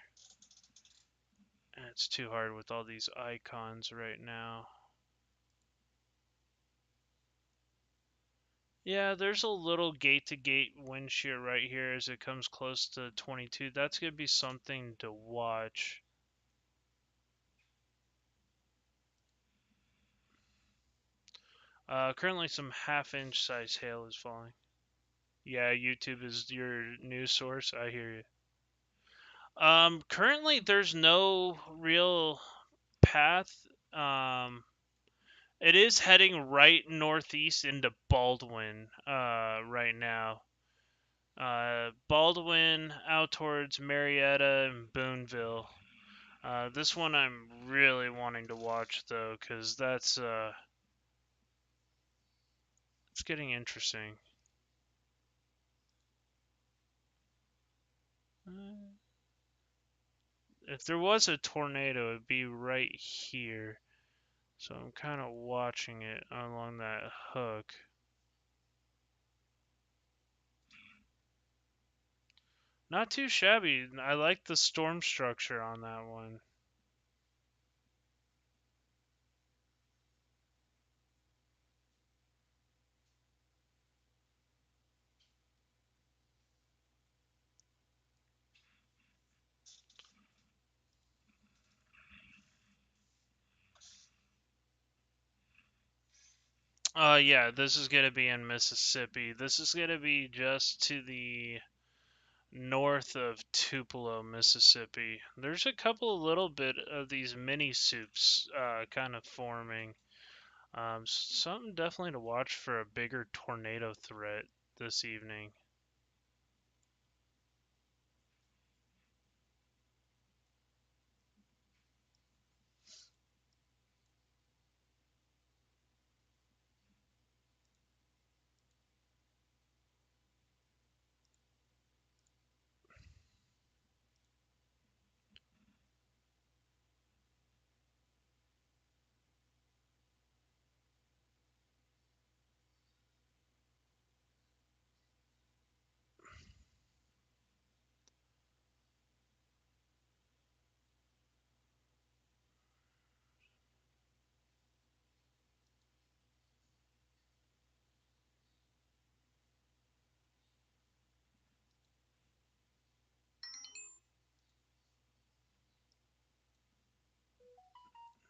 It's too hard with all these icons right now. Yeah, there's a little gate to gate wind shear right here as it comes close to 22. That's going to be something to watch. Currently some half-inch size hail is falling. Yeah, YouTube is your news source. I hear you. Currently there's no real path. It is heading right northeast into Baldwin, right now. Baldwin out towards Marietta and Boonville. This one I'm really wanting to watch though, cause it's getting interesting. If there was a tornado, it'd be right here. So I'm kind of watching it along that hook. Not too shabby. I like the storm structure on that one. Yeah, this is gonna be in Mississippi. This is gonna be just to the north of Tupelo, Mississippi. There's a couple little bit of these mini soups kind of forming. Something definitely to watch for a bigger tornado threat this evening.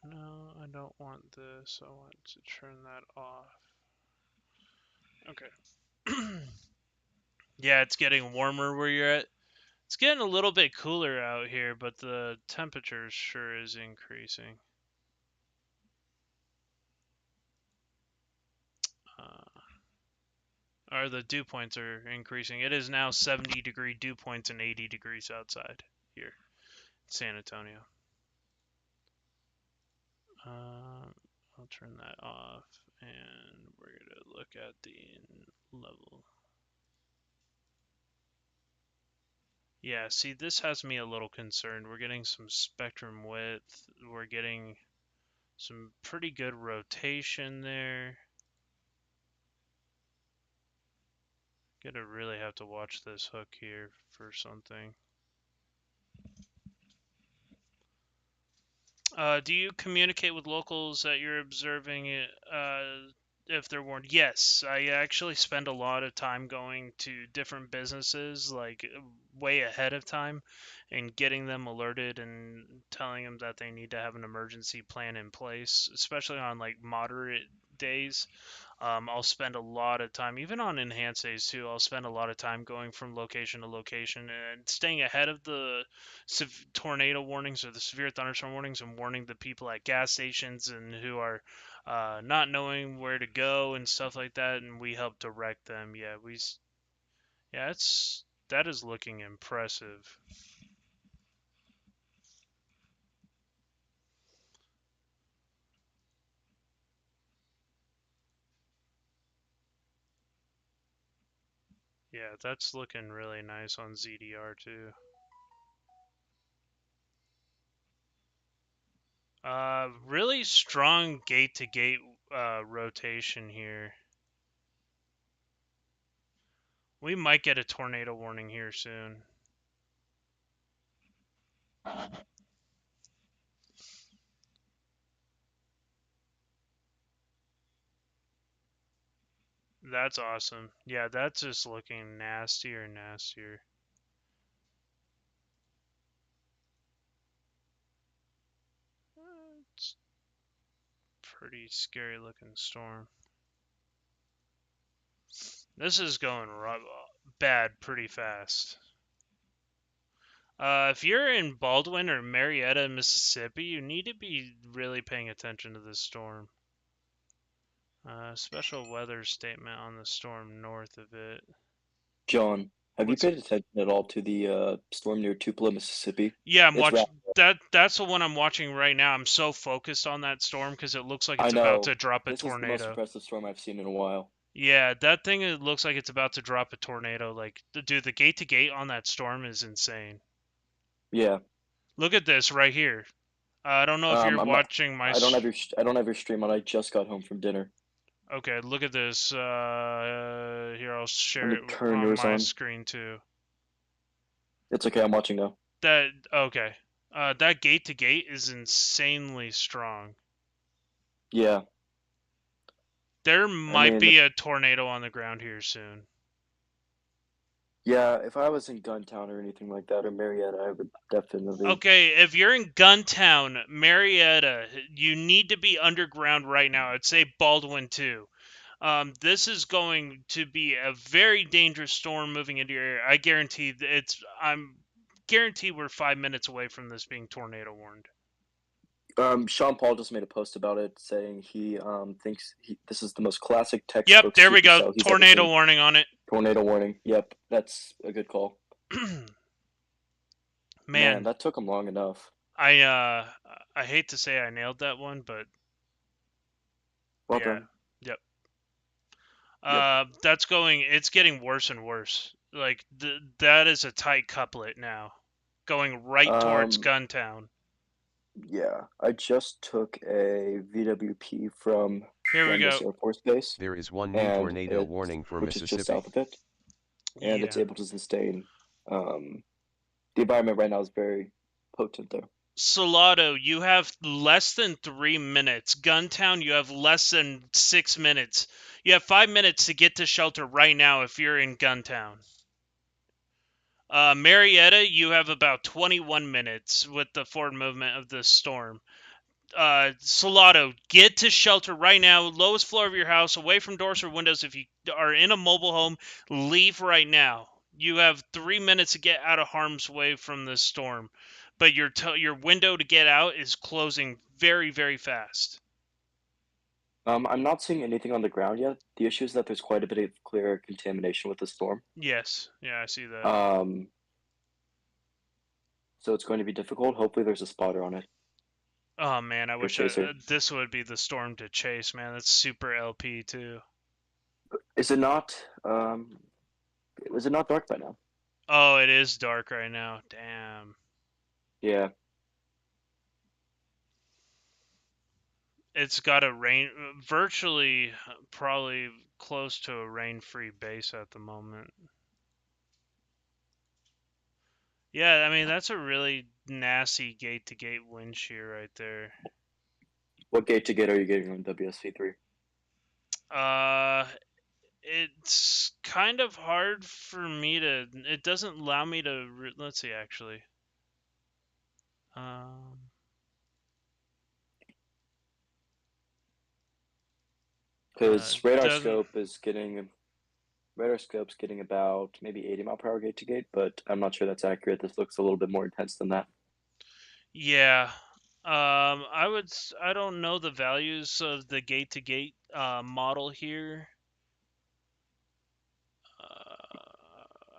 No, I don't want this. I want to turn that off. Okay. Yeah, it's getting warmer where you're at. It's getting a little bit cooler out here, but the temperature sure is increasing. Or the dew points are increasing. It is now 70-degree dew points and 80 degrees outside here in San Antonio. I'll turn that off, and we're going to look at the level. Yeah, see, this has me a little concerned. We're getting some spectrum width. We're getting some pretty good rotation there. Gonna really have to watch this hook here for something. Do you communicate with locals that you're observing it, if they're warned? Yes, I actually spend a lot of time going to different businesses, like way ahead of time, and getting them alerted and telling them that they need to have an emergency plan in place, especially on like moderate days. I'll spend a lot of time, even on enhanced days too. I'll spend a lot of time going from location to location and staying ahead of the tornado warnings or the severe thunderstorm warnings and warning the people at gas stations and who are not knowing where to go and stuff like that. And we help direct them. Yeah, that is looking impressive. Yeah, that's looking really nice on ZDR too. Really strong gate-to-gate rotation here. We might get a tornado warning here soon. That's awesome. Yeah, that's just looking nastier and nastier. It's pretty scary looking storm. This is going bad pretty fast. If you're in Baldwin or Marietta, Mississippi, you need to be really paying attention to this storm. Special weather statement on the storm north of it. John, have you What's paid attention at all to the storm near Tupelo, Mississippi? Yeah, I'm It's watching wrapped. that's the one I'm watching right now. I'm so focused on that storm because it looks like I it's about know. to drop a This is the most tornado. impressive storm I've seen in a while. Yeah, that thing it looks like it's about to drop a tornado. Like, dude, the gate to gate on that storm is insane. Yeah. Look at this right here. I don't know if you're I'm not. watching my. I don't have your stream on. I just got home from dinner. Okay, look at this. Here, I'll Let share me it turn on yours my on. screen too. It's okay. I'm watching now. Okay. That gate to gate is insanely strong. Yeah. There I might mean, be a tornado on the ground here soon. yeah. If I was in Guntown or anything like that, or Marietta, I would definitely. Okay, if you're in Guntown, Marietta, you need to be underground right now. I'd say Baldwin too. This is going to be a very dangerous storm moving into your area. I guarantee I'm guarantee we're 5 minutes away from this being tornado warned. Sean Paul just made a post about it, saying he thinks this is the most classic textbook. Yep, there we go. Supercell he's ever Tornado seen. warning on it. Tornado warning. Yep, that's a good call. Man, that took him long enough. I hate to say I nailed that one, but Well yeah. done. Yep. Yep. It's getting worse and worse. Like that is a tight couplet now, going right towards Guntown. Yeah, I just took a VWP from Here we Dundas go. Air Force Base. There is one new tornado warning for which Mississippi. is just south of it, and Yeah. it's able to sustain. The environment right now is very potent there. Salado, you have less than 3 minutes. Guntown, you have less than 6 minutes. You have 5 minutes to get to shelter right now if you're in Guntown. Marietta, you have about 21 minutes with the forward movement of the storm. Salado, get to shelter right now. Lowest floor of your house, away from doors or windows. If you are in a mobile home, leave right now. You have 3 minutes to get out of harm's way from this storm, but your window to get out is closing very, very fast. I'm not seeing anything on the ground yet. The issue is that there's quite a bit of clear contamination with the storm. Yes, yeah, I see that. So it's going to be difficult. Hopefully, there's a spotter on it. Oh man, I wish this would be the storm to chase, man. That's super LP too. Is it not? Is it not dark by now? Oh, it is dark right now. Damn. Yeah. It's got a rain, virtually, probably close to a rain-free base at the moment. Yeah, I mean, that's a really nasty gate-to-gate wind shear right there. What gate-to-gate are you getting on WSC3? It's kind of hard for me to, it doesn't allow me to, let's see, actually. Because Radarscope's getting about maybe 80 mile per hour gate to gate, but I'm not sure that's accurate. This looks a little bit more intense than that. Yeah. I don't know the values of the gate to gate model here.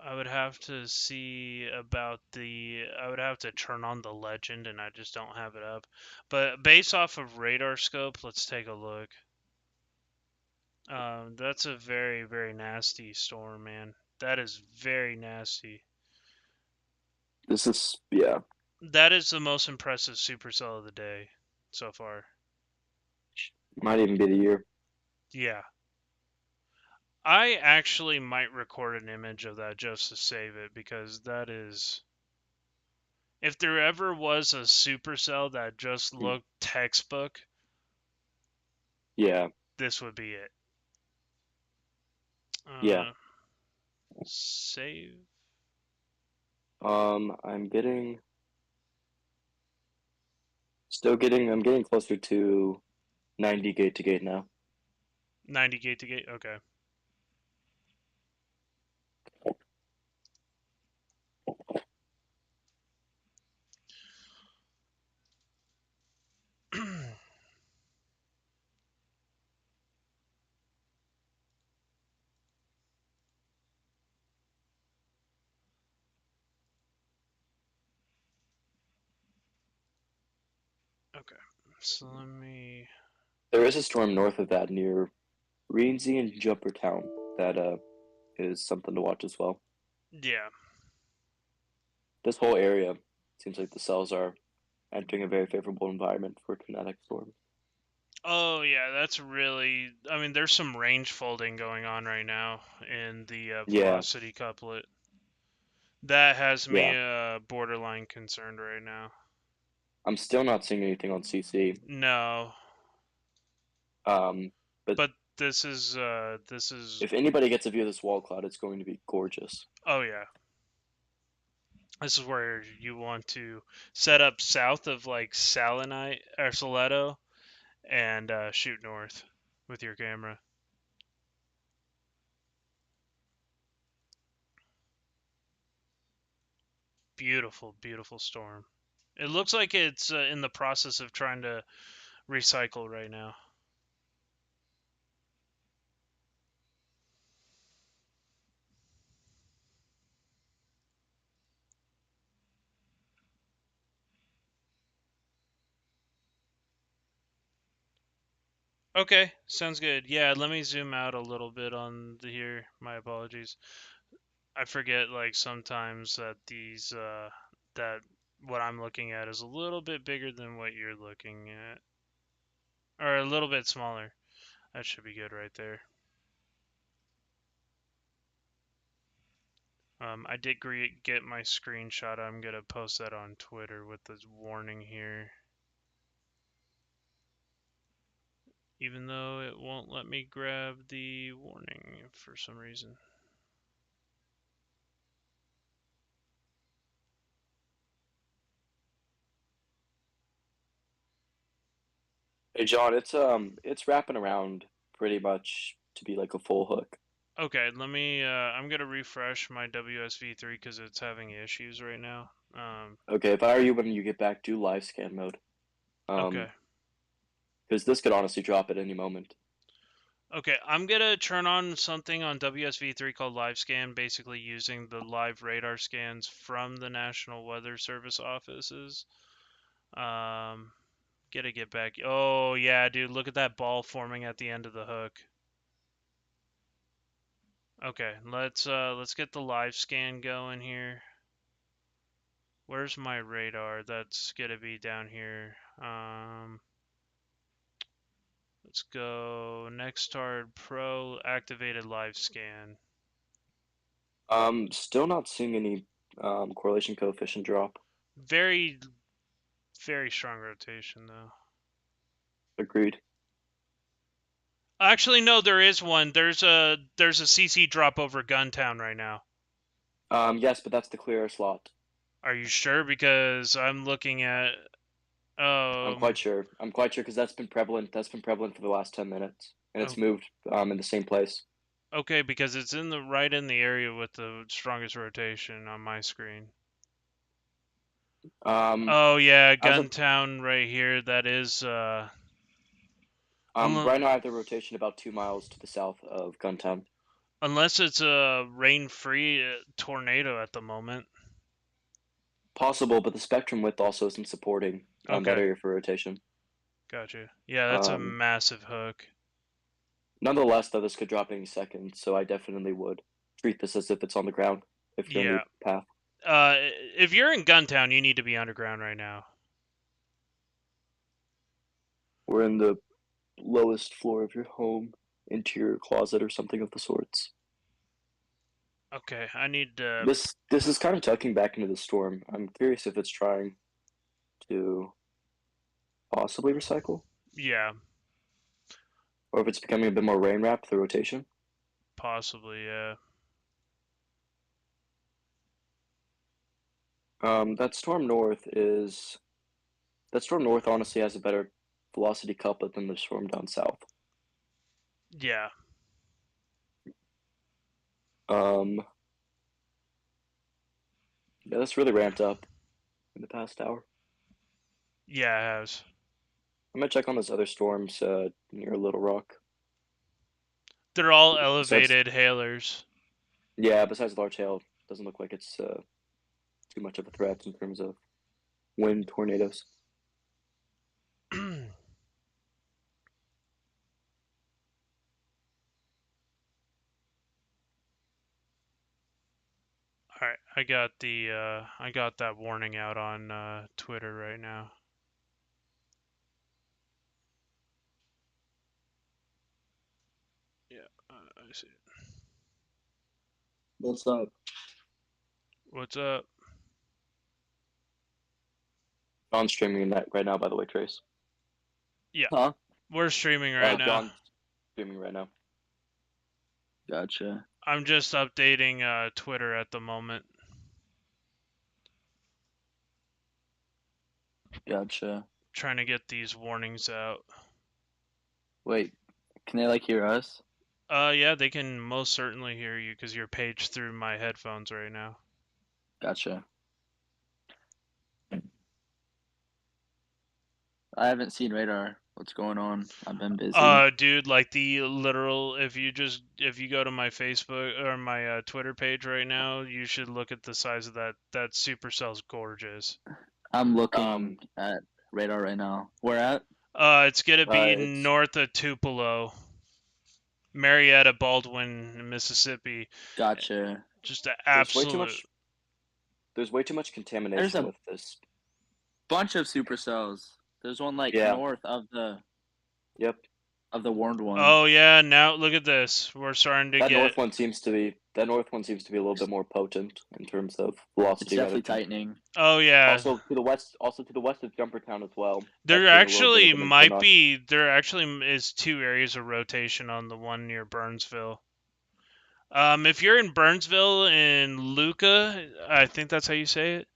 I would have to see about I would have to turn on the legend, and I just don't have it up. But based off of radar scope, let's take a look. That's a very, very nasty storm, man. That is very nasty. This is, yeah. That is the most impressive supercell of the day so far. Might even be the year. Yeah. I actually might record an image of that just to save it, because that is... If there ever was a supercell that just looked textbook, yeah, this would be it. Yeah. Save. I'm getting closer to 90 gate to gate now. 90 gate to gate? Okay. Okay, so let me... There is a storm north of that near Rienzi and Jumpertown that is something to watch as well. Yeah. This whole area seems like the cells are entering a very favorable environment for kinetic storms. Oh yeah, that's really... I mean, there's some range folding going on right now in the velocity couplet. That has me borderline concerned right now. I'm still not seeing anything on CC. No. But this is if anybody gets a view of this wall cloud, it's going to be gorgeous. Oh yeah. This is where you want to set up south of like Salinite or Soleto and shoot north with your camera. Beautiful, beautiful storm. It looks like it's in the process of trying to recycle right now. Okay, sounds good. Yeah, let me zoom out a little bit on here. My apologies. I forget like sometimes that these that what I'm looking at is a little bit bigger than what you're looking at, or a little bit smaller. That should be good right there. I did get my screenshot. I'm gonna post that on Twitter with the warning here. Even though it won't let me grab the warning for some reason. Hey John, it's wrapping around pretty much to be like a full hook. Okay, let me. I'm gonna refresh my WSV3 because it's having issues right now. Okay, if I were you when you get back, do live scan mode. Okay. Because this could honestly drop at any moment. Okay, I'm gonna turn on something on WSV3 called Live Scan, basically using the live radar scans from the National Weather Service offices. Gotta get back. Oh yeah, dude, look at that ball forming at the end of the hook. Okay, let's get the live scan going here. Where's my radar? That's gonna be down here. Let's go Nextard Pro activated live scan. Still not seeing any correlation coefficient drop. Very, very strong rotation though. Agreed. Actually, no, there is one. There's a CC drop over Guntown right now. Yes, but that's the clear slot. Are you sure? Because I'm looking at. I'm quite sure. I'm quite sure because that's been prevalent. That's been prevalent for the last 10 minutes, and it's moved in the same place. Okay, because it's in the right in the area with the strongest rotation on my screen. Oh yeah, Guntown right here. That is. Right now I have the rotation about 2 miles to the south of Guntown. Unless it's a rain-free tornado at the moment. Possible, but the spectrum width also isn't supporting that area for rotation. Gotcha. Yeah, that's a massive hook. Nonetheless, though, this could drop any second, so I definitely would treat this as if it's on the ground if you're in the path. If you're in Guntown, you need to be underground right now. We're in the lowest floor of your home, interior closet or something of the sorts. Okay, I need to... This is kind of tucking back into the storm. I'm curious if it's trying to possibly recycle. Yeah. Or if it's becoming a bit more rain wrapped through rotation. Possibly, yeah. That storm north honestly has a better velocity couplet than the storm down south. Yeah. Yeah, that's really ramped up in the past hour. Yeah, it has. I'm gonna check on those other storms near Little Rock. They're all elevated hailers. Yeah, besides large hail, doesn't look like it's too much of a threat in terms of wind tornadoes. All right, I got that warning out on Twitter right now. Yeah, I see it. What's up? What's up? John's streaming that right now, by the way, Trace. Yeah. Huh? We're streaming right now. John's streaming right now. Gotcha. I'm just updating Twitter at the moment. Gotcha. Trying to get these warnings out. Wait, can they hear us? Yeah, they can most certainly hear you because you're paged through my headphones right now. Gotcha. I haven't seen radar. What's going on? I've been busy. Dude, like the literal. If you go to my Facebook or my Twitter page right now, you should look at the size of that. That Supercell's gorgeous. I'm looking at radar right now. Where at? It's gonna be It's- north of Tupelo, Marietta, Baldwin, Mississippi. Gotcha. Just an There's way too absolute. much. There's way too much contamination with this. Bunch of supercells. There's one like Yeah. north of the Yep. warned one. Oh yeah, now look at this. We're starting to That get. north one seems to be a little bit more potent in terms of It's velocity. definitely tightening. Oh yeah. Also to the west of Jumpertown as well. There That's getting a little actually bit of an might equinox. be. There actually is 2 areas of rotation on the one near Burnsville. If you're in Burnsville and Luca, I think that's how you say it.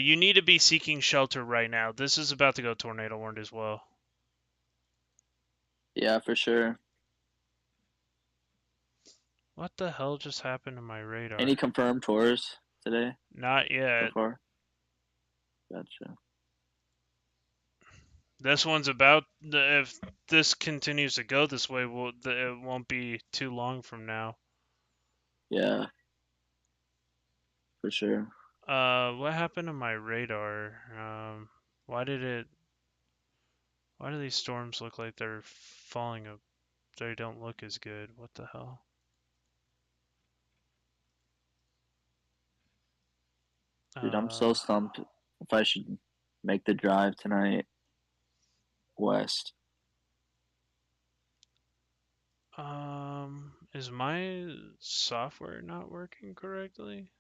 You need to be seeking shelter right now. This is about to go tornado warned as well. Yeah, for sure. What the hell just happened to my radar? Any confirmed tours today Not so yet. far? Gotcha. This one's about. If this continues to go this way, it won't be too long from now. Yeah. For sure. What happened to my radar? Why do these storms look like they're falling up? They don't look as good. What the hell? Dude, I'm so stumped if I should make the drive tonight west. Is my software not working correctly?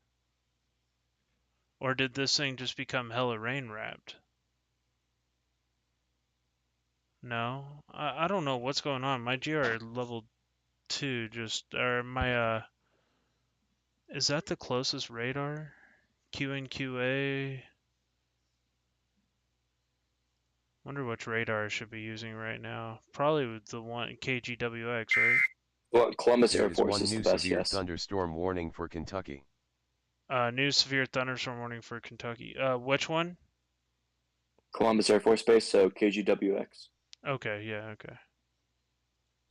Or did this thing just become hella rain wrapped? No, I don't know what's going on. My GR level 2 just, or my, is that the closest radar? QNQA. Wonder which radar I should be using right now. Probably the one KGWX, right? Well, Columbus There Air is Force one is the new best, severe yes. thunderstorm warning for Kentucky. New severe thunderstorm warning for Kentucky. Which one? Columbus Air Force Base, so KGWX. Okay, yeah, okay.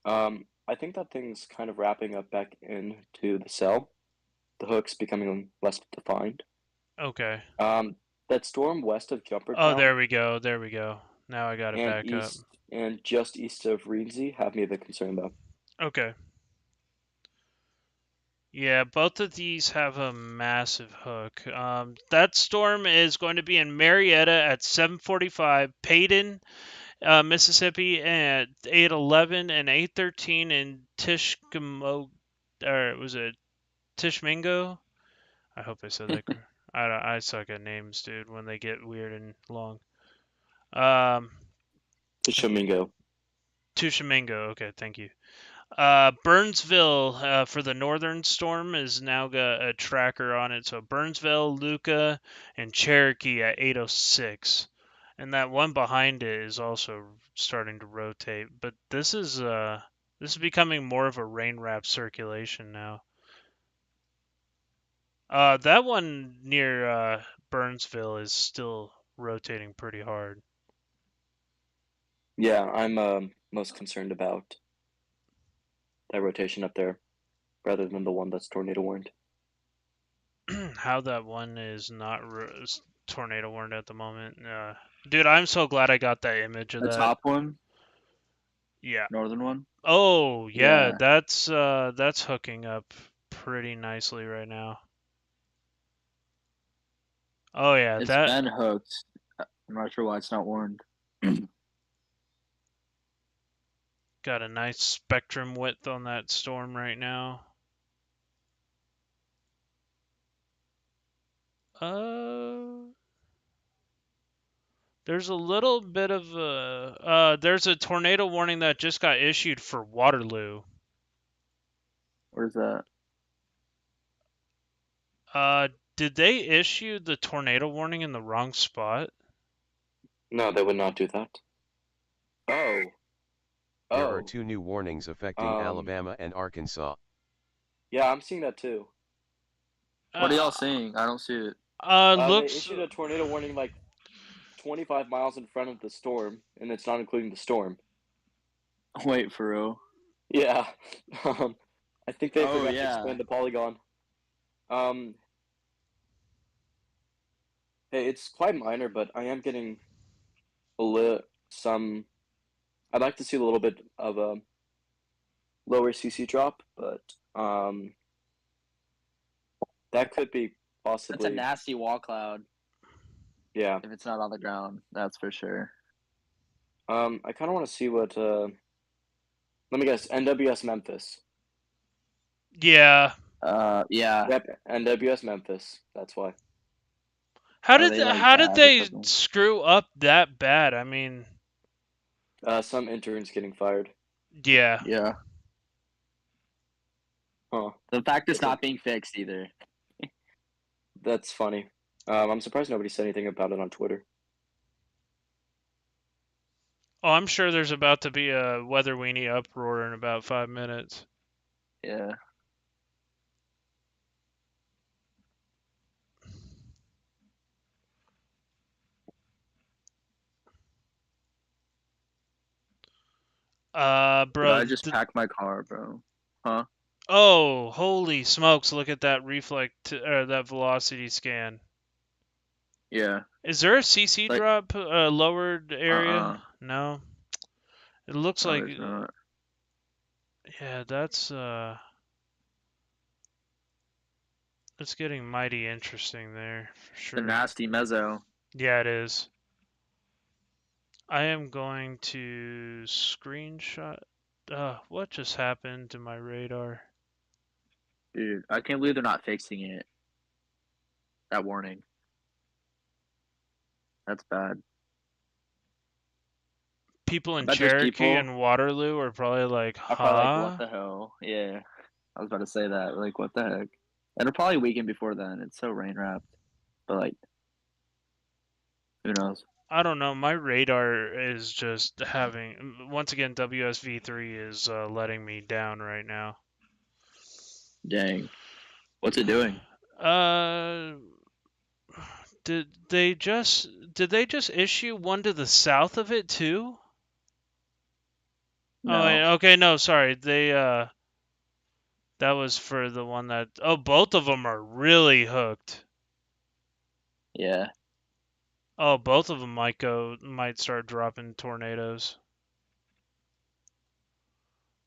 I think that thing's kind of wrapping up back into the cell. The hook's becoming less defined. Okay. That storm west of Jumpertown. Oh, there we go. There we go. Now I got it back up. And just east of Reensey have me a bit concerned about. Okay. Yeah, both of these have a massive hook. That storm is going to be in Marietta at 7:45, Payton, Mississippi at 8:11, and 8:13 in Tishkamo, or was it Tishmingo? I hope I said that correct. I suck at names, dude, when they get weird and long. Tishomingo. Tishomingo. Okay, thank you. Burnsville for the northern storm is now got a tracker on it. So Burnsville, Luca, and Cherokee at 8:06, and that one behind it is also starting to rotate. But this is becoming more of a rain wrap circulation now. That one near Burnsville is still rotating pretty hard. Yeah, I'm most concerned about that rotation up there, rather than the one that's tornado warned. How that one is not tornado warned at the moment. Dude, I'm so glad I got that image of The that. top one? Yeah. Northern one? Oh, yeah, Yeah. that's hooking up pretty nicely right now. Oh yeah, It's that been hooked. I'm not sure why it's not warned. got a nice spectrum width on that storm right now. There's a little bit of there's a tornado warning that just got issued for Waterloo. Where's that? Did they issue the tornado warning in the wrong spot? No, they would not do that. Oh. There are 2 new warnings affecting Um, Alabama and Arkansas. Yeah, I'm seeing that too. What are y'all seeing? I don't see it. They Looks issued a tornado warning like 25 miles in front of the storm, and it's not including the storm. Wait, for real? Yeah. I think they Oh, forgot to yeah. expand the polygon. Hey, it's quite minor, but I am getting some. I'd like to see a little bit of a lower CC drop, but that could be That's a possibly. nasty wall cloud Yeah. if it's not on the ground. That's for sure. I kind of want to see what. Let me guess. NWS Memphis. Yeah. Yeah. Yep, NWS Memphis. That's why. How Are did they, th- like, how did bad or they something? screw up that bad? I mean, Some interns getting fired. yeah. Yeah. Huh. The fact it's Okay. not being fixed either. That's funny. I'm surprised nobody said anything about it on Twitter. Oh, I'm sure there's about to be a weather weenie uproar in about 5 minutes. Yeah. But Bro. I just packed my car, bro. Huh? Oh, holy smokes! Look at that that velocity scan. Yeah. Is there a CC Like, drop lowered area? uh-uh. No. It looks No, like there's not. yeah, that's it's getting mighty interesting there for The sure. nasty mezzo. Yeah, it is. I am going to screenshot. What just happened to my radar? Dude, I can't believe they're not fixing it. That warning. That's bad. People in bet there's Cherokee people- and Waterloo are probably like, I'm probably like, huh? what the hell? Yeah. I was about to say that. Like, what the heck? And it'll probably weaken before then. It's so rain wrapped. But, like, who knows? I don't know. My radar is just having. Once again, WSV3 is letting me down right now. Dang. What's it doing? Did they just issue one to the south of it too? No. Oh, wait, okay, no, sorry. They that was for the one that. Oh, both of them are really hooked. Yeah. Oh, both of them might start dropping tornadoes.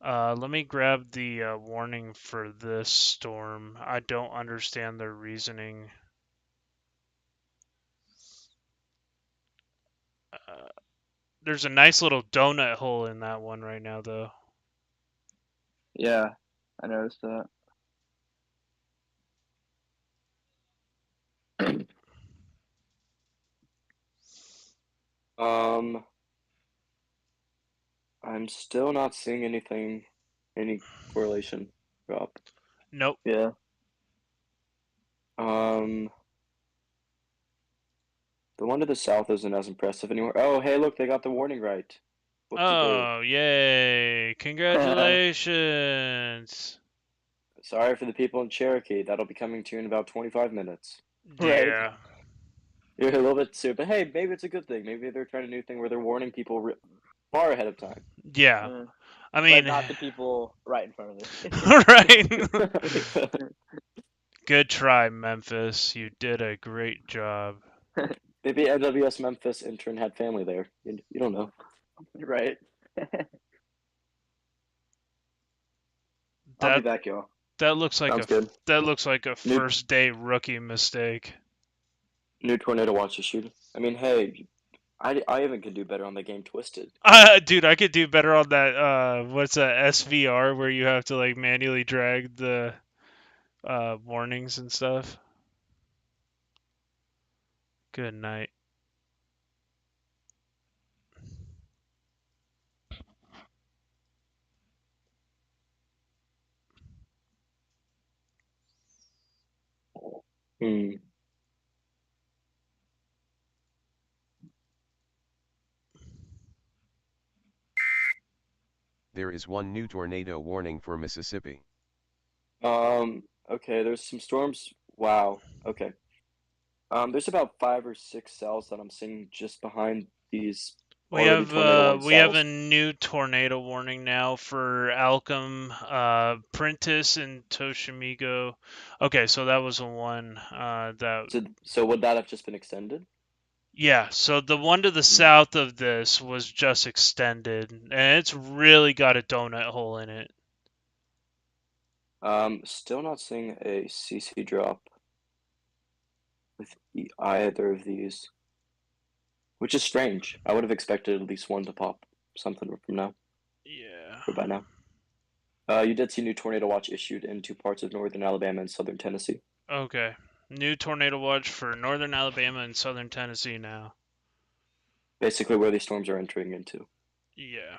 Let me grab the warning for this storm. I don't understand their reasoning. There's a nice little donut hole in that one right now, though. Yeah. I noticed that. I'm still not seeing any correlation drop. Nope. Yeah. The one to the south isn't as impressive anymore. Oh, hey, look, they got the warning right. Oh, yay. Congratulations. Sorry for the people in Cherokee. That'll be coming to you in about 25 minutes. Right. Yeah. You're a little bit soon, but hey, maybe it's a good thing. Maybe they're trying a new thing where they're warning people far ahead of time. Yeah. I But mean, not the people right in front of it. right. Good try, Memphis. You did a great job. Maybe NWS Memphis intern had family there. You don't know. Right. I'll be back, y'all. That looks like Sounds good. that looks like a first day rookie mistake. New tornado watch to shoot. I mean, hey, I even could do better on the game Twisted. Dude, I could do better on that. What's that SVR where you have to like manually drag the warnings and stuff. Good night. There is one new tornado warning for Mississippi. Okay, there's some storms. Wow. Okay. There's about 5 or 6 cells that I'm seeing just behind these We already have tornado warned we have a cells. new tornado warning now for Alchem, Prentice, and Toshimigo. Okay, so that was the one that. So would that have just been extended? Yeah, so the one to the Hmm. south of this was just extended, and it's really got a donut hole in it. Still not seeing a CC drop with either of these, which is strange. I would have expected at least one to pop something from now Yeah. or by now. You did see new tornado watch issued in 2 parts of northern Alabama and southern Tennessee. Okay. New tornado watch for northern Alabama and southern Tennessee now. Basically, where these storms are entering into. Yeah.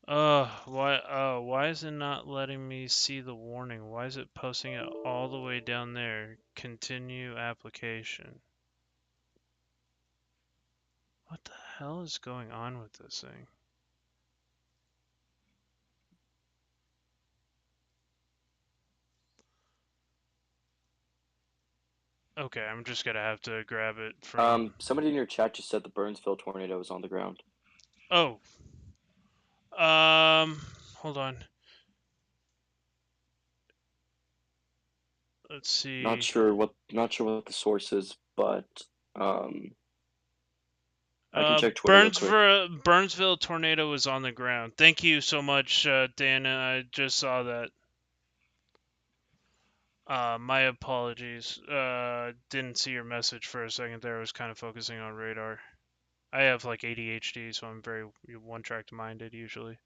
Why is it not letting me see the warning? Why is it posting it all the way down there? Continue application. What the hell is going on with this thing? Okay, I'm just gonna have to grab it from. Somebody in your chat just said the Burnsville tornado is on the ground. Oh. Hold on. Let's see. Not sure what the source is, but I can check Twitter real quick. Burnsville tornado was on the ground. Thank you so much, Dana. I just saw that. My apologies. Didn't see your message for a second there. I was kind of focusing on radar. I have like ADHD, so I'm very one-track minded usually.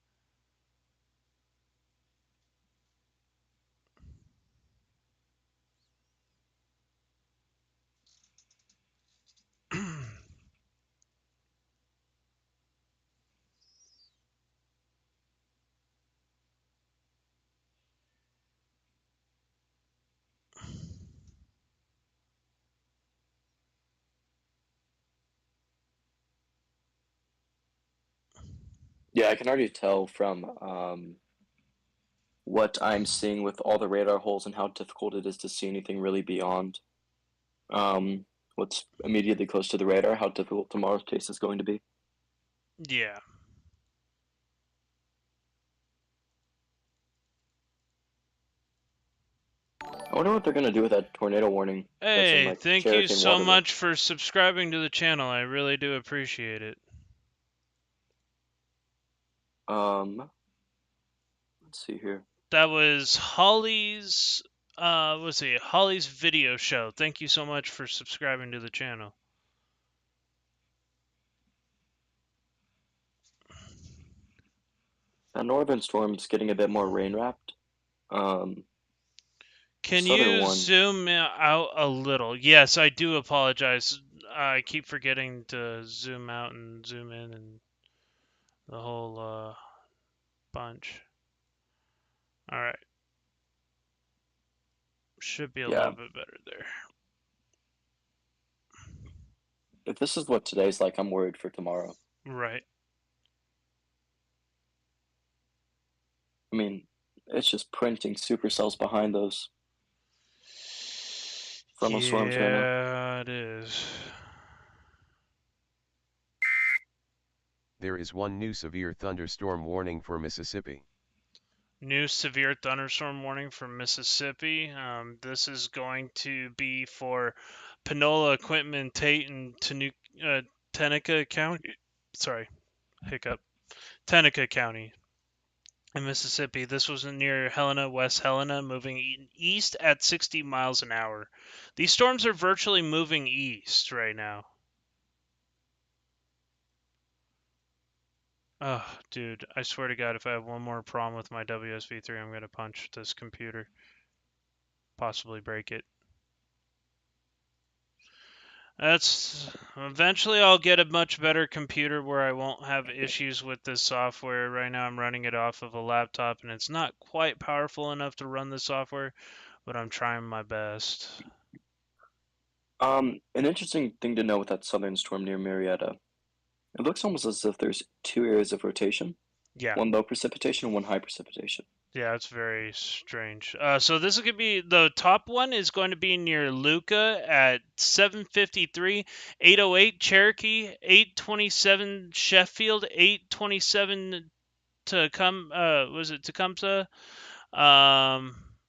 Yeah, I can already tell from what I'm seeing with all the radar holes and how difficult it is to see anything really beyond what's immediately close to the radar, how difficult tomorrow's case is going to be. Yeah. I wonder what they're going to do with that tornado warning that's in Hey, like thank you Cherokee and so Waterloo. much for subscribing to the channel. I really do appreciate it. Let's see here. That was Holly's Holly's video show. Thank you so much for subscribing to the channel. That northern storm's getting a bit more rain wrapped. Can southern you one. zoom out a little? Yes, I do apologize. I keep forgetting to zoom out and zoom in and the whole bunch. All right. Should be a Yeah. little bit better there. If this is what today's like, I'm worried for tomorrow. Right. I mean, it's just printing supercells behind those frontal storms right now. Yeah, it is. There is one new severe thunderstorm warning for Mississippi. New severe thunderstorm warning for Mississippi. This is going to be for Panola, Quitman, Tate, and Tenica County. Sorry, hiccup. Tenica County in Mississippi. This was near Helena, West Helena, moving east at 60 miles an hour. These storms are virtually moving east right now. Oh, dude, I swear to God, if I have one more problem with my WSV3, I'm going to punch this computer. Possibly break it. Eventually I'll get a much better computer where I won't have issues with this software. Right now I'm running it off of a laptop and it's not quite powerful enough to run the software, but I'm trying my best. An interesting thing to know with that southern storm near Marietta. It looks almost as if there's 2 areas of rotation. Yeah. One low precipitation and one high precipitation. Yeah, it's very strange. So this is gonna be the top one is going to be near Luca at 7:53, 8:08 Cherokee, 8:27 Sheffield, 8:27 Tecumseh.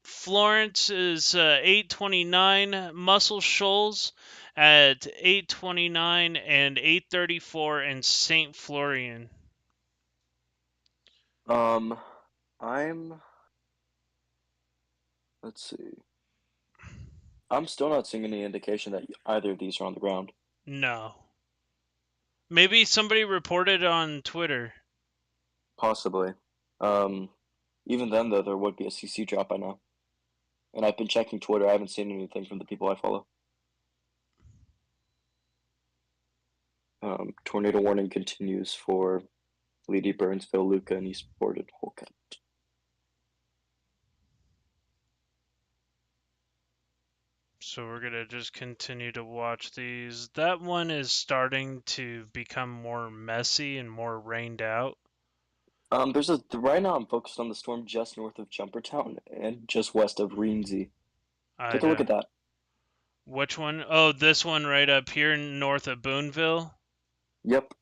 Florence is 8:29. Muscle Shoals at 8:29 and 8:34 in St. Florian. Let's see. I'm still not seeing any indication that either of these are on the ground. No. Maybe somebody reported on Twitter. Possibly. Even then, though, there would be a CC drop by now. And I've been checking Twitter. I haven't seen anything from the people I follow. Tornado warning continues for Leedy, Burnsville, Luca, and Eastport and Holcott. So we're going to just continue to watch these. That one is starting to become more messy and more rained out. Right now I'm focused on the storm just north of Jumpertown and just west of Reensey. Take a look at that. Which one? Oh, this one right up here north of Boonville? Yep.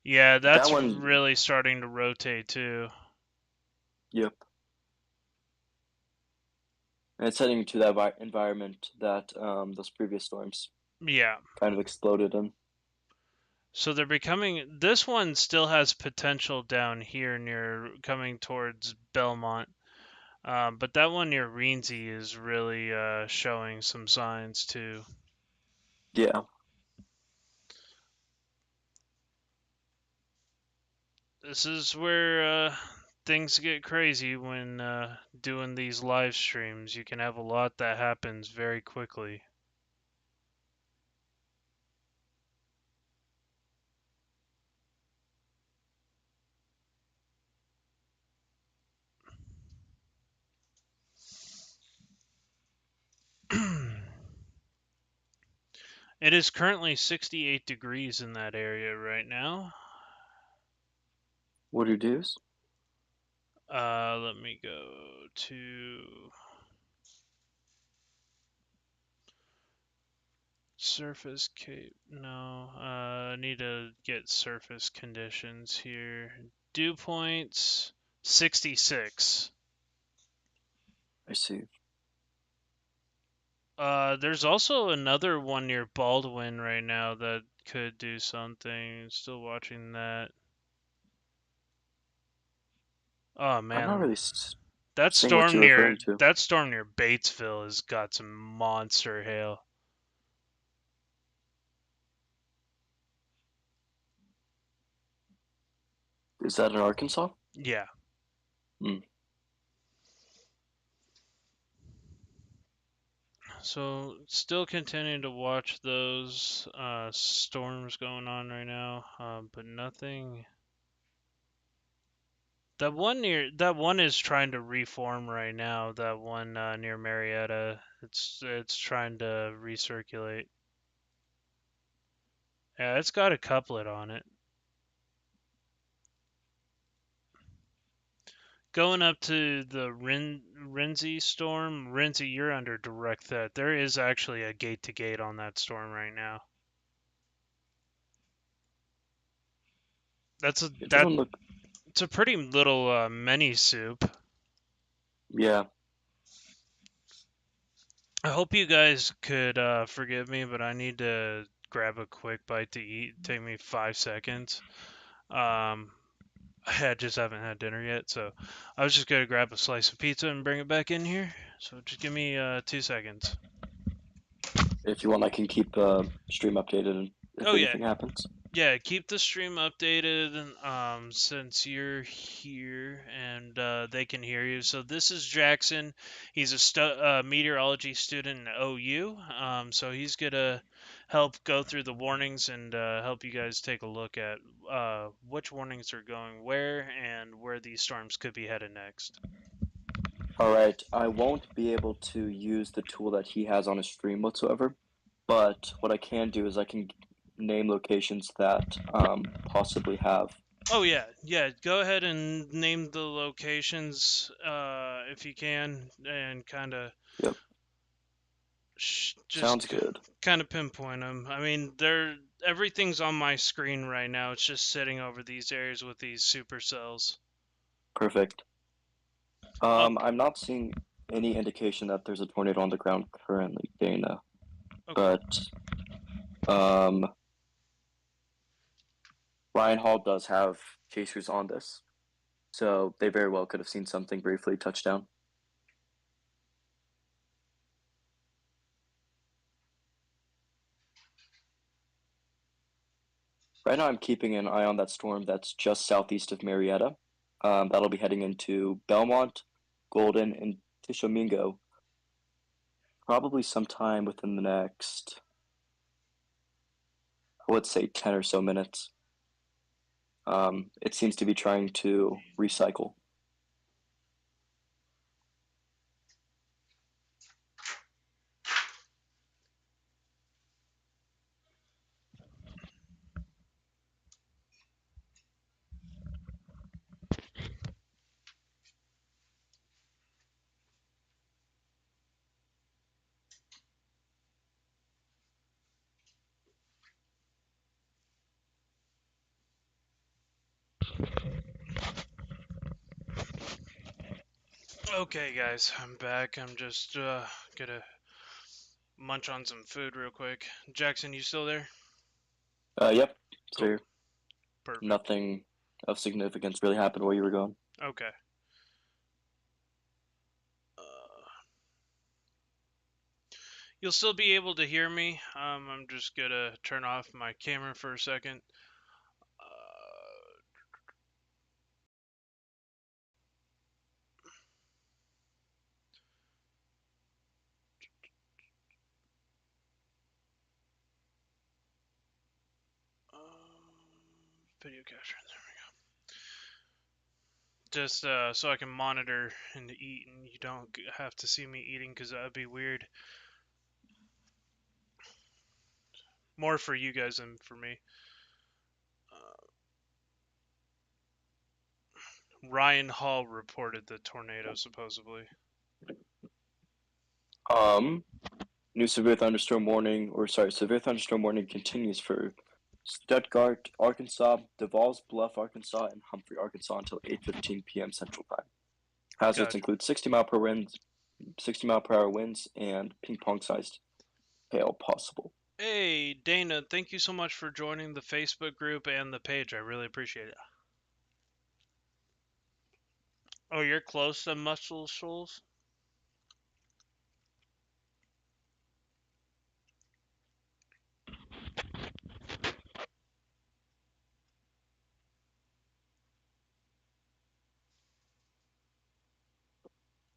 Yeah, that's That one, really starting to rotate too. Yep. And it's heading to that environment that those previous storms Yeah. kind of exploded in. So they're becoming. This one still has potential down here near coming towards Belmont. But that one near Reensey is really showing some signs too. Yeah. This is where things get crazy when doing these live streams. You can have a lot that happens very quickly. It is currently 68 degrees in that area right now. What are your dues? Let me go to surface cape. No, I need to get surface conditions here. Dew points 66. I see. There's also another one near Baldwin right now that could do something. Still watching that. Oh I'm not man, really that seeing what storm you're near referring to. Batesville has got some monster hail. Is that in Arkansas? Yeah. Hmm. So still continuing to watch those storms going on right now, but nothing. That one is trying to reform right now. That one near Marietta, it's trying to recirculate. Yeah, it's got a couplet on it. Going up to the Renzi storm, Renzi, you're under direct threat. There is actually a gate-to-gate on that storm right now. It's a pretty little mini soup. Yeah. I hope you guys could forgive me, but I need to grab a quick bite to eat. Take me 5 seconds. I just haven't had dinner yet, so I was just gonna grab a slice of pizza and bring it back in here. So just give me 2 seconds. If you want, I can keep stream updated if anything happens. Yeah, keep the stream updated since you're here and they can hear you. So this is Jackson. He's a meteorology student in OU. So he's going to help go through the warnings and help you guys take a look at which warnings are going where and where these storms could be headed next. Alright, I won't be able to use the tool that he has on his stream whatsoever, but what I can do is I can name locations that possibly have. Oh yeah, go ahead and name the locations if you can, and kind of Yep. Sounds just good. kind of pinpoint them. I mean, everything's on my screen right now. It's just sitting over these areas with these supercells. Perfect. Oh, I'm not seeing any indication that there's a tornado on the ground currently, Dana. okay. But Ryan Hall does have chasers on this, so they very well could have seen something briefly touch down. Right now, I'm keeping an eye on that storm that's just southeast of Marietta. That'll be heading into Belmont, Golden, and Tishomingo probably sometime within the next, I would say, 10 or so minutes. It seems to be trying to recycle. Okay, guys, I'm back. I'm just gonna munch on some food real quick. Jackson, you still there? Yep, Cool. sir. Perfect. Nothing of significance really happened while you were gone. Okay. You'll still be able to hear me. I'm just gonna turn off my camera for a second. Video capture. There we go. Just so I can monitor and eat, and you don't have to see me eating because that would be weird. More for you guys than for me. Ryan Hall reported the tornado, supposedly. New severe thunderstorm warning, severe thunderstorm warning continues for Stuttgart, Arkansas, DeVal's Bluff, Arkansas, and Humphrey, Arkansas until 8:15 p.m. Central Time. Hazards Gotcha. include 60 mile per hour winds, and ping pong sized hail possible. Hey, Dana, thank you so much for joining the Facebook group and the page. I really appreciate it. Oh, you're close to Muscle Shoals?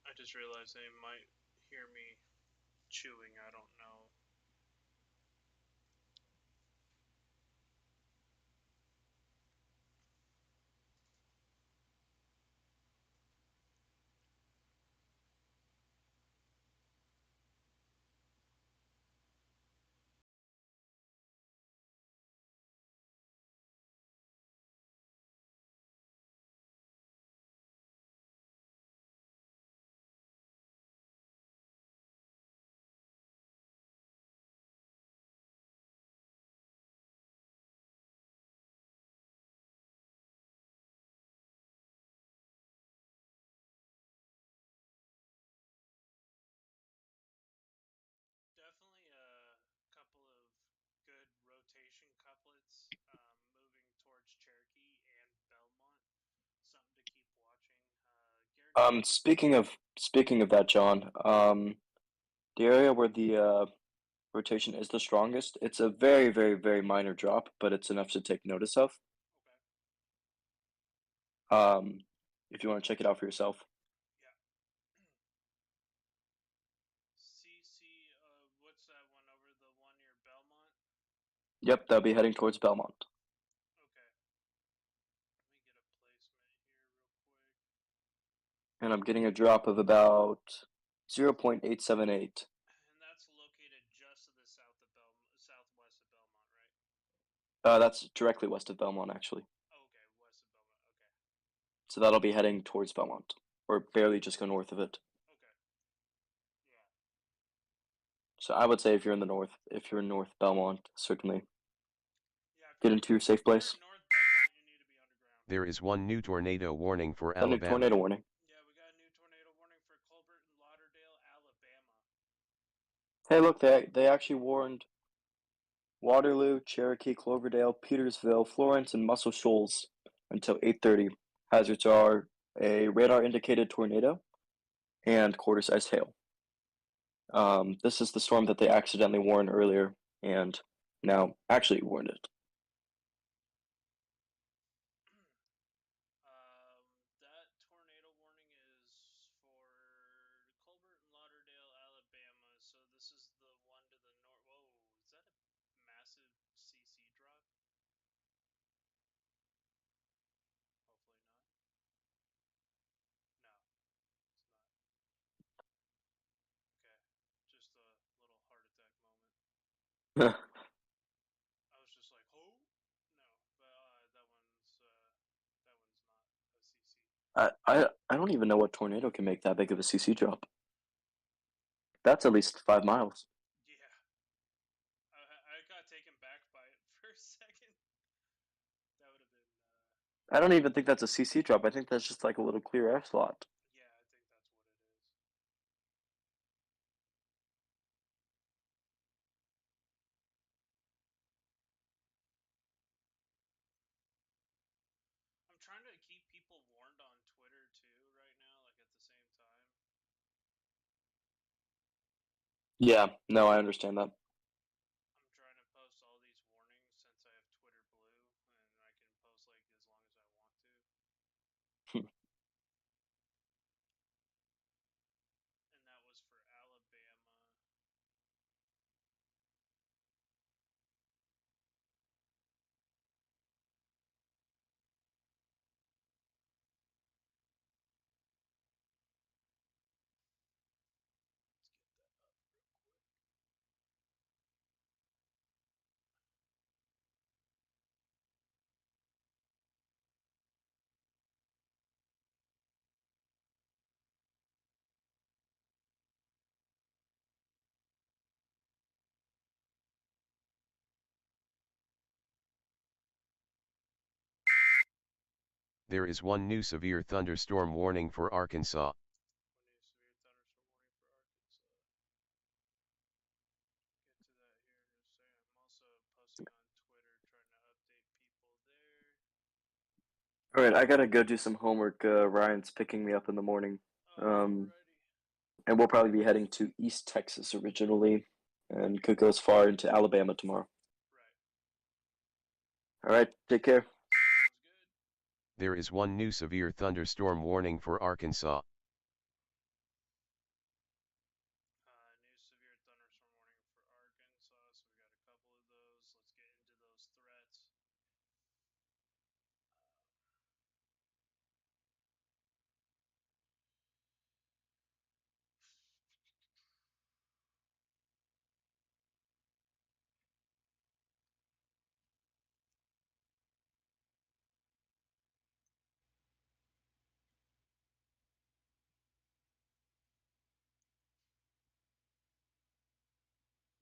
I just realized they might hear me chewing. I don't know. Definitely a couple of good rotation couplets moving towards Cherokee and Belmont. Something to keep watching. Speaking of that, John, the area where the rotation is the strongest, it's a very, very, very minor drop, but it's enough to take notice of. Okay. If you want to check it out for yourself. Yeah. CC, what's that one over the one near Belmont? Yep, they'll be heading towards Belmont. Okay. Let me get a placement here real quick. And I'm getting a drop of about 0.878. And that's located just to the southwest of Belmont, right? That's directly west of Belmont, actually. Okay, west of Belmont. Okay. So that'll be heading towards Belmont. or barely just go north of it. Okay. Yeah. So I would say if you're in the north, if you're in North Belmont, certainly Yeah. get into your safe place. If you're in North Belmont, you need to be underground. There is one new tornado warning for A new Alabama. tornado warning. Yeah, we got a new tornado warning for Colbert and Lauderdale, Alabama. Hey, look, they actually warned Waterloo, Cherokee, Cloverdale, Petersville, Florence, and Muscle Shoals until 8:30. Hazards are a radar-indicated tornado and quarter-sized hail. This is the storm that they accidentally warned earlier, and now actually warned it. That tornado warning is for Colbert and Lauderdale, Alabama. So this is the one to the north. Whoa, is that a massive CC drop? Hopefully not. No, it's not. Okay, just a little heart attack moment. I was just like, oh no, but that one's not a CC. I don't even know what tornado can make that big of a CC drop. That's at least 5 miles. Yeah, I got taken back by it for a second. That would have been. I don't even think that's a CC drop. I think that's just like a little clear air slot. Yeah, I think that's what it is. I'm trying to keep people warned on Twitter too right now, like at the same time. Yeah, no, I understand that. I'm trying to post all these warnings since I have Twitter Blue, and I can post like as long as I want to. And that was for Alabama. Let's get that up real quick. There is one new severe thunderstorm warning for Arkansas. One new severe thunderstorm warning for Arkansas. Get to that here in a second. I'm also posting on Twitter, trying to update people there. All right, I gotta go do some homework. Ryan's picking me up in the morning. Alrighty. And we'll probably be heading to East Texas originally, and could go as far into Alabama tomorrow. Right. All right, take care. Sounds good. There is one new severe thunderstorm warning for Arkansas. New severe thunderstorm warning for Arkansas. So we got a couple of those. Let's get into those threats.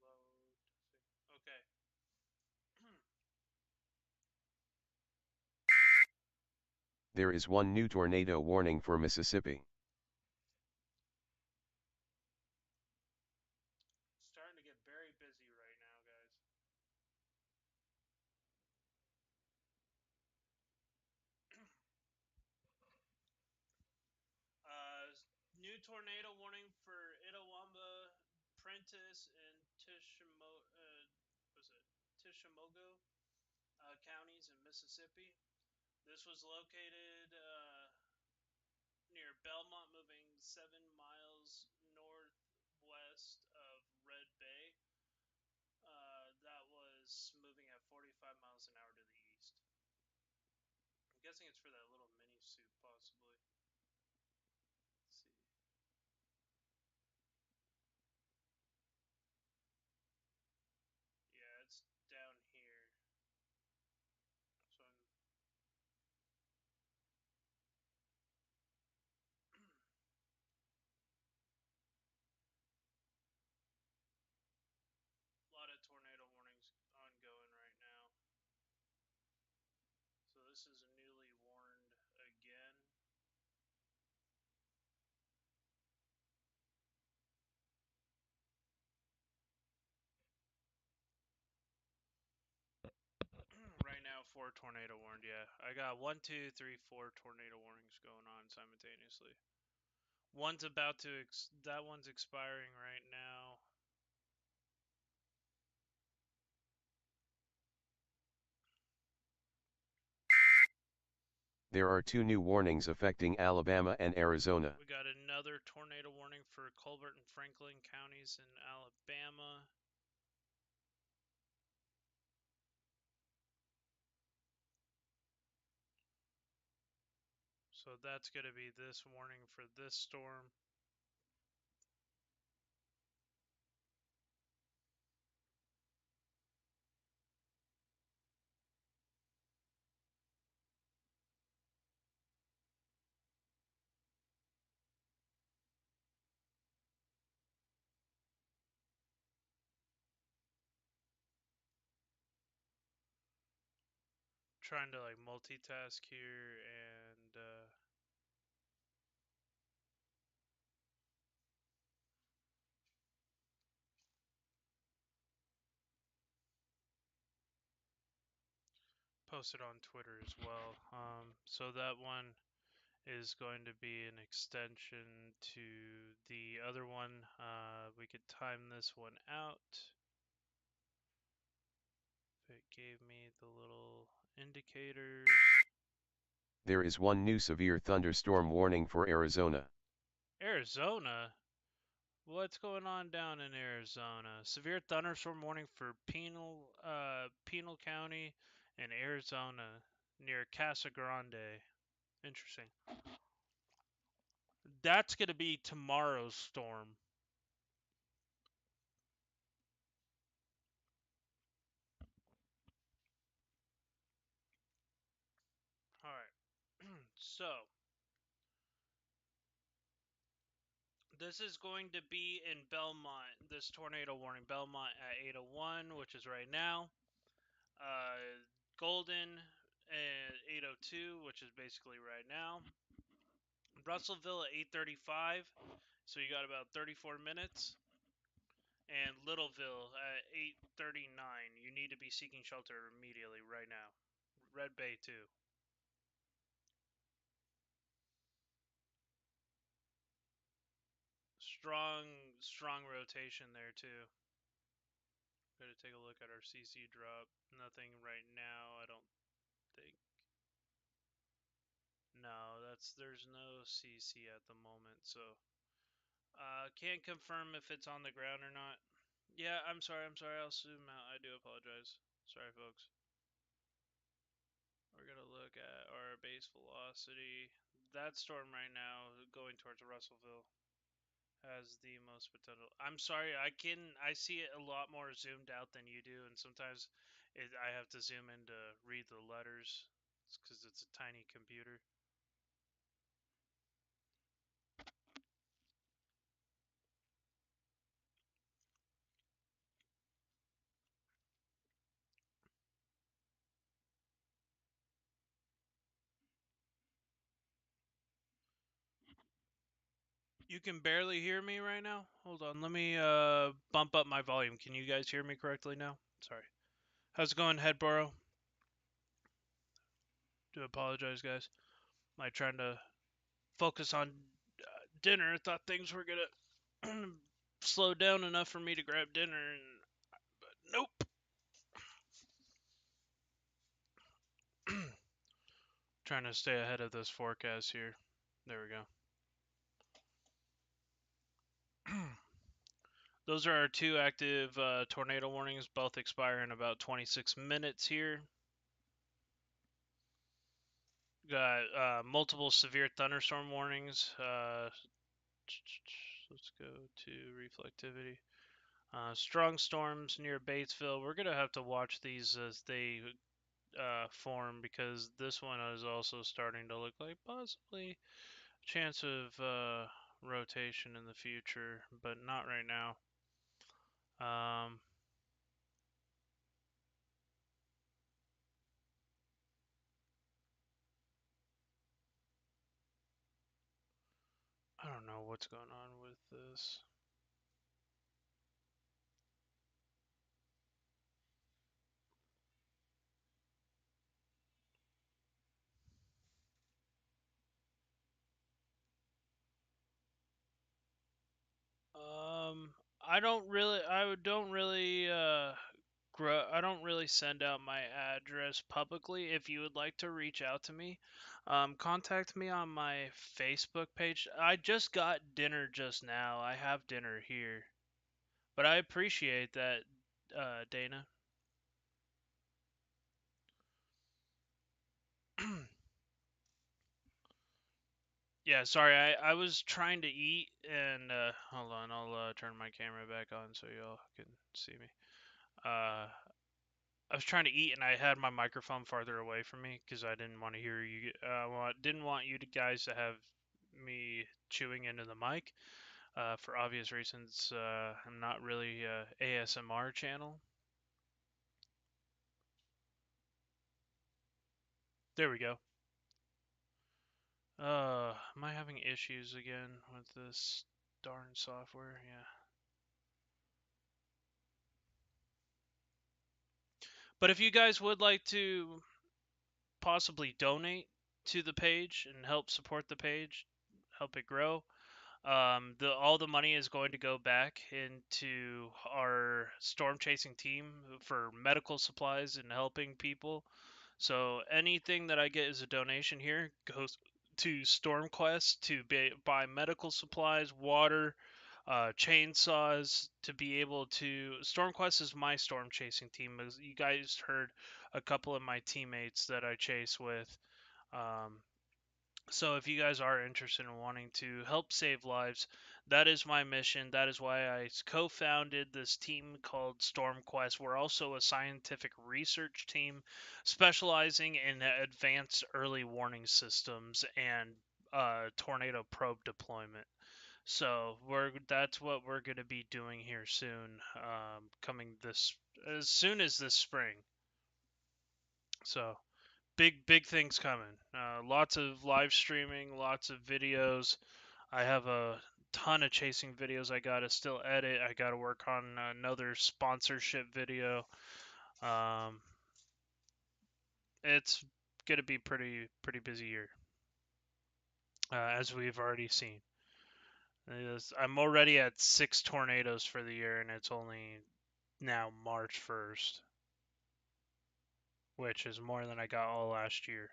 Load. Okay. There is one new tornado warning for Mississippi. Starting to get very busy right now, guys. New tornado warning for Itawamba, Prentiss, and Tishomogo counties in Mississippi. This was located near Belmont, moving 7 miles northwest of Red Bay. That was moving at 45 miles an hour to the east. I'm guessing it's for that little mini soup, possibly. Let's see. Yeah, it's down here. So this is newly warned again. Right now, 4 tornado warned. Yeah, I got 1, 2, 3, 4 tornado warnings going on simultaneously. One's about to. That one's expiring right now. There are 2 new warnings affecting Alabama and Arizona. We got another tornado warning for Colbert and Franklin counties in Alabama. So that's going to be this warning for this storm. Trying to like multitask here and post it on Twitter as well. So that one is going to be an extension to the other one. We could time this one out. If it gave me the little indicators. There is 1 new severe thunderstorm warning for Arizona. Arizona? What's going on down in Arizona? Severe thunderstorm warning for Pinal County in Arizona near Casa Grande. Interesting. That's going to be tomorrow's storm. All right. So, this is going to be in Belmont, this tornado warning. Belmont at 8:01, which is right now. Golden at 8:02, which is basically right now. Russellville at 8:35, so you got about 34 minutes. And Littleville at 8:39. You need to be seeking shelter immediately right now. Red Bay too. Strong rotation there too. Gotta take a look at our CC drop. Nothing right now, I don't think. No, there's no CC at the moment, so can't confirm if it's on the ground or not. Yeah, I'm sorry, I'll zoom out. I do apologize. Sorry, folks. We're gonna look at our base velocity. That storm right now going towards Russellville has the most potential. I'm sorry, I see it a lot more zoomed out than you do, and sometimes I have to zoom in to read the letters because it's a tiny computer. You can barely hear me right now? Hold on, let me bump up my volume. Can you guys hear me correctly now? Sorry. How's it going, Headborough? Do apologize, guys. I'm trying to focus on dinner. Thought things were gonna slow down enough for me to grab dinner, but nope. Trying to stay ahead of this forecast here. There we go. Those are our 2 active tornado warnings, both expire in about 26 minutes here. Got multiple severe thunderstorm warnings. Let's go to reflectivity. Strong storms near Batesville. We're going to have to watch these as they form because this one is also starting to look like possibly a chance of rotation in the future, but not right now. Um, I don't know what's going on with this. I don't really I don't really send out my address publicly. If you would like to reach out to me, contact me on my Facebook page. I just got dinner just now. I have dinner here. But I appreciate that, Dana. Yeah, sorry, I was trying to eat and hold on, I'll turn my camera back on so y'all can see me. I was trying to eat and I had my microphone farther away from me because I didn't want to hear you. Didn't want you guys to have me chewing into the mic. For obvious reasons, I'm not really a ASMR channel. There we go. Am I having issues again with this darn software? Yeah. But if you guys would like to possibly donate to the page and help support the page, help it grow, all the money is going to go back into our storm chasing team for medical supplies and helping people. So anything that I get as a donation here goes to StormQuest to buy medical supplies, water, chainsaws to be able to. StormQuest is my storm chasing team. As you guys heard a couple of my teammates that I chase with. Um, so if you guys are interested in wanting to help save lives, that is my mission. That is why I co-founded this team called StormQuest. We're also a scientific research team specializing in advanced early warning systems and tornado probe deployment. So that's what we're going to be doing here soon, coming this as soon as this spring. So big things coming. Lots of live streaming, lots of videos. I have a ton of chasing videos I gotta still edit. I gotta work on another sponsorship video. Um, it's gonna be pretty busy year, as we've already seen. I'm already at 6 tornadoes for the year, and it's only now March 1st, which is more than I got all last year.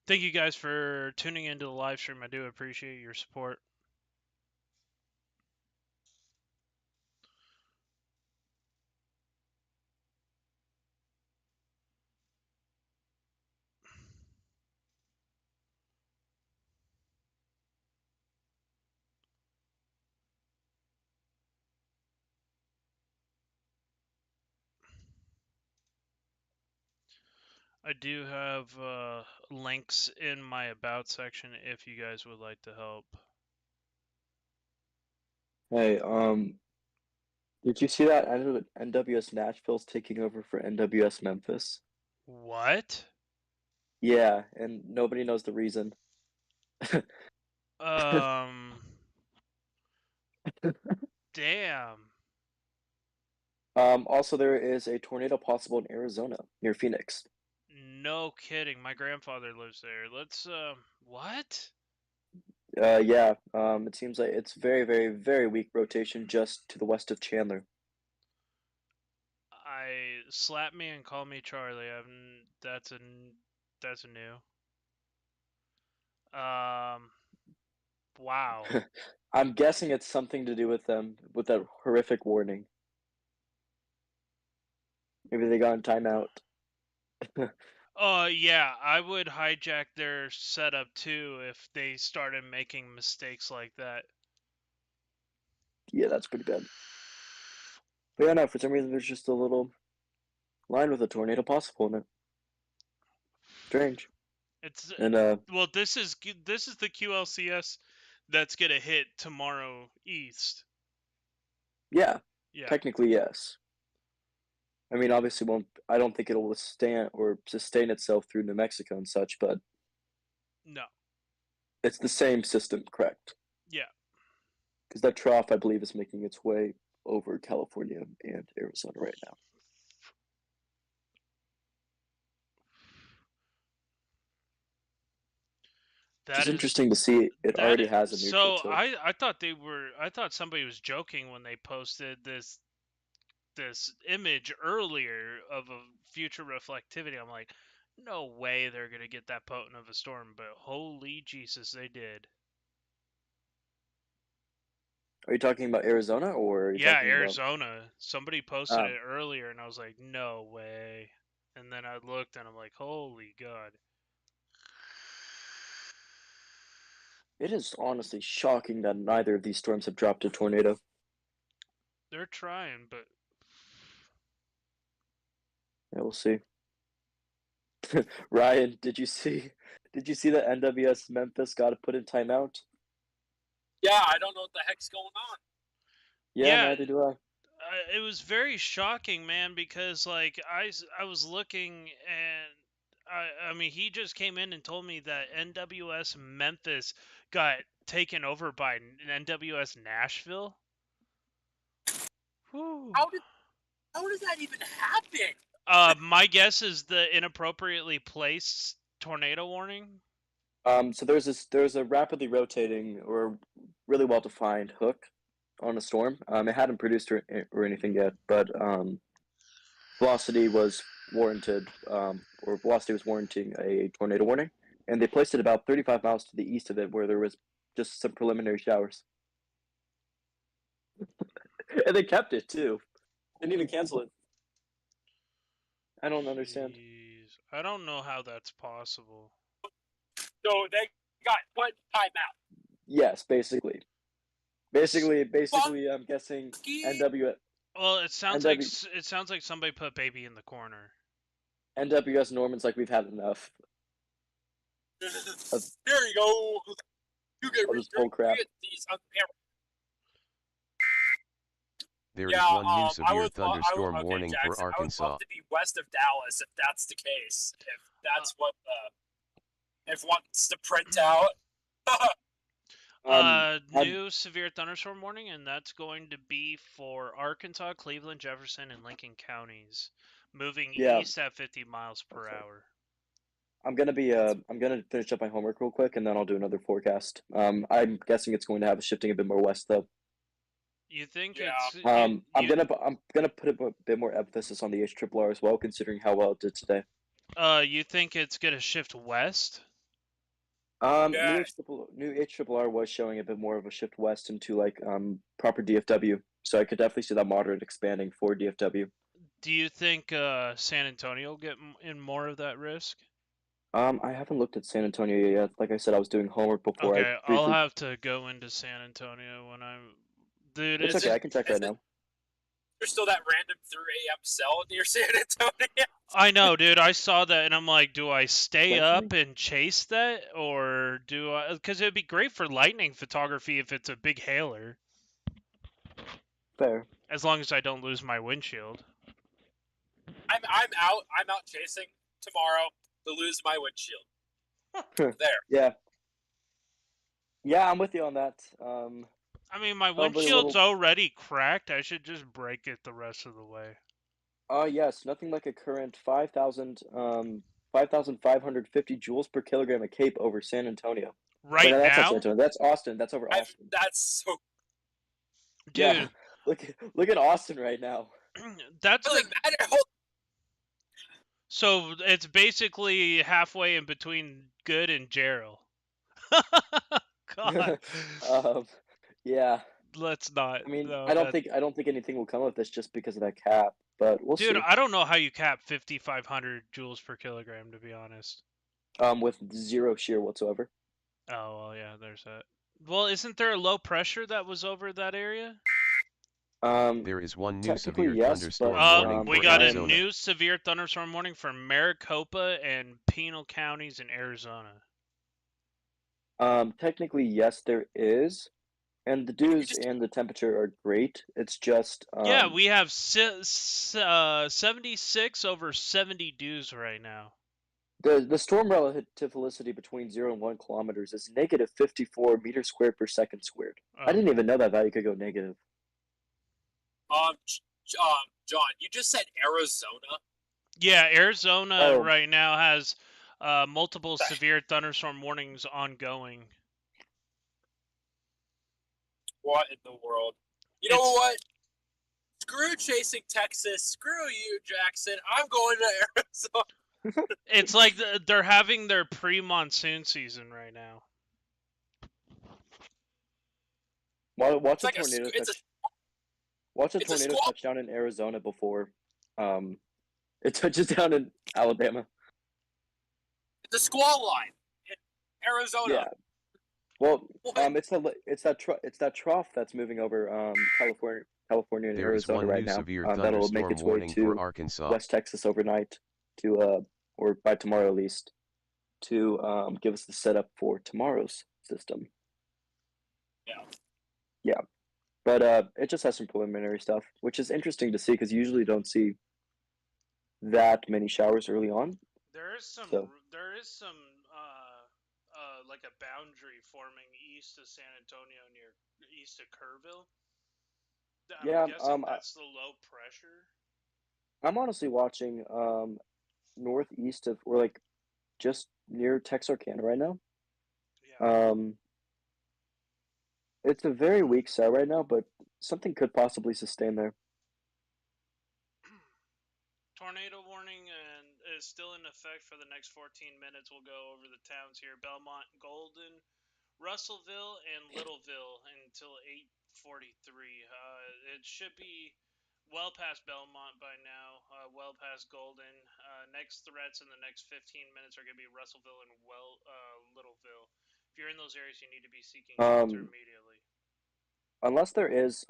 Thank you guys for tuning into the live stream. I do appreciate your support. I do have links in my about section if you guys would like to help. Hey, did you see that NWS Nashville's taking over for NWS Memphis? What? Yeah, and nobody knows the reason. Damn. Also, there is a tornado possible in Arizona near Phoenix. No kidding. My grandfather lives there. Let's what? Yeah, it seems like it's very weak rotation just to the west of Chandler. I slap me and call me Charlie. That's a new. Wow. I'm guessing it's something to do with them with that horrific warning. Maybe they got in timeout. Yeah, I would hijack their setup too if they started making mistakes like that. Yeah, that's pretty bad. But yeah, no, for some reason there's just a little line with a tornado possible in it. Strange. It's And well, this is the QLCS that's gonna hit tomorrow east. yeah, Yeah. technically yes. I mean, obviously won't. I don't think it'll withstand or sustain itself through New Mexico and such, but No. it's the same system, correct? Yeah. Because that trough, I believe, is making its way over California and Arizona right now. That It's is interesting to see it that already is, has a neutral so tilt. I thought somebody was joking when they posted this image earlier of a future reflectivity. I'm like, no way they're gonna get that potent of a storm, but holy Jesus, they did. Are you talking about Arizona or are you Yeah, talking about? Arizona. Somebody posted it earlier, and I was like, no way. And then I looked, and I'm like, holy God. It is honestly shocking that neither of these storms have dropped a tornado. They're trying, but Yeah, we'll see. Ryan, did you see that NWS Memphis got put in timeout? Yeah, I don't know what the heck's going on. Yeah, yeah, neither do I. it was very shocking, man, because like I was looking and I mean he just came in and told me that NWS Memphis got taken over by NWS Nashville. Whew. How does that even happen? My guess is the inappropriately placed tornado warning. So there's a rapidly rotating or really well defined hook on a storm. It hadn't produced or anything yet, but velocity was warranted, or velocity was warranting a tornado warning, and they placed it about 35 miles to the east of it, where there was just some preliminary showers, and they kept it too. Didn't even cancel it. I don't understand. Jeez. I don't know how that's possible. So they got put in timeout. Yes, basically. I'm guessing NW. Well, it sounds like somebody put baby in the corner. NWS Norman's like, we've had enough. There you go. You get Of this bull crap. these on camera. There is one new severe thunderstorm okay, warning Jackson, for Arkansas. I would love to be west of Dallas if that's the case. If that's what if wants to print out. New severe thunderstorm warning, and that's going to be for Arkansas, Cleveland, Jefferson, and Lincoln counties, moving east at 50 miles per hour. I'm gonna finish up my homework real quick, and then I'll do another forecast. I'm guessing it's going to have a shifting a bit more west, though. You think Yeah. it's? I'm gonna put a bit more emphasis on the HRRR as well, considering how well it did today. You think it's gonna shift west? Yeah. New HRRR was showing a bit more of a shift west into like proper DFW, so I could definitely see that moderate expanding for DFW. Do you think San Antonio will get in more of that risk? I haven't looked at San Antonio yet. Like I said, I was doing homework before. Okay, I'll have to go into San Antonio when I'm. Dude, it's okay. I can check right now. There's still that random 3 a.m. cell near San Antonio. I know, dude. I saw that, and I'm like, do I stay up and chase that, or do I? Because it'd be great for lightning photography if it's a big hailer. Fair. As long as I don't lose my windshield. I'm out chasing tomorrow to lose my windshield. There. Yeah, I'm with you on that. I mean, my windshield's already cracked. I should just break it the rest of the way. Yes, nothing like a current 5,550 joules per kilogram of CAPE over San Antonio. Right now? That's not San Antonio. That's Austin. That's over Austin. That's so. Dude, yeah, look at Austin right now. That's like so it's basically halfway in between Good and Gerald. God. Yeah. Let's not. I mean, no, I don't think anything will come of this just because of that cap, but we'll see. Dude, I don't know how you cap 5,500 joules per kilogram, to be honest. With zero shear whatsoever. Oh, well, yeah, there's that. Well, isn't there a low pressure that was over that area? There is one new severe thunderstorm warning we for got Arizona. a new severe thunderstorm warning for Maricopa and Pinal counties in Arizona. Technically, yes, there is. And the dews and the temperature are great. It's just Yeah, we have 76 over 70 dews right now. the storm relativity between 0 and 1 kilometers is negative 54 meters squared per second squared. I didn't even know that value could go negative. John, you just said Arizona. Yeah, Arizona Oh. right now has multiple severe thunderstorm warnings ongoing. What in the world? You know what? Screw chasing Texas. Screw you, Jackson. I'm going to Arizona. It's like they're having their pre-monsoon season right now. Watch It's like watch a tornado touch down in Arizona before it touches down in Alabama. It's a squall line in Arizona. Yeah. Well, it's that trough that's moving over California and There is Arizona one right new now. severe That'll make thunderstorm its way warning to for Arkansas. West Texas overnight to or by tomorrow at least to give us the setup for tomorrow's system. Yeah. But it just has some preliminary stuff, which is interesting to see because you usually don't see that many showers early on. There is some like a boundary forming east of San Antonio near east of Kerrville. I'm guessing that's the low pressure. I'm honestly watching northeast of or like just near Texarkana right now. Yeah. It's a very weak cell right now, but something could possibly sustain there. Tornado warning and is still in effect for the next 14 minutes. We'll go over the towns here: Belmont, Golden, Russellville, and Littleville until 8:43. It should be well past Belmont by now, well past Golden. Next threats in the next 15 minutes are going to be Russellville and Littleville. If you're in those areas, you need to be seeking shelter immediately. Unless there is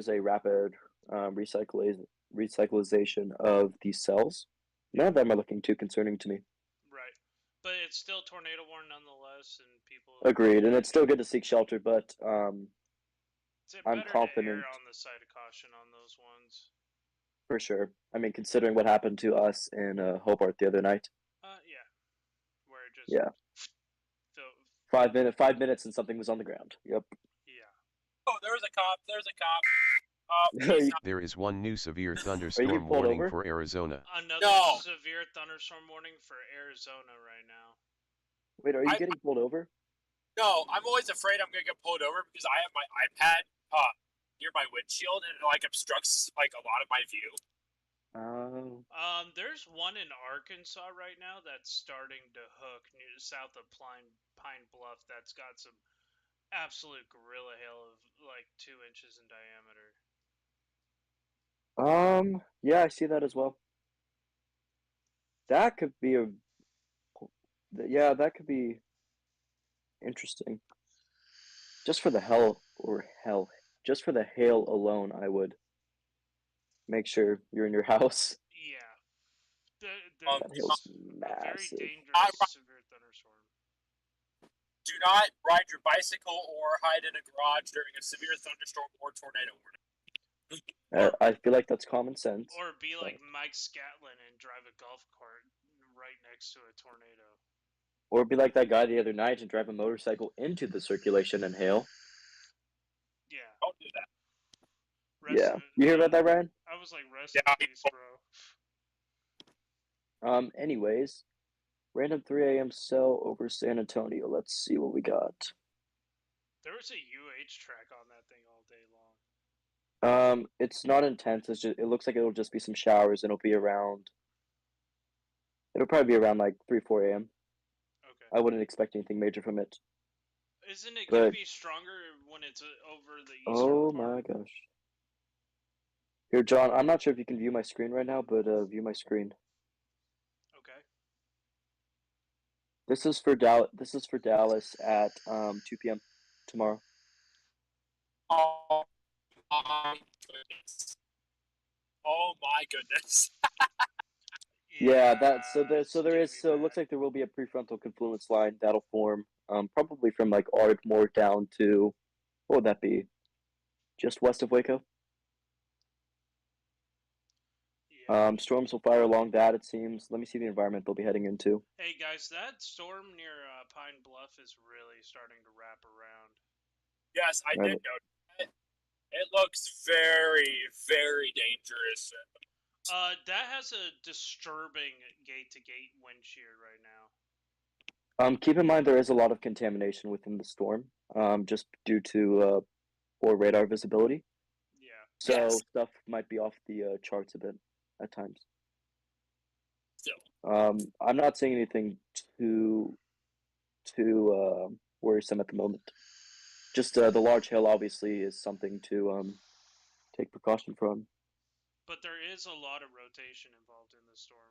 a rapid recyclization of these cells, none of them are looking too concerning to me. Right, but it's still tornado warning nonetheless, and people. Agreed, and it's still good to seek shelter, but I'm confident to err on the side of caution on those ones. For sure. I mean, considering what happened to us in Hobart the other night. Yeah, where it just 5 minutes and something was on the ground. Yep. Yeah. Oh, there's a cop. There is one new severe thunderstorm warning for Arizona. Another severe thunderstorm warning for Arizona right now. Wait, are you getting pulled over? No, I'm always afraid I'm gonna get pulled over because I have my iPad near my windshield and it like obstructs like a lot of my view. There's one in Arkansas right now that's starting to hook near south of Pine Bluff. That's got some absolute gorilla hail of like 2 inches in diameter. Yeah, I see that as well. That could be that could be interesting. Just for the just for the hail alone, I would make sure you're in your house. Yeah. That hail's massive. Very dangerous severe thunderstorm. Do not ride your bicycle or hide in a garage during a severe thunderstorm or tornado warning. I feel like that's common sense. Or be like Mike Scatlin and drive a golf cart right next to a tornado. Or be like that guy the other night and drive a motorcycle into the circulation and hail. Yeah. Don't do that. You hear about that, Ryan? I was like, rest in peace, bro. Anyways, random 3 a.m. cell over San Antonio. Let's see what we got. There was a UH track on that thing all day long. It's not intense. It looks like it'll just be some showers, and it'll probably be around like 3-4 a.m. Okay. I wouldn't expect anything major from it. Isn't it going to be stronger when it's over the eastern part? My gosh. Here, John, I'm not sure if you can view my screen right now, but view my screen. Okay. This is for Dallas at 2 p.m. tomorrow. Oh my goodness. Oh my goodness. So it looks like there will be a prefrontal confluence line that'll form probably from like Ardmore down to What would that be? Just west of Waco. Yeah. Storms will fire along that, it seems. Let me see the environment they'll be heading into. Hey guys, that storm near Pine Bluff is really starting to wrap around. Yes, I Right. did notice that. It looks very, very dangerous. That has a disturbing gate-to-gate wind shear right now. Keep in mind there is a lot of contamination within the storm, just due to poor radar visibility. Yeah. So Yes. stuff might be off the charts a bit at times. Still. I'm not seeing anything too worrisome at the moment. Just the large hail obviously is something to take precaution from. But there is a lot of rotation involved in the storm.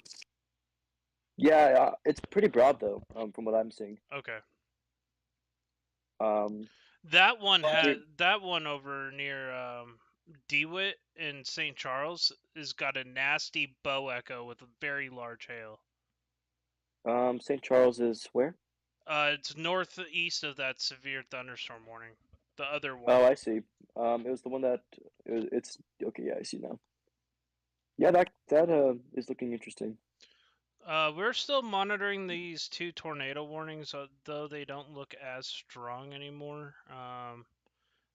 Yeah, it's pretty broad though, from what I'm seeing. Okay. Um, That one But- had that one over near DeWitt in St. Charles has got a nasty bow echo with a very large hail. St. Charles is where? It's northeast of that severe thunderstorm warning. The other one. Oh, I see. It was the one that it's okay. Yeah, I see now. Yeah, that is looking interesting. We're still monitoring these 2 tornado warnings, though they don't look as strong anymore.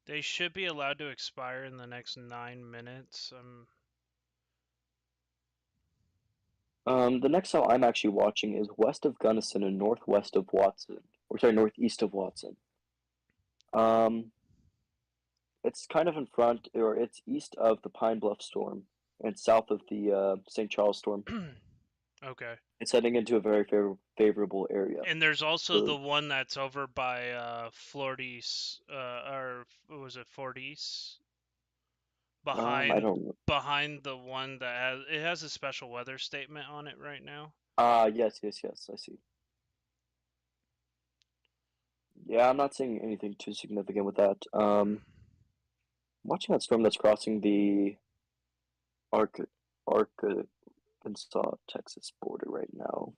They should be allowed to expire in the next 9 minutes. The next cell I'm actually watching is west of Gunnison and northwest of Watson, or sorry, northeast of Watson. It's kind of in front, or it's east of the Pine Bluff storm and south of the St. Charles storm. Okay. It's heading into a very favorable area. And there's also So- the one that's over by Flordice, or what was it, Fordice? I don't know. Behind the one that has a special weather statement on it right now. Yes, I see. Yeah, I'm not seeing anything too significant with that. Watching that storm that's crossing the Arkansas, Texas border right now.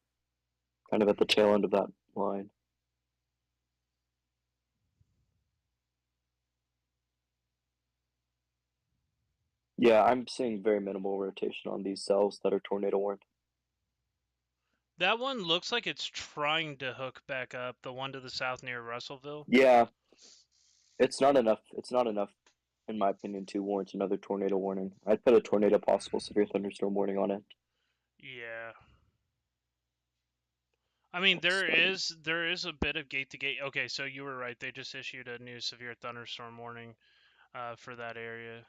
Kind of at the tail end of that line. Yeah, I'm seeing very minimal rotation on these cells that are tornado warned. That one looks like it's trying to hook back up. The one to the south near Russellville. Yeah, it's not enough. It's not enough, in my opinion, to warrant another tornado warning. I'd put a tornado possible severe thunderstorm warning on it. Yeah. I mean, there is a bit of gate to gate. Okay, so you were right. They just issued a new severe thunderstorm warning for that area.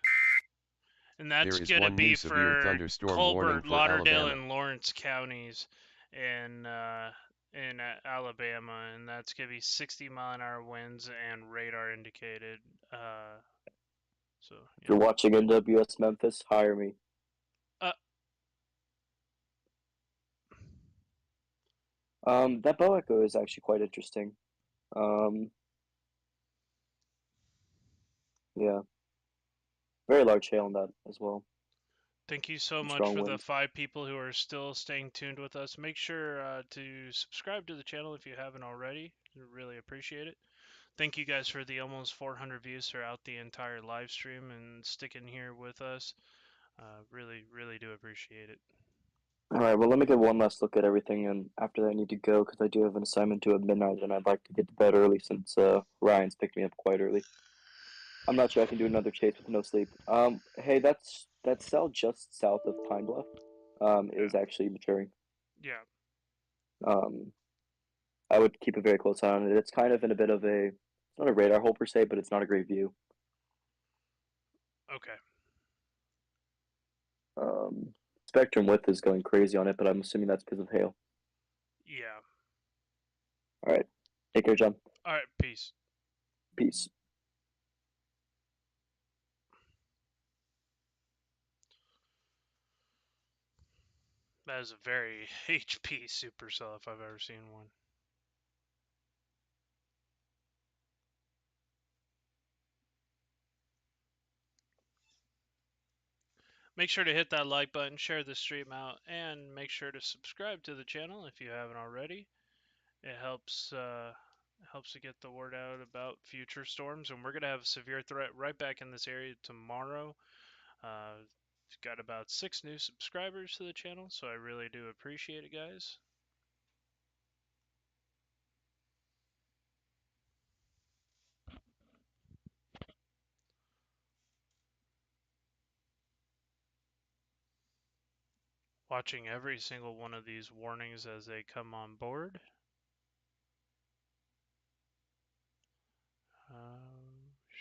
And that's There is going to one be new severe for thunderstorm warning Colbert, for Lauderdale, Alabama. and Lawrence counties in Alabama, and that's going to be 60-mile-an-hour winds and radar indicated. So If you're watching NWS Memphis, hire me. That bow echo is actually quite interesting. Yeah. Very large hail on that as well. Thank you so much Strong for the winds. 5 people who are still staying tuned with us. Make sure to subscribe to the channel if you haven't already. We really appreciate it. Thank you guys for the almost 400 views throughout the entire live stream and sticking here with us. Really, really do appreciate it. All right, well, let me get one last look at everything, and after that, I need to go because I do have an assignment due at midnight, and I'd like to get to bed early since Ryan's picked me up quite early. I'm not sure I can do another chase with no sleep. Hey, that cell just south of Pine Bluff, is actually maturing. Yeah. I would keep a very close eye on it. It's kind of in a bit of a, it's not a radar hole per se, but it's not a great view. Okay. Spectrum width is going crazy on it, but I'm assuming that's because of hail. Yeah. All right, take care, John. All right. Peace. Peace. That is a very HP supercell if I've ever seen one. Make sure to hit that like button, share the stream out, and make sure to subscribe to the channel if you haven't already. It helps helps to get the word out about future storms. And we're going to have a severe threat right back in this area tomorrow. Got about 6 new subscribers to the channel, so I really do appreciate it, guys. Watching every single one of these warnings as they come on board.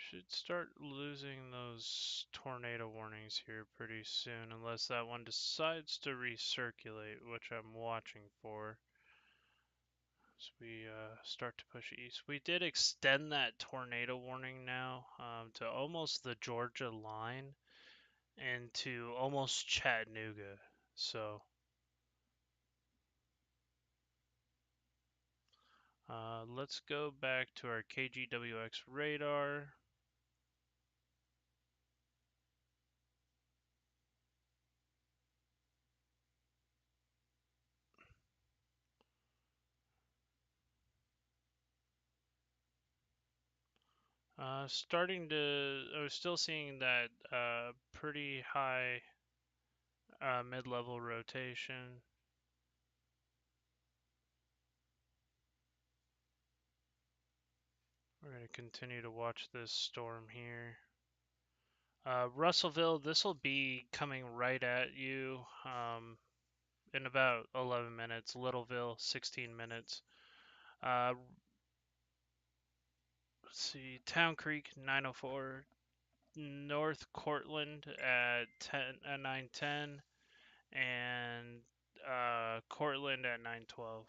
Should start losing those tornado warnings here pretty soon, unless that one decides to recirculate, which I'm watching for. As we start to push east. We did extend that tornado warning now to almost the Georgia line and to almost Chattanooga. So let's go back to our KGWX radar. I was still seeing that pretty high mid-level rotation. We're going to continue to watch this storm here. Russellville, this will be coming right at you in about 11 minutes. Littleville, 16 minutes. Let's see, Town Creek, 904. North Cortland at 9:10, and Cortland at 9:12.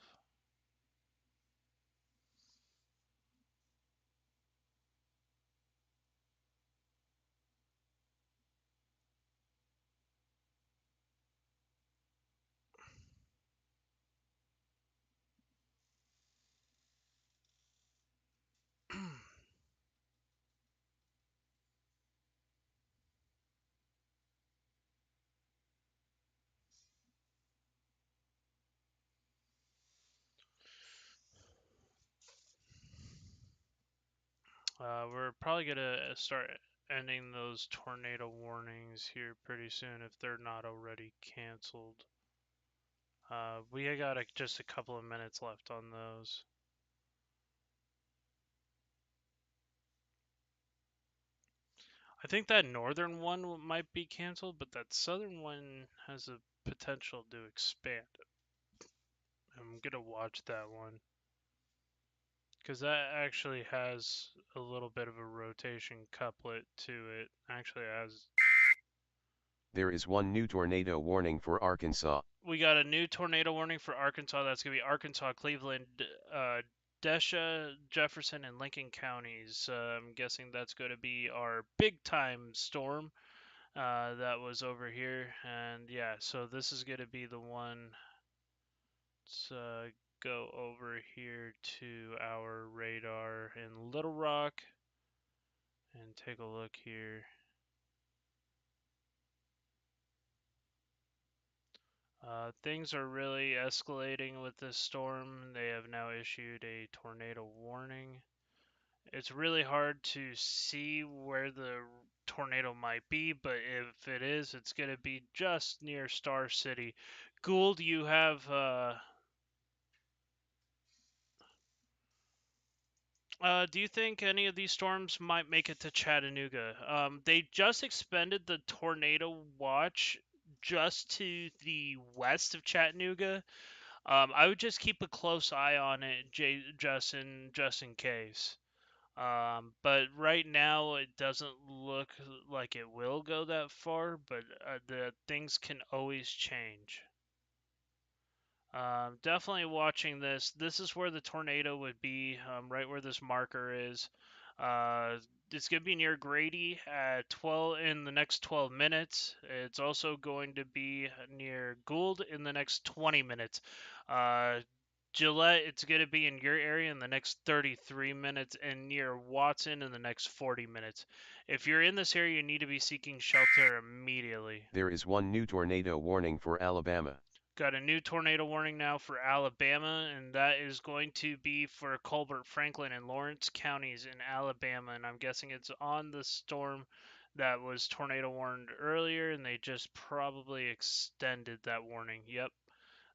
We're probably gonna start ending those tornado warnings here pretty soon if they're not already canceled. We got just a couple of minutes left on those. I think that northern one might be canceled, but that southern one has a potential to expand. I'm gonna watch that one. Because that actually has a little bit of a rotation couplet to it. Actually has. There is one new tornado warning for Arkansas. We got a new tornado warning for Arkansas. That's going to be Arkansas, Cleveland, Desha, Jefferson, and Lincoln counties. I'm guessing that's going to be our big time storm that was over here. And yeah, so this is going to be the one. Let's go over here to our radar in Little Rock and take a look here. Things are really escalating with this storm. They have now issued a tornado warning. It's really hard to see where the tornado might be, but if it is, it's going to be just near Star City. Gould, you have do you think any of these storms might make it to Chattanooga? They just expended the tornado watch just to the west of Chattanooga. I would just keep a close eye on it, just in case. But right now, it doesn't look like it will go that far, but the things can always change. Definitely watching this. This is where the tornado would be, right where this marker is. It's going to be near Grady at 12 in the next 12 minutes. It's also going to be near Gould in the next 20 minutes. Gillette, it's going to be in your area in the next 33 minutes, and near Watson in the next 40 minutes. If you're in this area, you need to be seeking shelter immediately. There is one new tornado warning for Alabama. Got a new tornado warning now for Alabama, and that is going to be for Colbert, Franklin, and Lawrence counties in Alabama. And I'm guessing it's on the storm that was tornado warned earlier, and they just probably extended that warning. Yep,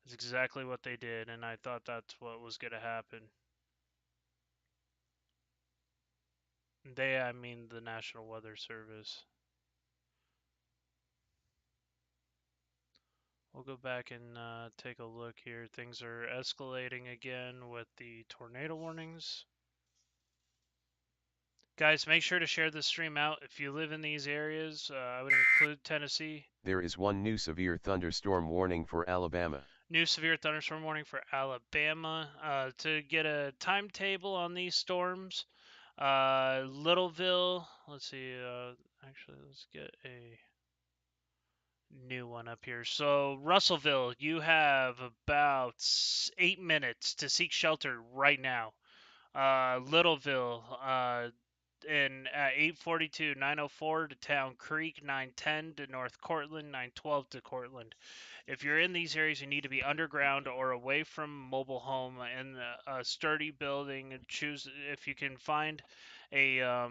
that's exactly what they did, and I thought that's what was going to happen. They, I mean the National Weather Service. We'll go back and take a look here. Things are escalating again with the tornado warnings. Guys, make sure to share this stream out. If you live in these areas, I would include Tennessee. There is one new severe thunderstorm warning for Alabama. New severe thunderstorm warning for Alabama. To get a timetable on these storms, Littleville, let's see, actually, let's get a new one up here. So, Russellville, you have about 8 minutes to seek shelter right now. Littleville, at 8:42, 9:04 to Town Creek, 9:10 to North Cortland, 9:12 to Cortland. If you're in these areas, you need to be underground or away from mobile home in a sturdy building. Choose if you can find a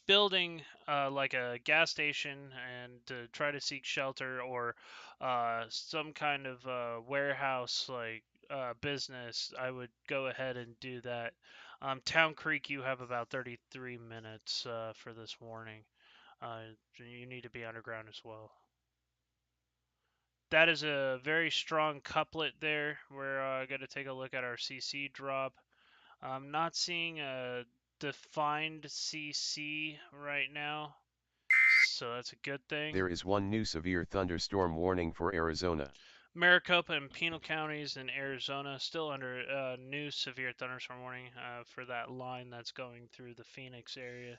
building like a gas station and to try to seek shelter, or some kind of warehouse like business, I would go ahead and do that. Town Creek, you have about 33 minutes for this warning. You need to be underground as well. That is a very strong couplet there. We're going to take a look at our CC drop. I'm not seeing a defined CC right now, so that's a good thing. There is one new severe thunderstorm warning for Arizona. Maricopa and Pinal counties in Arizona still under new severe thunderstorm warning for that line that's going through the Phoenix area.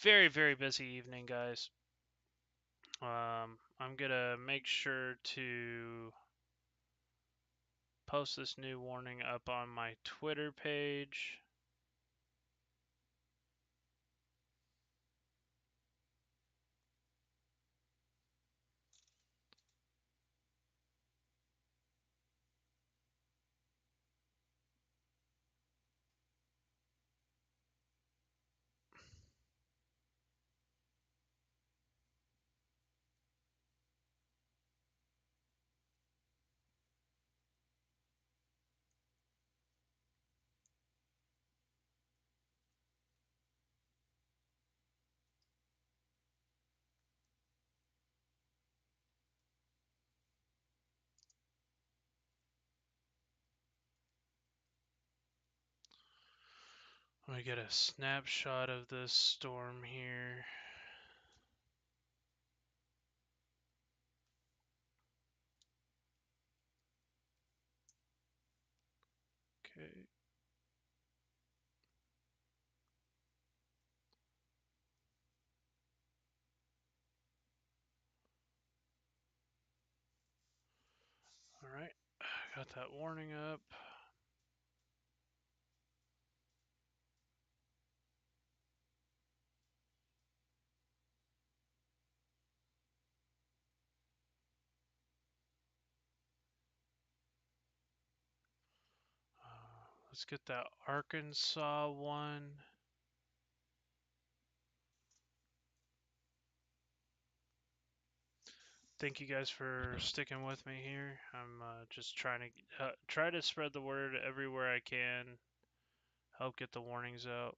Very, very busy evening, guys. I'm going to make sure to post this new warning up on my Twitter page. Let me get a snapshot of this storm here. Okay. All right. Got that warning up. Let's get that Arkansas one. Thank you guys for sticking with me here. I'm just trying to try to spread the word everywhere I can. Help get the warnings out.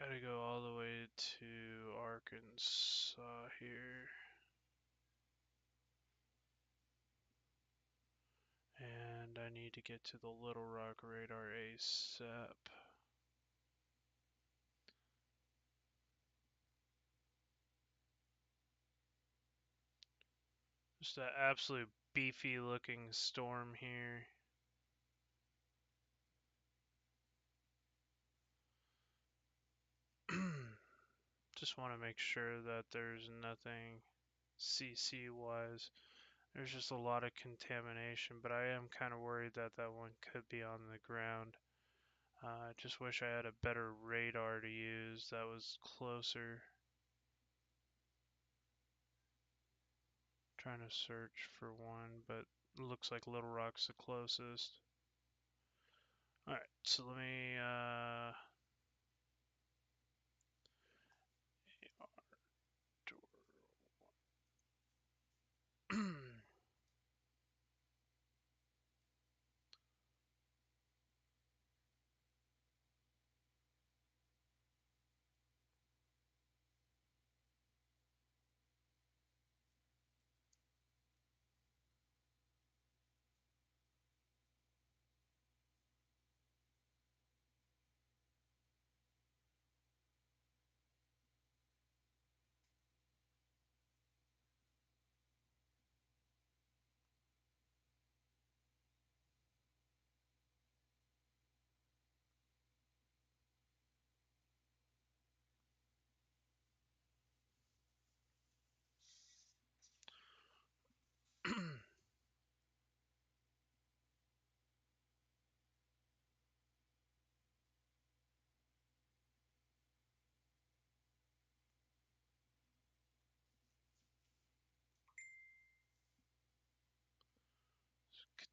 Gotta go all the way to Arkansas here. And I need to get to the Little Rock radar ASAP. Just an absolute beefy looking storm here. Just want to make sure that there's nothing CC wise. There's just a lot of contamination, but I am kind of worried that that one could be on the ground. I just wish I had a better radar to use that was closer. Trying to search for one, but it looks like Little Rock's the closest. Alright, so let me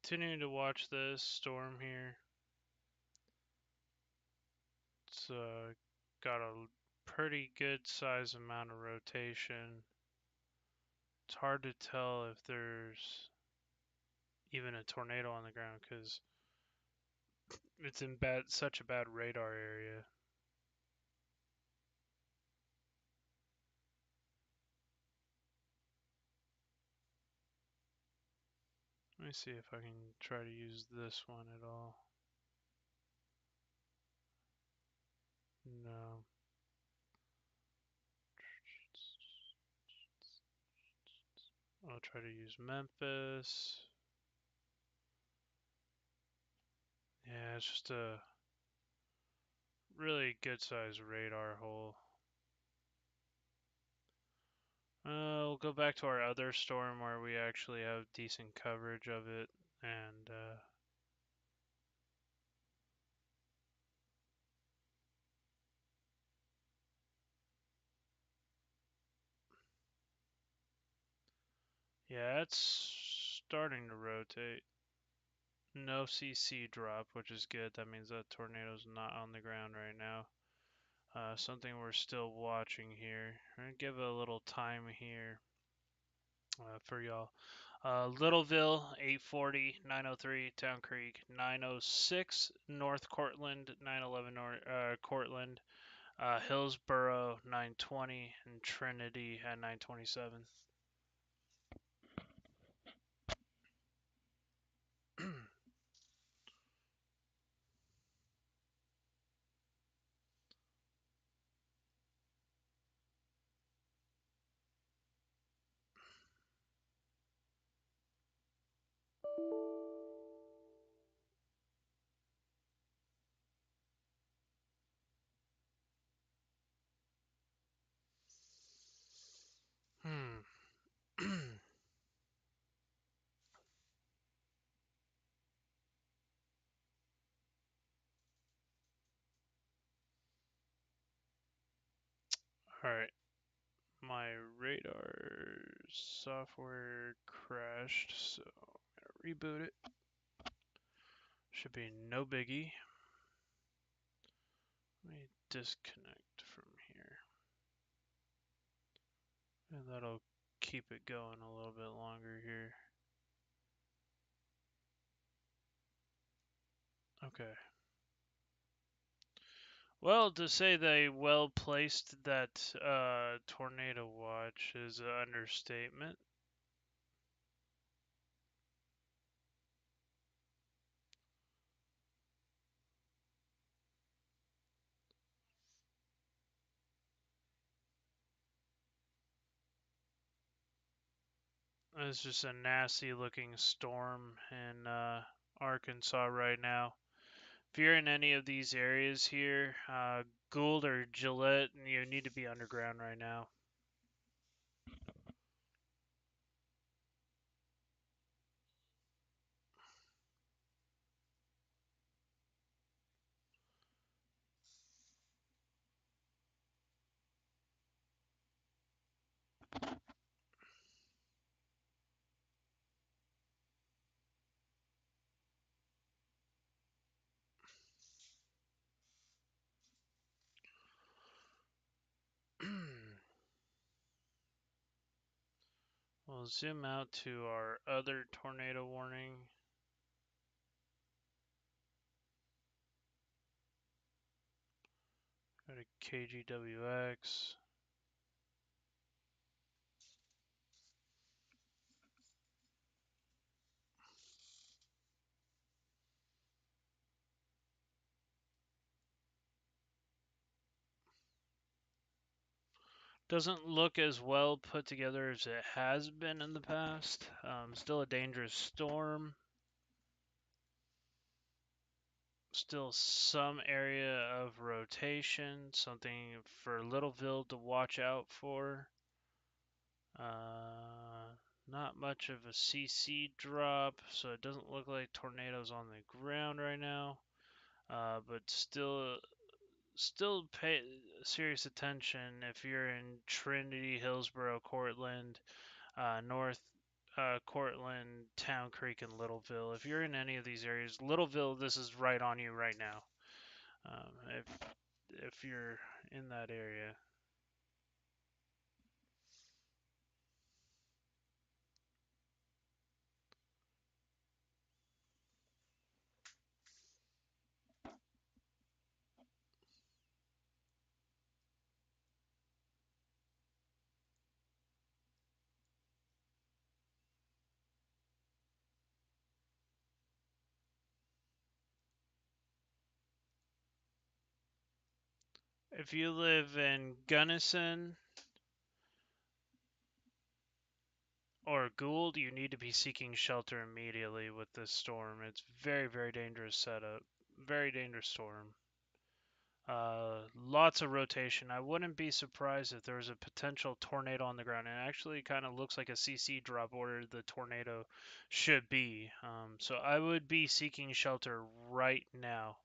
continuing to watch this storm here. It's got a pretty good size amount of rotation. It's hard to tell if there's even a tornado on the ground because it's in such a bad radar area. Let me see if I can try to use this one at all. No. I'll try to use Memphis. Yeah, it's just a really good sized radar hole. We'll go back to our other storm where we actually have decent coverage of it, and yeah, it's starting to rotate. No CC drop, which is good. That means that tornado's not on the ground right now. Something we're still watching here. I'm gonna give it a little time here for y'all. Littleville, 840, 903, Town Creek, 906, North Cortland, 911 Cortland, Hillsboro, 920, and Trinity at 927. Hmm. All right. My radar software crashed, so I'm gonna reboot it. Should be no biggie. Let me disconnect from here. And that'll keep it going a little bit longer here. Okay. Well, to say they well placed that tornado watch is an understatement. It's just a nasty looking storm in Arkansas right now. If you're in any of these areas here, Gould or Gillette, you need to be underground right now. We'll zoom out to our other tornado warning. Go to KGWX. Doesn't look as well put together as it has been in the past. Still a dangerous storm. Still some area of rotation, something for Littleville to watch out for. Not much of a CC drop, so it doesn't look like tornadoes on the ground right now. But still pay serious attention if you're in Trinity, Hillsborough, Cortland, North Cortland, Town Creek, and Littleville. If you're in any of these areas, Littleville, this is right on you right now. If you're in that area. If you live in Gunnison or Gould, you need to be seeking shelter immediately with this storm. It's very, very dangerous setup. Very dangerous storm. Lots of rotation. I wouldn't be surprised if there was a potential tornado on the ground. It actually kind of looks like a CC drop order the tornado should be. So I would be seeking shelter right now.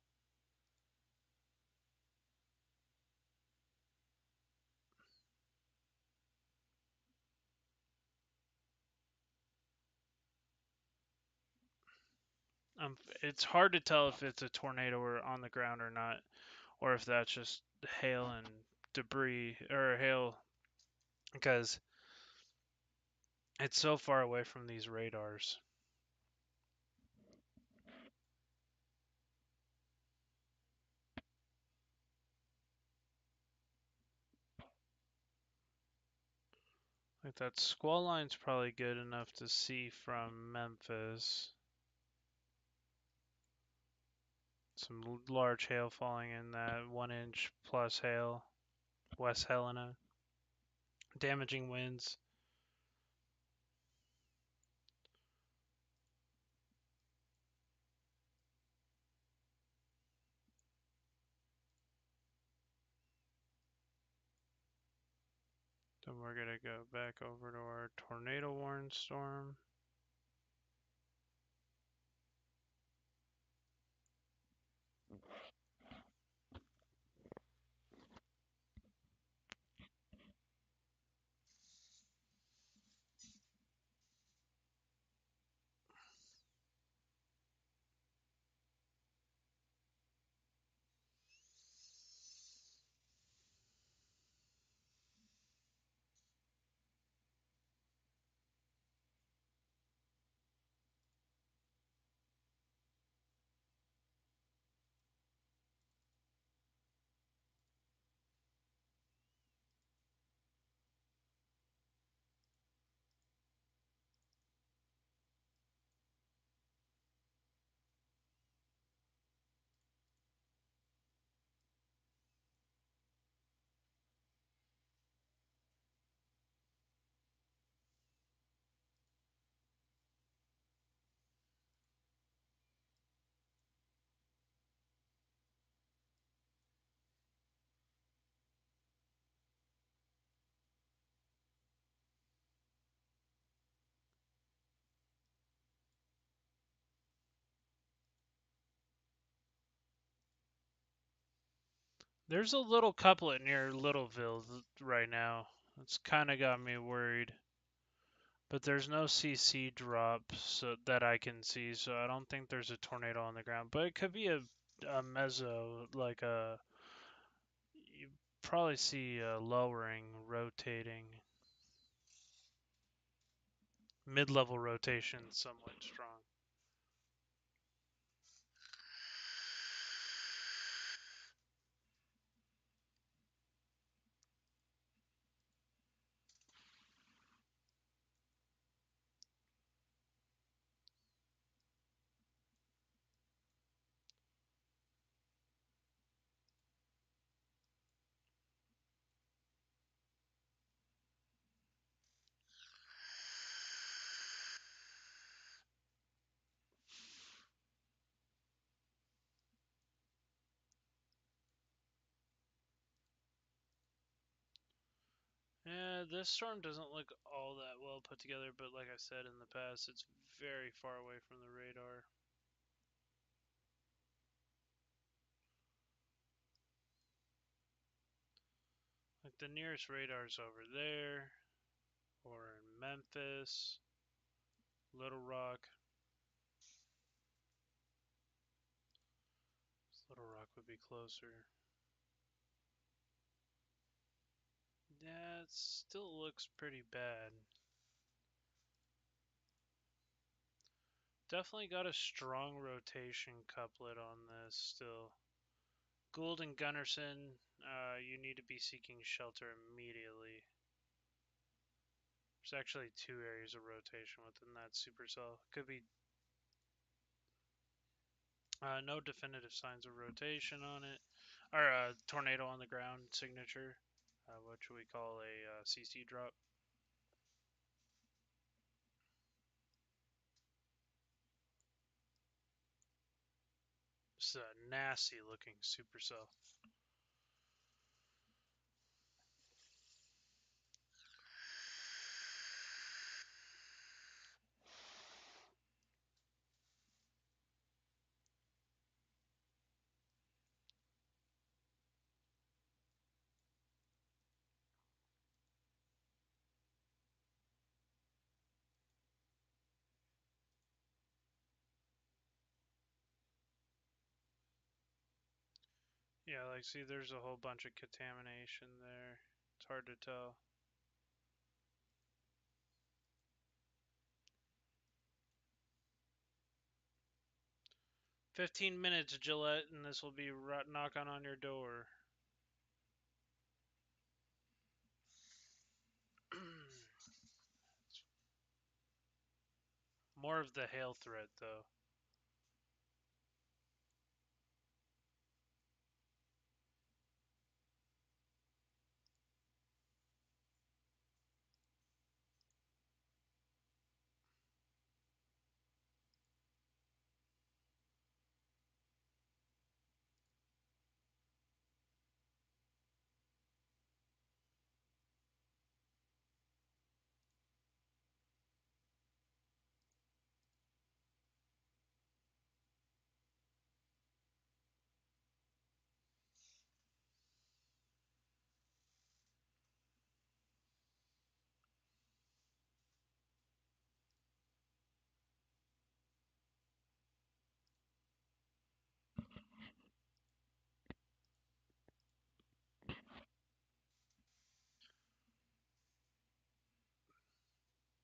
It's hard to tell if it's a tornado or on the ground or not, or if that's just hail and debris or hail, because it's so far away from these radars. Like that squall line's probably good enough to see from Memphis. Some large hail falling in that 1 inch plus hail. West Helena. Damaging winds. Then we're going to go back over to our tornado warning storm. There's a little couplet near Littleville right now. It's kind of got me worried. But there's no CC drop that I can see, so I don't think there's a tornado on the ground. But it could be a mezzo, like a. You probably see a lowering, rotating. Mid-level rotation somewhat strong. Yeah, this storm doesn't look all that well put together, but like I said in the past, it's very far away from the radar. Like the nearest radar's over there, or in Memphis, Little Rock. Little Rock would be closer. Yeah, it still looks pretty bad. Definitely got a strong rotation couplet on this still. Gould and Gunnarsson, you need to be seeking shelter immediately. There's actually 2 areas of rotation within that supercell. Could be no definitive signs of rotation on it. Or a tornado on the ground signature, which we call a CC drop. It's a nasty looking supercell. Yeah, like see there's a whole bunch of contamination there. It's hard to tell. 15 minutes, Gillette, and this will be knocking on your door. More of the hail threat, though.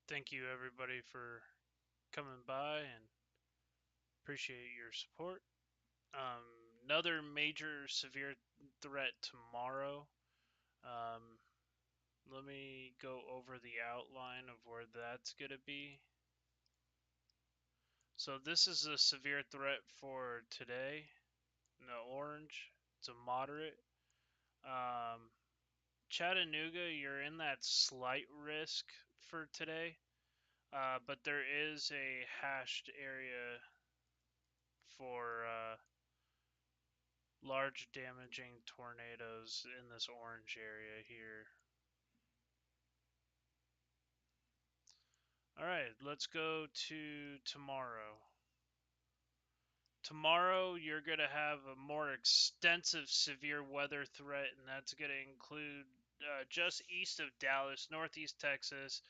Thank you, everybody, for coming by and appreciate your support. Another major severe threat tomorrow. Um, let me go over the outline of where that's going to be. So this is a severe threat for today. No orange. It's a moderate. Chattanooga, you're in that slight risk for today, but there is a hashed area for large damaging tornadoes in this orange area here. All right, let's go to tomorrow. Tomorrow, you're going to have a more extensive severe weather threat, and that's going to include just east of Dallas, northeast Texas,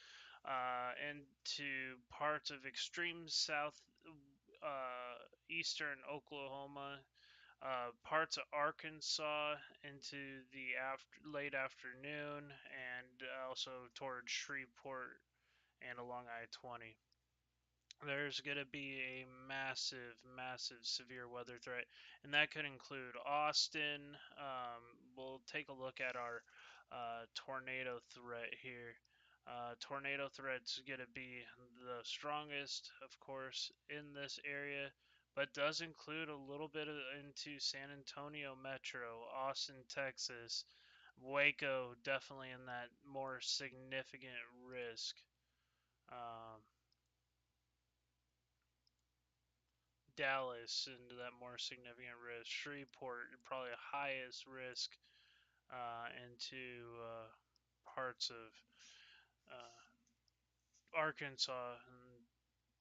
into parts of extreme south eastern Oklahoma, parts of Arkansas into the late afternoon, and also towards Shreveport and along I-20. There's going to be a massive, massive severe weather threat, and that could include Austin. We'll take a look at our tornado threat here. Tornado threat's going to be the strongest, of course, in this area, but does include a little bit into San Antonio Metro, Austin, Texas, Waco, definitely in that more significant risk. Dallas into that more significant risk. Shreveport, probably the highest risk into parts of Arkansas. And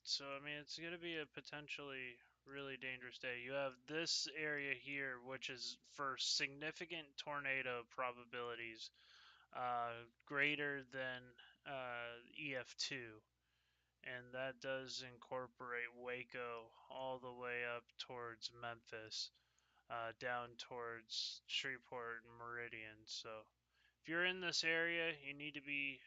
so, I mean, it's going to be a potentially really dangerous day. You have this area here, which is for significant tornado probabilities greater than EF2. And that does incorporate Waco all the way up towards Memphis, down towards Shreveport and Meridian. So if you're in this area, you need to be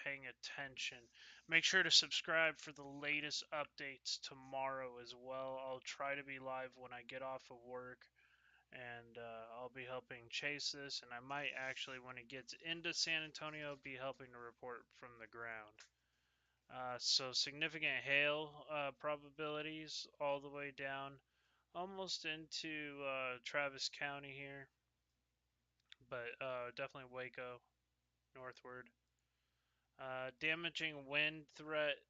paying attention. Make sure to subscribe for the latest updates tomorrow as well. I'll try to be live when I get off of work, and I'll be helping chase this, and I might actually, when it gets into San Antonio, be helping to report from the ground. So significant hail probabilities all the way down almost into Travis County here, but definitely Waco northward. Damaging wind threat,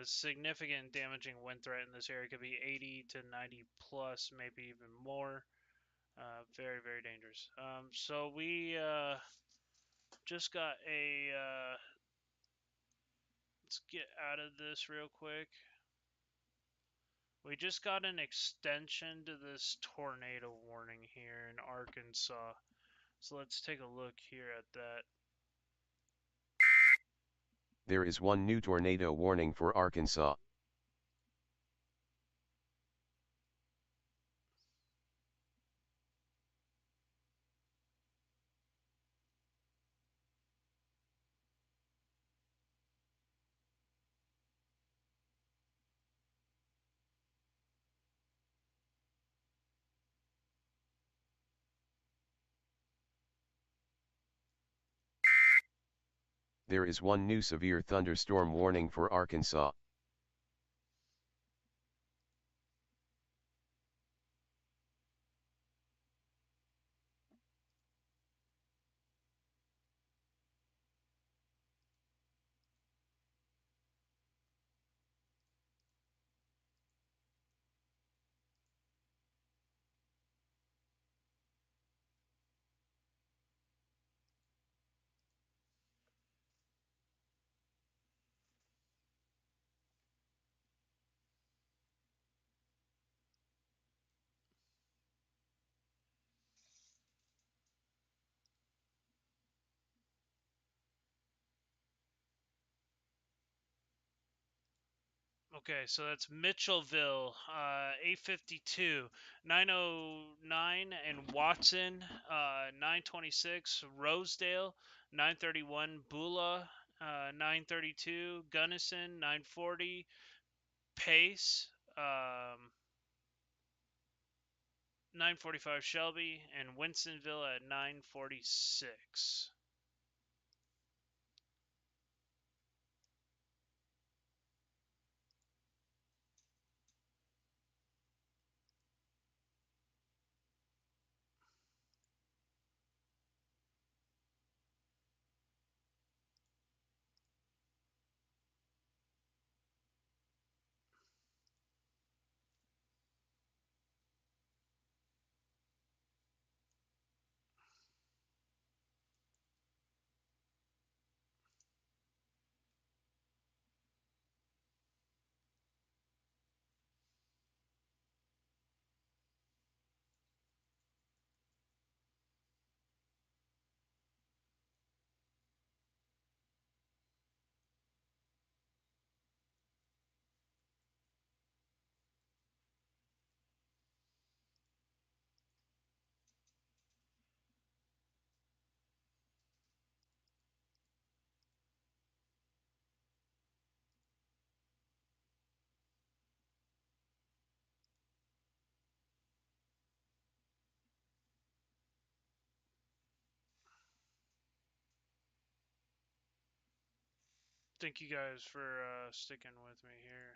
significant damaging wind threat in this area could be 80 to 90 plus, maybe even more. Very, very dangerous. So we just got a, let's get out of this real quick. We just got an extension to this tornado warning here in Arkansas. So let's take a look here at that. There is one new tornado warning for Arkansas. There is one new severe thunderstorm warning for Arkansas. Okay, so that's Mitchellville, 852, 909, and Watson, 926, Rosedale, 931, Beulah, 932, Gunnison, 940, Pace, 945, Shelby, and Winstonville at 946. Thank you guys for sticking with me here.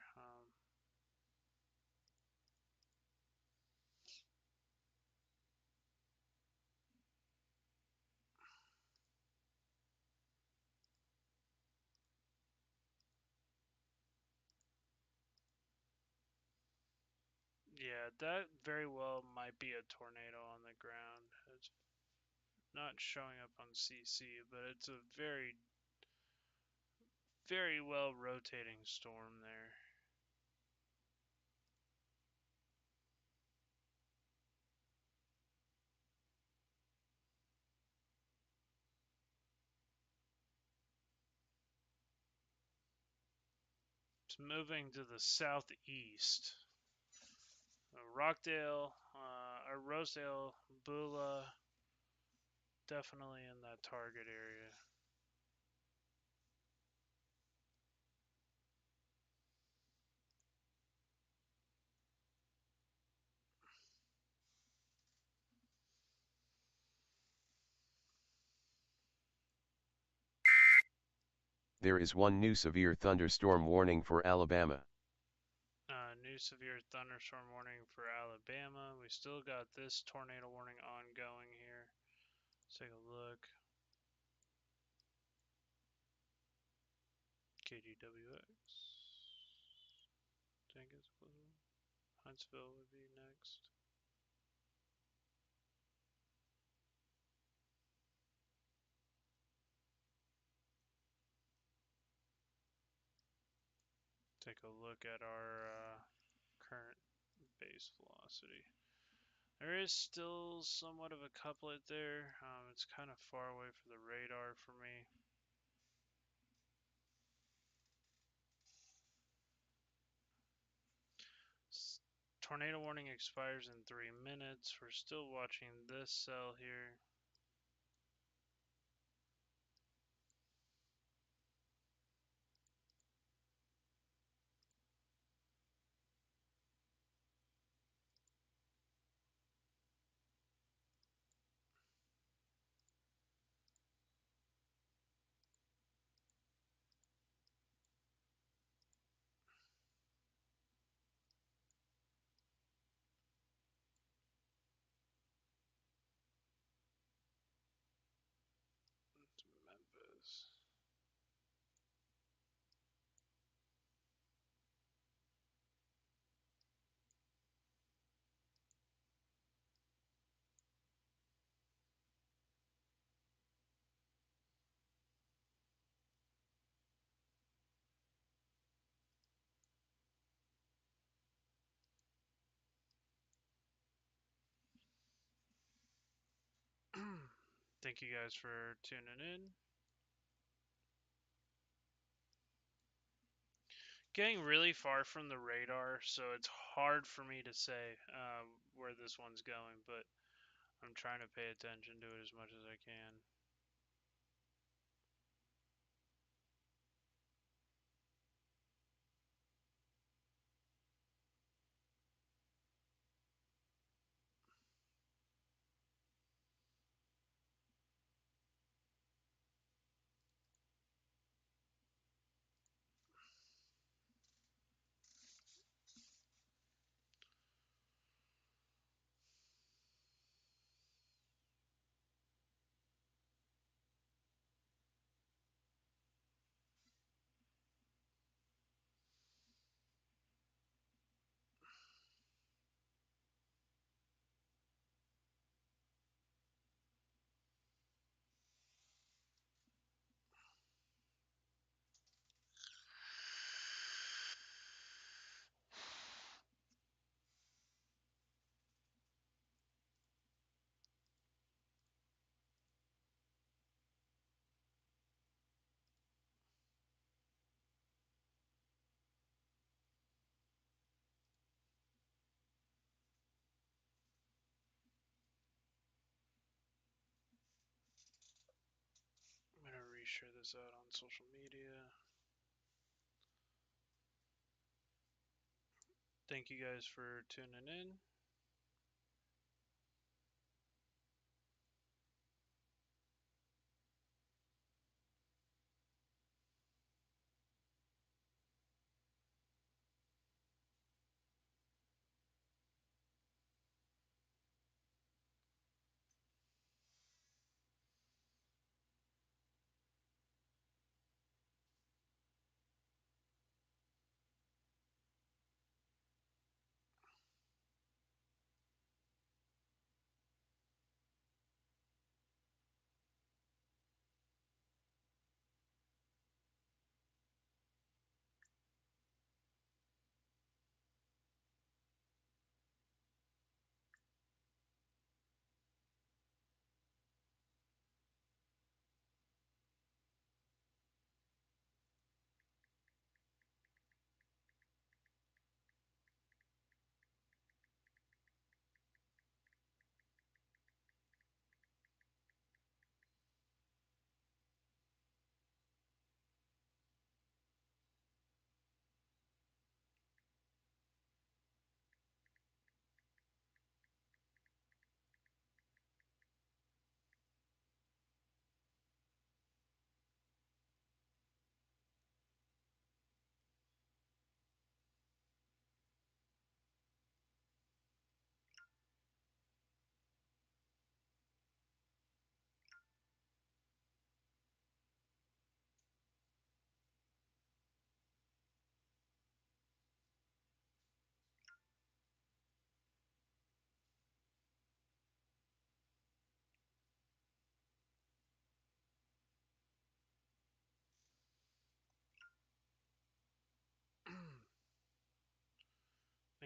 Yeah, that very well might be a tornado on the ground. It's not showing up on CC, but it's a very, very well rotating storm there. It's moving to the southeast. Rockdale, or Rosedale, Beulah, definitely in that target area. There is one new severe thunderstorm warning for Alabama. New severe thunderstorm warning for Alabama. We still got this tornado warning ongoing here. Let's take a look. KDWX. Think it's Huntsville would be next. Take a look at our current base velocity. There is still somewhat of a couplet there. It's kind of far away from the radar for me. Tornado warning expires in 3 minutes. We're still watching this cell here. To Memphis. Thank you guys for tuning in. Getting really far from the radar, so it's hard for me to say where this one's going, but I'm trying to pay attention to it as much as I can. I'm going to reshare this out on social media. Thank you guys for tuning in.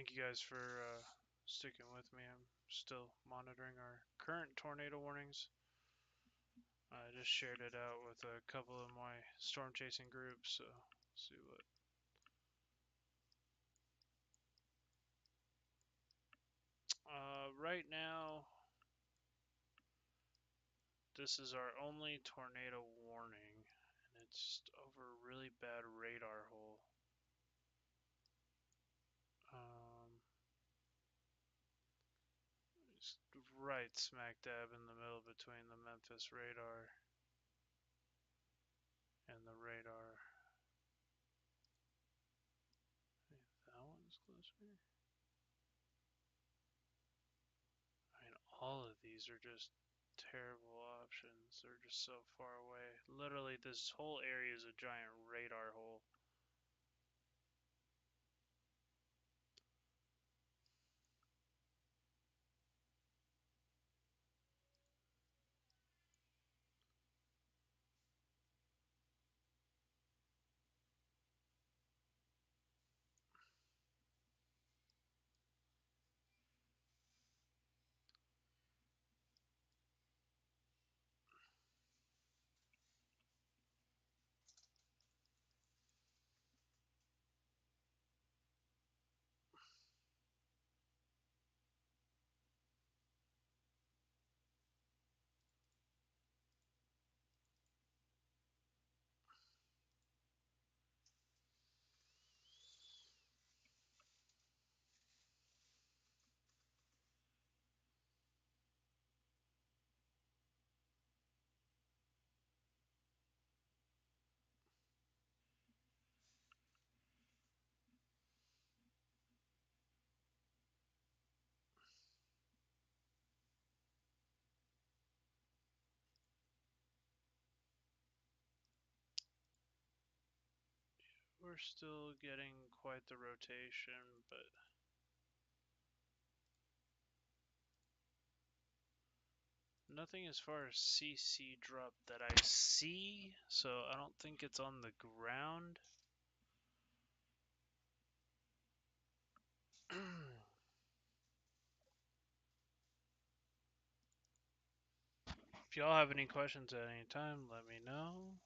thank you guys for sticking with me. I'm still monitoring our current tornado warnings. I just shared it out with a couple of my storm chasing groups, so see what. Right now, this is our only tornado warning, and it's over a really bad radar hole. It's right smack dab in the middle between the Memphis radar and the radar. That one's closer. I mean, all of these are just terrible options. They're just so far away. Literally, this whole area is a giant radar hole. We're still getting quite the rotation, but nothing as far as CC drop that I see, so I don't think it's on the ground. If y'all have any questions at any time, let me know.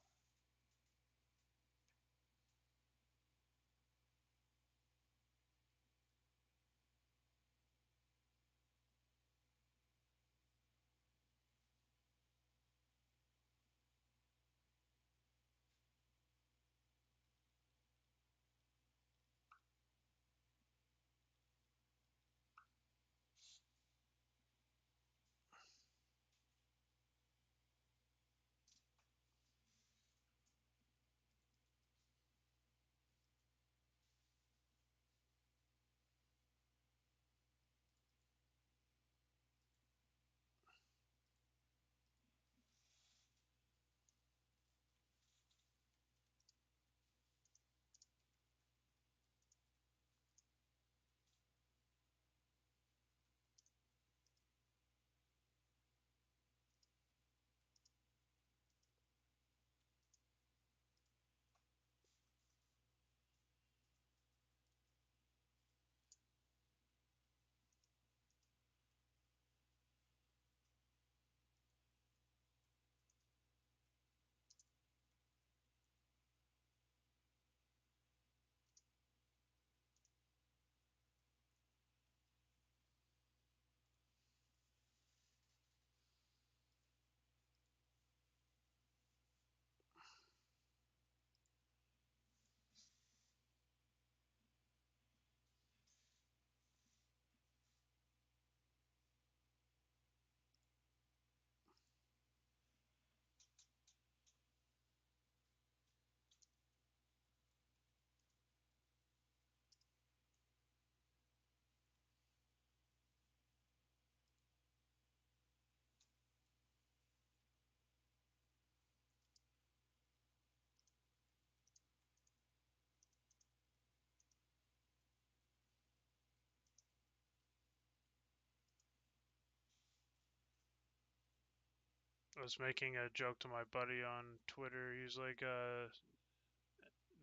I was making a joke to my buddy on Twitter. He's like,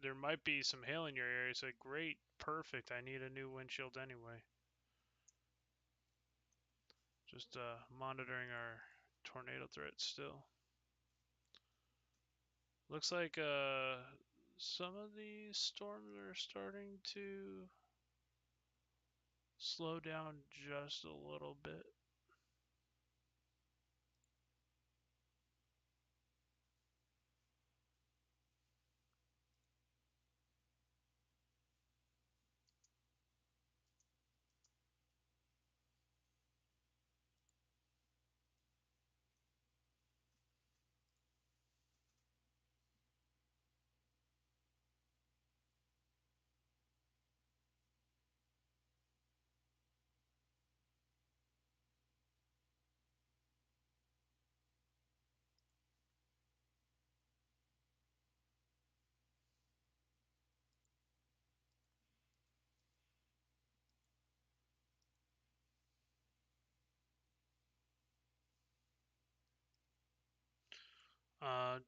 there might be some hail in your area. So great, perfect. I need a new windshield anyway. Just monitoring our tornado threat still. Looks like some of these storms are starting to slow down just a little bit.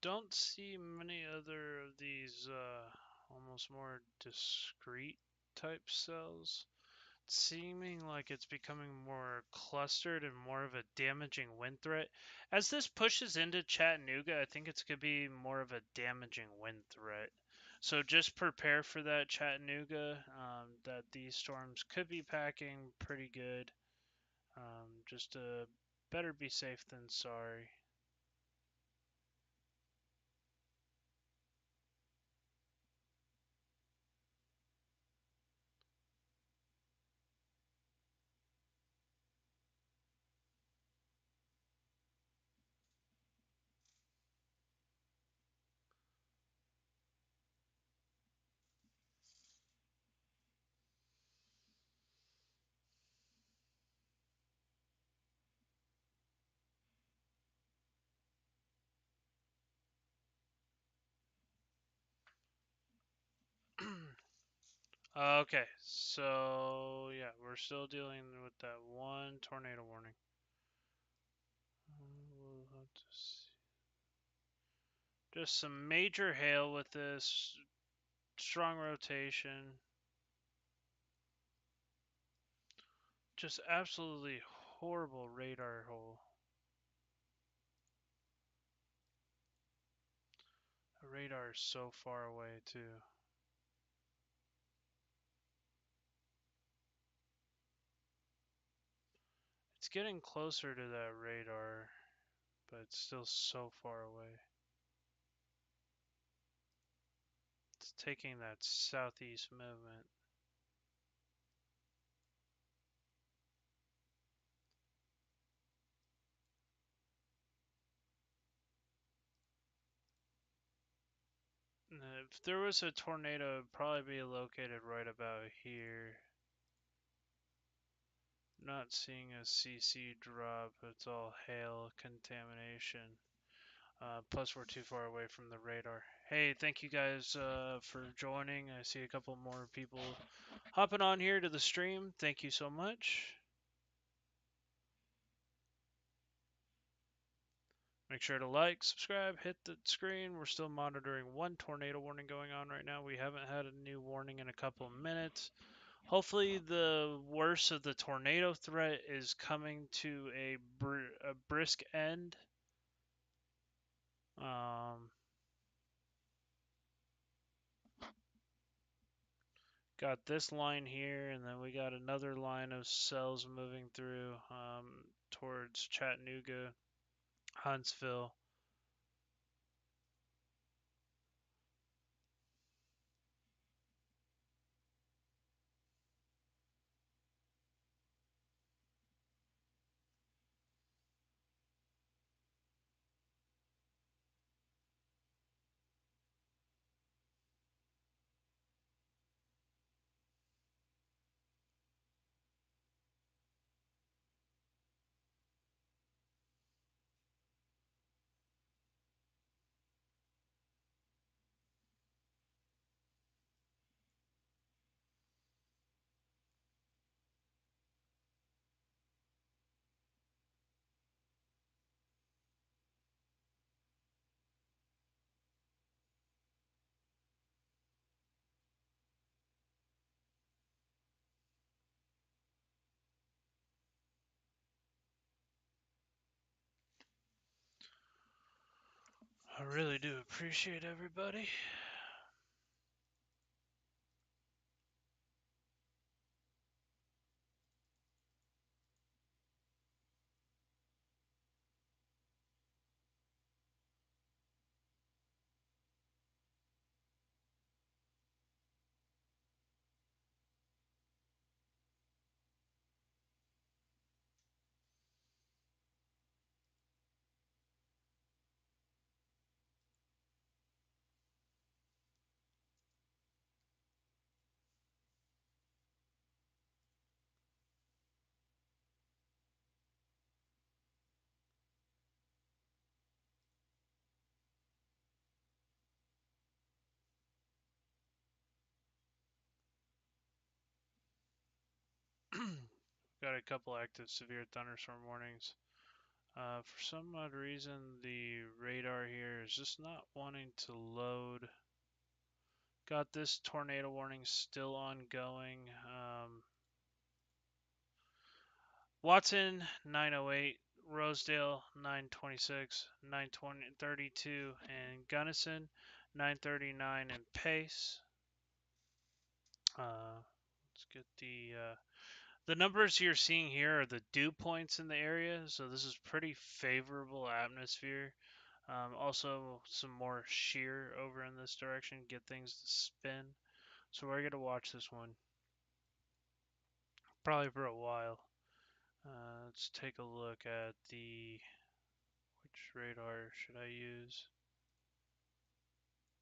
Don't see many other of these almost more discrete type cells. Seeming like it's becoming more clustered and more of a damaging wind threat. As this pushes into Chattanooga, I think it's going to be more of a damaging wind threat. So just prepare for that, Chattanooga, that these storms could be packing pretty good. Just better be safe than sorry. Okay, so yeah, we're still dealing with that one tornado warning. We'll have to see. Just some major hail with this, strong rotation. Just absolutely horrible radar hole. The radar is so far away too. It's getting closer to that radar, but it's still so far away. It's taking that southeast movement. If there was a tornado, it'd probably be located right about here. Not seeing a CC drop, it's all hail contamination. Plus, we're too far away from the radar. Hey, thank you guys for joining. I see a couple more people hopping on here to the stream. Thank you so much. Make sure to like, subscribe, hit the screen. We're still monitoring one tornado warning going on right now. We haven't had a new warning in a couple of minutes. Hopefully, the worst of the tornado threat is coming to a brisk end. Got this line here, and then we got another line of cells moving through towards Chattanooga, Huntsville. I really do appreciate everybody. Got a couple active severe thunderstorm warnings. For some odd reason, the radar here is just not wanting to load. Got this tornado warning still ongoing. Watson 908, Rosedale 926, 932, and Gunnison 939 and Pace. Let's get the numbers you're seeing here are the dew points in the area, so this is pretty favorable atmosphere. Also, some more shear over in this direction, get things to spin. So we're gonna watch this one probably for a while. Let's take a look at which radar should I use?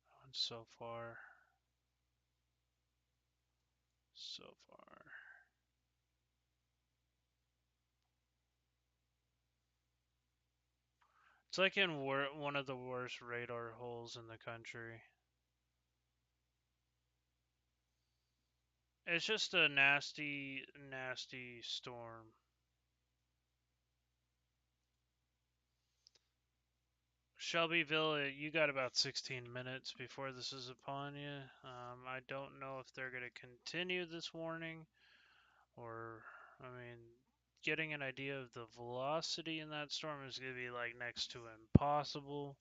That one's so far. So far. It's like in one of the worst radar holes in the country. It's just a nasty, nasty storm. Shelbyville, you got about 16 minutes before this is upon you. I don't know if they're going to continue this warning or, I mean, getting an idea of the velocity in that storm is going to be like next to impossible.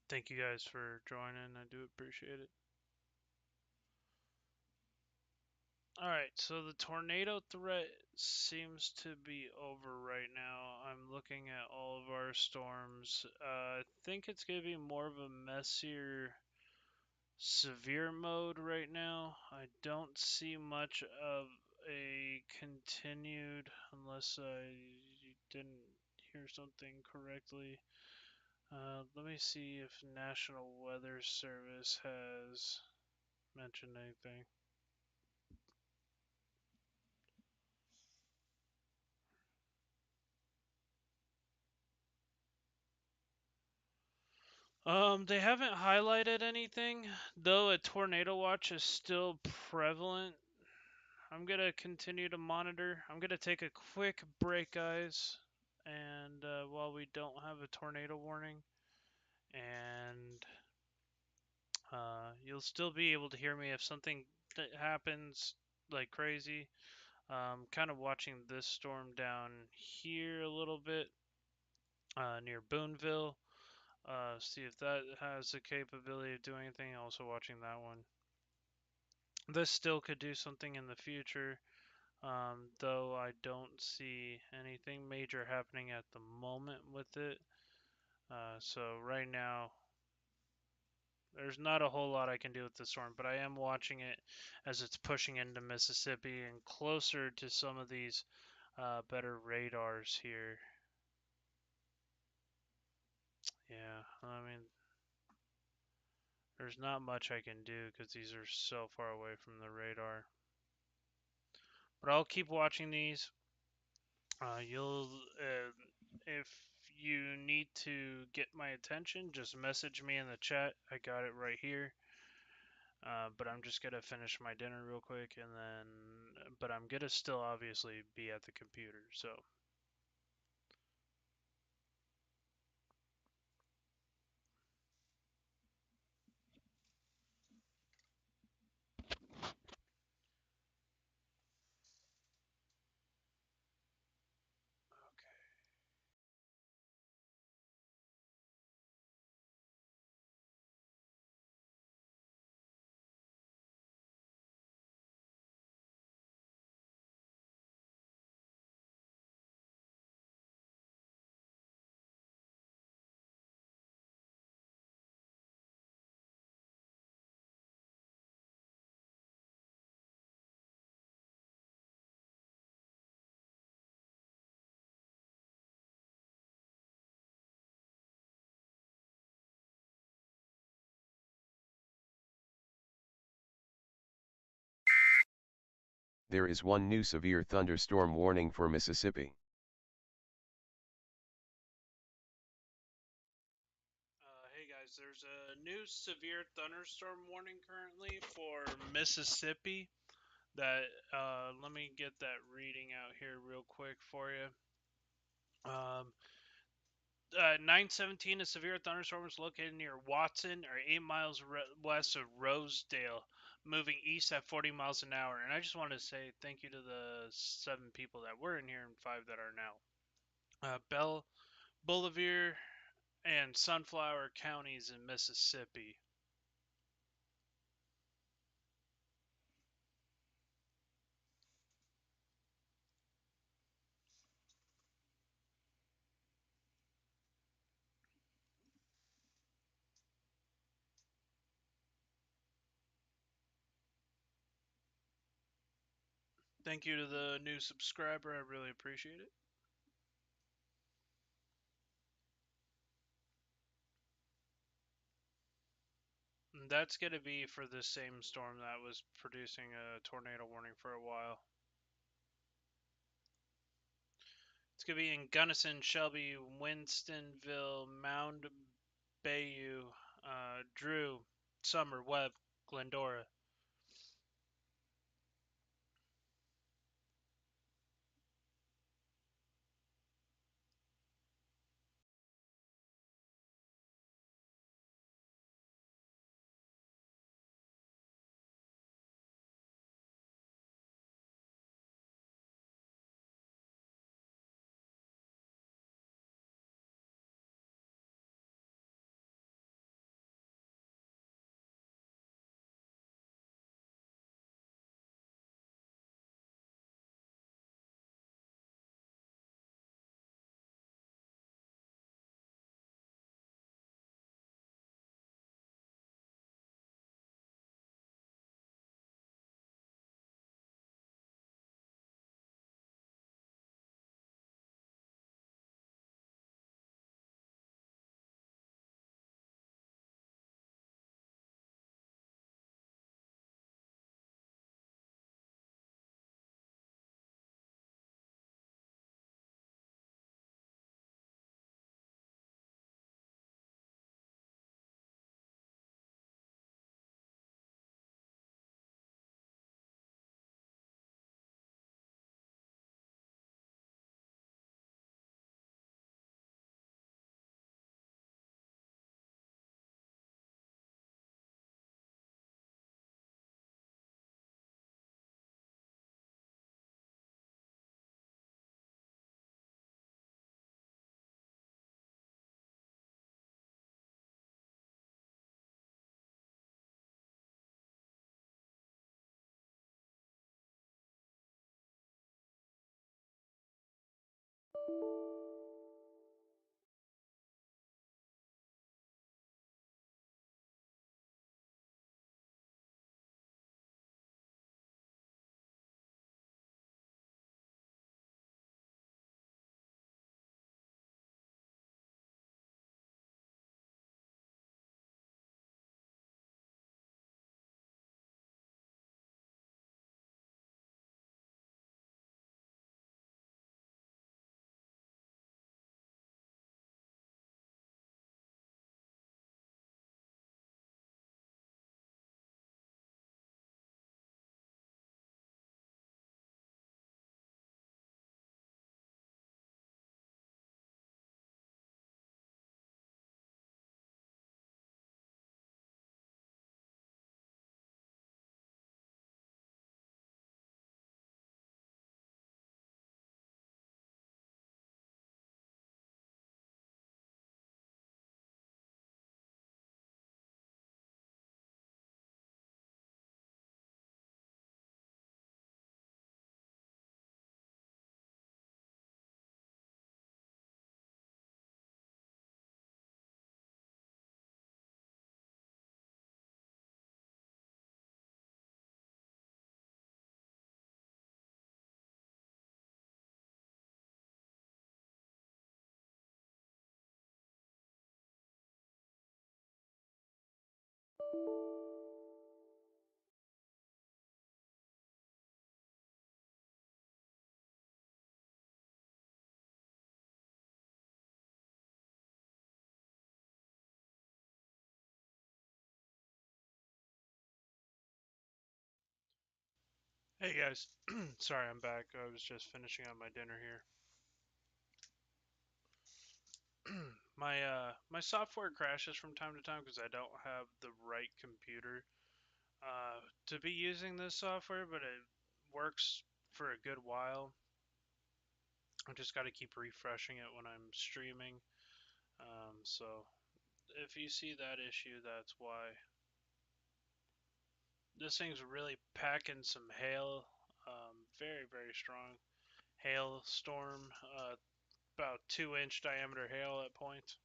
thank you guys for joining. I do appreciate it. Alright, so the tornado threat seems to be over right now. I'm looking at all of our storms. I think it's going to be more of a messier severe mode right now. I don't see much of a continued, unless I didn't hear something correctly. Let me see if National Weather Service has mentioned anything. They haven't highlighted anything, though a tornado watch is still prevalent. I'm gonna continue to monitor. I'm gonna take a quick break, guys, and while we don't have a tornado warning, and you'll still be able to hear me if something that happens like crazy. Kind of watching this storm down here a little bit near Boonville. See if that has the capability of doing anything. Also watching that one. This still could do something in the future, though I don't see anything major happening at the moment with it. So right now, there's not a whole lot I can do with the storm, but I am watching it as it's pushing into Mississippi and closer to some of these better radars here. Yeah, I mean, there's not much I can do because these are so far away from the radar. But I'll keep watching these. If you need to get my attention, just message me in the chat. I got it right here. But I'm just gonna finish my dinner real quick, and then, but I'm gonna still obviously be at the computer, so. Okay. There is one new severe thunderstorm warning for Mississippi. Hey guys, there's a new severe thunderstorm warning currently for Mississippi. Let me get that reading out here real quick for you. 917, a severe thunderstorm is located near Watson, or 8 miles west of Rosedale, moving east at 40 miles an hour. And I just want to say thank you to the 7 people that were in here and 5 that are now. Bell, Bolivar, and Sunflower counties in Mississippi. Thank you to the new subscriber. I really appreciate it. And that's going to be for the same storm that was producing a tornado warning for a while. It's going to be in Gunnison, Shelby, Winstonville, Mound Bayou, Drew, Summer, Webb, Glendora. Hey guys, sorry I'm back. I was just finishing up my dinner here. My software crashes from time to time because I don't have the right computer to be using this software, but it works for a good while. I just got to keep refreshing it when I'm streaming. So if you see that issue, that's why. This thing's really packing some hail, very, very strong hailstorm, about 2-inch diameter hail at points.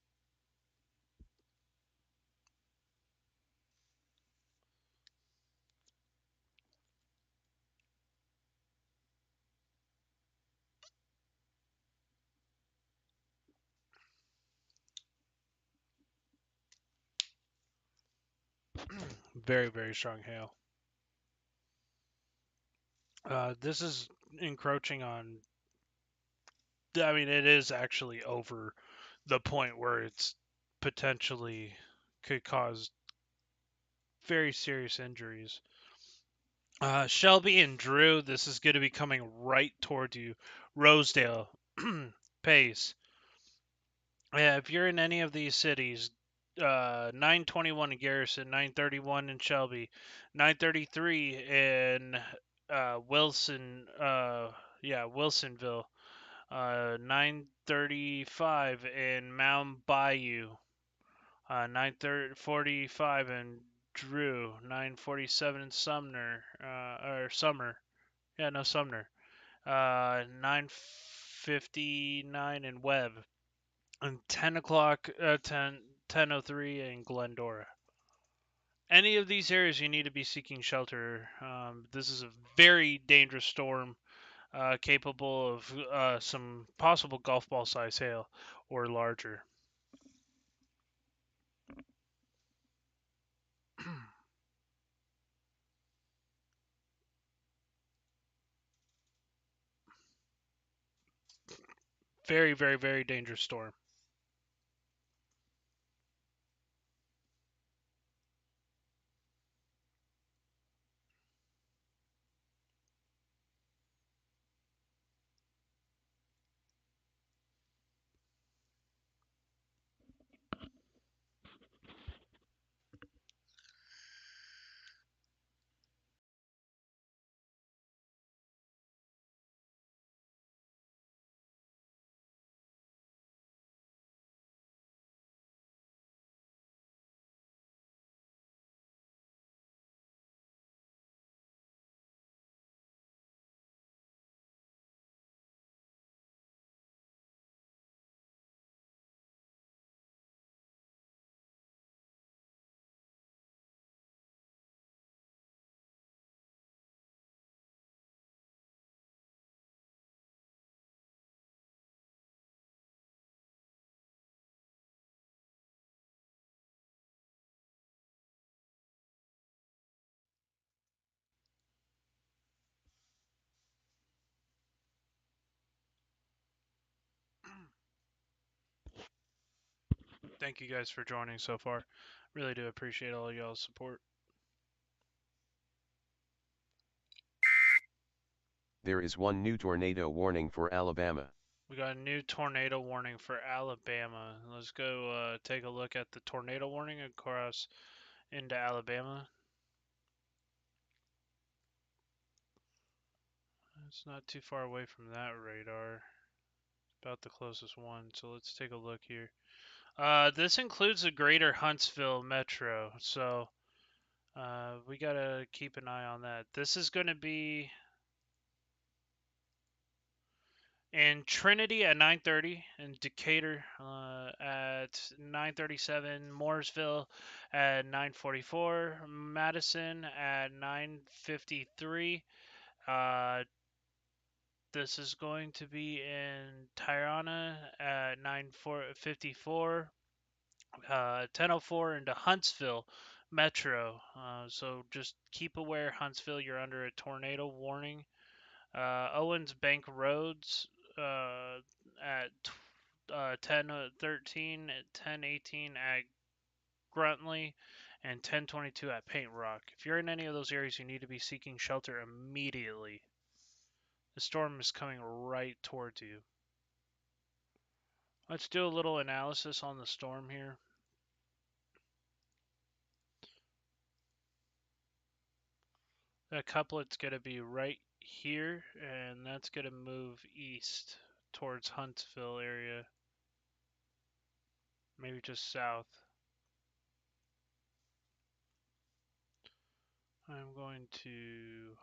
Very, very strong hail. This is encroaching on. I mean, it is actually over the point where it's potentially could cause very serious injuries. Shelby and Drew, this is going to be coming right toward you. Rosedale, Pace. Yeah, if you're in any of these cities, 921 in Garrison, 931 in Shelby, 933 in Wilson, Wilsonville, 935 in Mound Bayou, 945 in Drew, 947 in Sumner, or Summer. Yeah, no, Sumner. 959 in Webb. And 10 o'clock, 10:03 in Glendora. Any of these areas you need to be seeking shelter. This is a very dangerous storm, capable of some possible golf ball size hail or larger. Very, very, very dangerous storm. Thank you guys for joining so far. Really do appreciate all y'all's support. There is one new tornado warning for Alabama. We got a new tornado warning for Alabama. Let's go take a look at the tornado warning across into Alabama. It's not too far away from that radar. About the closest one. So let's take a look here. This includes the greater Huntsville metro. So we got to keep an eye on that. This is going to be in Trinity at 9:30, in Decatur at 9:37, Mooresville at 9:44, Madison at 9:53. This is going to be in Tirana at 9:54, 10:04 into Huntsville Metro. So just keep aware, Huntsville, you're under a tornado warning. Owens Bank Roads at 10:13, 10:18 at Gruntley, and 10:22 at Paint Rock. If you're in any of those areas, you need to be seeking shelter immediately. The storm is coming right towards you. Let's do a little analysis on the storm here. That couplet's going to be right here, and that's going to move east towards Huntsville area. Maybe just south. I'm going to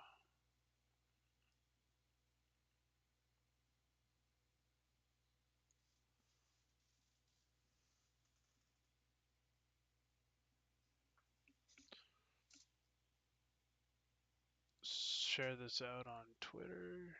share this out on Twitter.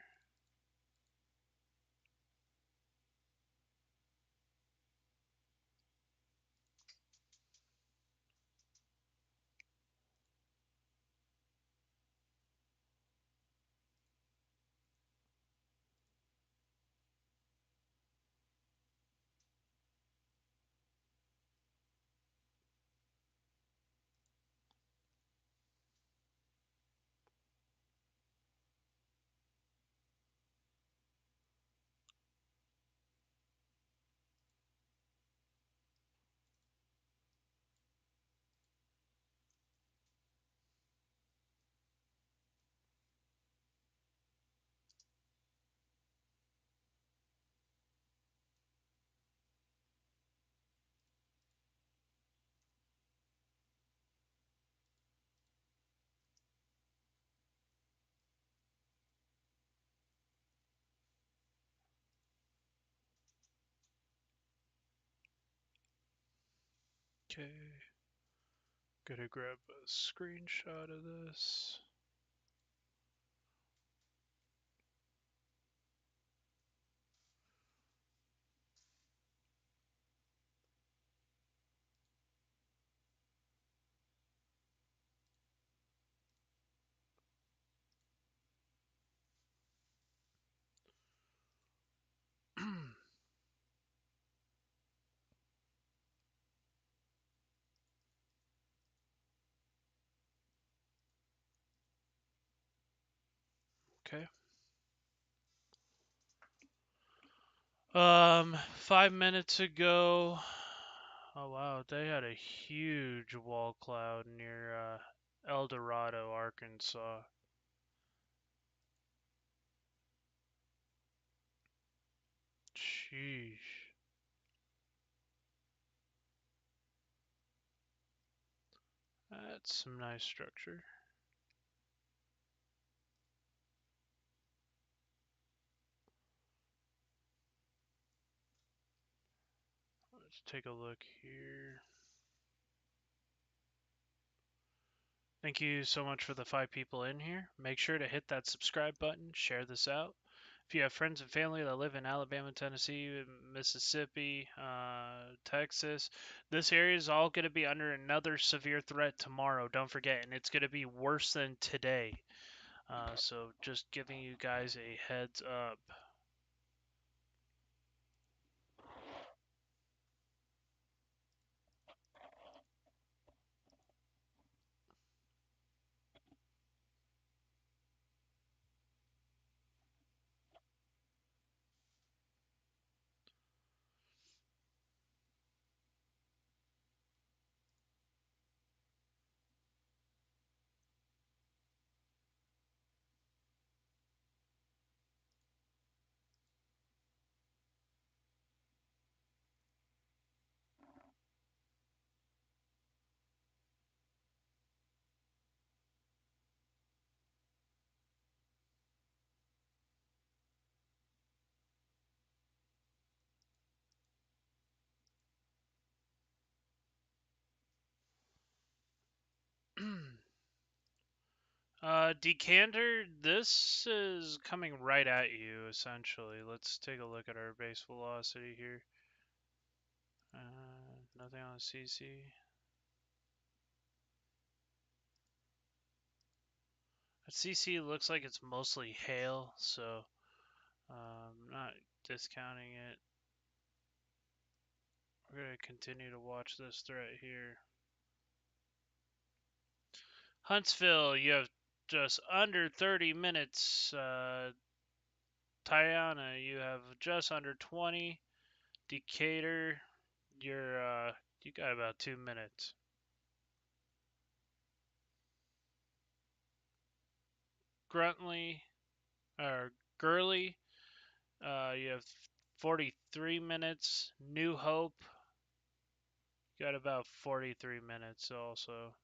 Okay. Gonna grab a screenshot of this. Okay. 5 minutes ago. Oh wow, they had a huge wall cloud near El Dorado, Arkansas. Sheesh. That's some nice structure. Let's take a look here. Thank you so much for the 5 people in here. Make sure to hit that subscribe button, share this out. If you have friends and family that live in Alabama, Tennessee, Mississippi, Texas, this area is all going to be under another severe threat tomorrow. Don't forget, and it's going to be worse than today. So just giving you guys a heads up. Decanter, this is coming right at you, essentially. Let's take a look at our base velocity here. Nothing on CC. CC looks like it's mostly hail, so not discounting it. We're going to continue to watch this threat here. Huntsville, you have just under 30 minutes. Tiana, you have just under 20. Decatur, you got about 2 minutes. Gruntly, or Gurley, you have 43 minutes. New Hope, you got about 43 minutes also.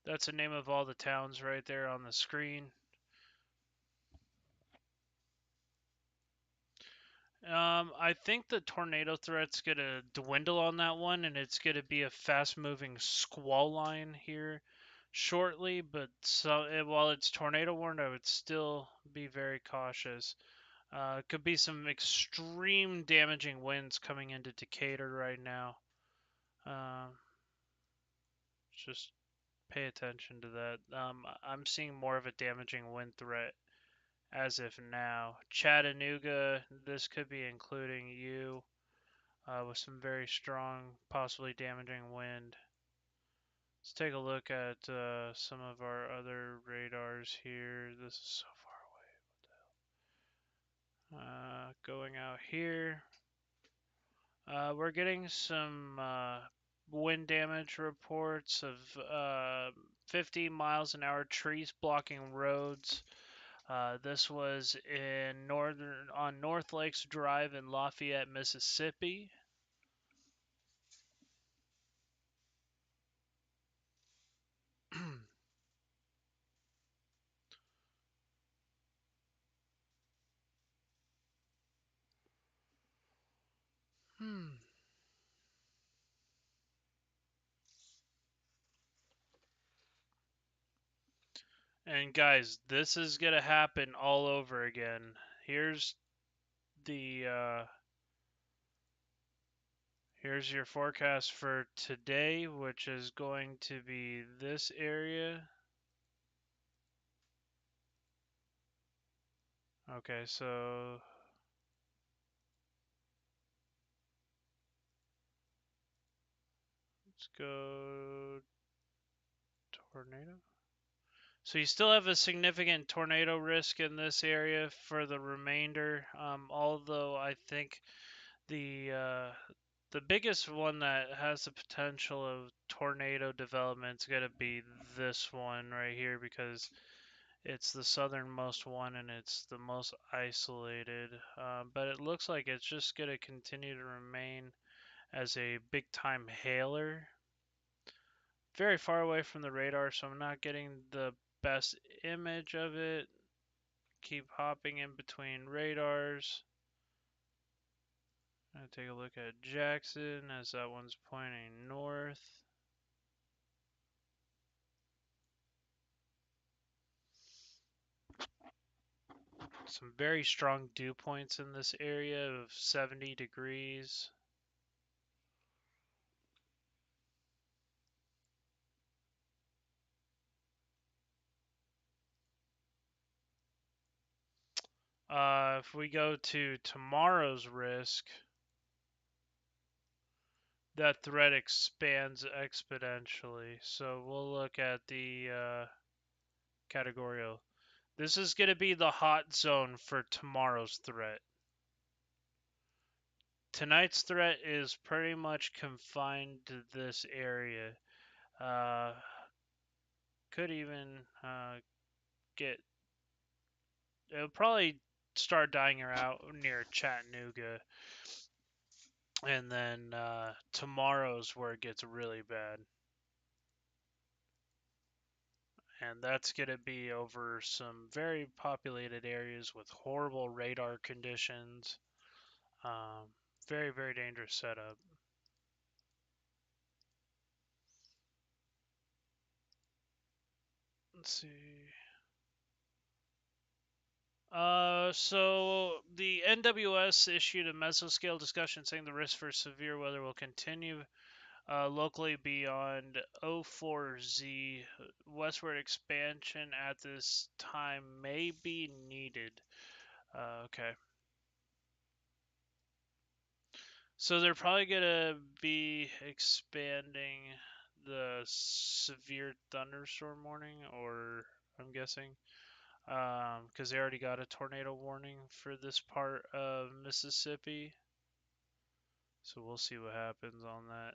That's the name of all the towns right there on the screen. I think the tornado threat's gonna dwindle on that one, and it's gonna be a fast-moving squall line here shortly. But while it's tornado warned, I would still be very cautious. Could be some extreme damaging winds coming into Decatur right now. Just pay attention to that. I'm seeing more of a damaging wind threat as if now. Chattanooga, this could be including you with some very strong, possibly damaging wind. Let's take a look at some of our other radars here. This is so far away. Going out here. We're getting some wind damage reports of 50 miles an hour trees blocking roads. This was on North Lakes Drive in Lafayette, Mississippi. And guys, this is gonna happen all over again. Here's the here's your forecast for today, which is going to be this area. Okay, so let's go tornado. So you still have a significant tornado risk in this area for the remainder. Although I think the biggest one that has the potential of tornado development is going to be this one right here because it's the southernmost one and it's the most isolated. But it looks like it's just going to continue to remain as a big time hailer. Very far away from the radar, so I'm not getting the best image of it. Keep hopping in between radars. I'm going to take a look at Jackson as that one's pointing north. Some very strong dew points in this area of 70 degrees. If we go to tomorrow's risk, that threat expands exponentially. So we'll look at the categorical. This is going to be the hot zone for tomorrow's threat. Tonight's threat is pretty much confined to this area. Could even get... It'll probably start dying out near Chattanooga. And then tomorrow's where it gets really bad. And that's going to be over some very populated areas with horrible radar conditions. Very, very dangerous setup. Let's see. So the NWS issued a mesoscale discussion saying the risk for severe weather will continue locally beyond O4Z. Westward expansion at this time may be needed. Okay. So they're probably gonna be expanding the severe thunderstorm warning, or I'm guessing, because they already got a tornado warning for this part of Mississippi. So we'll see what happens on that.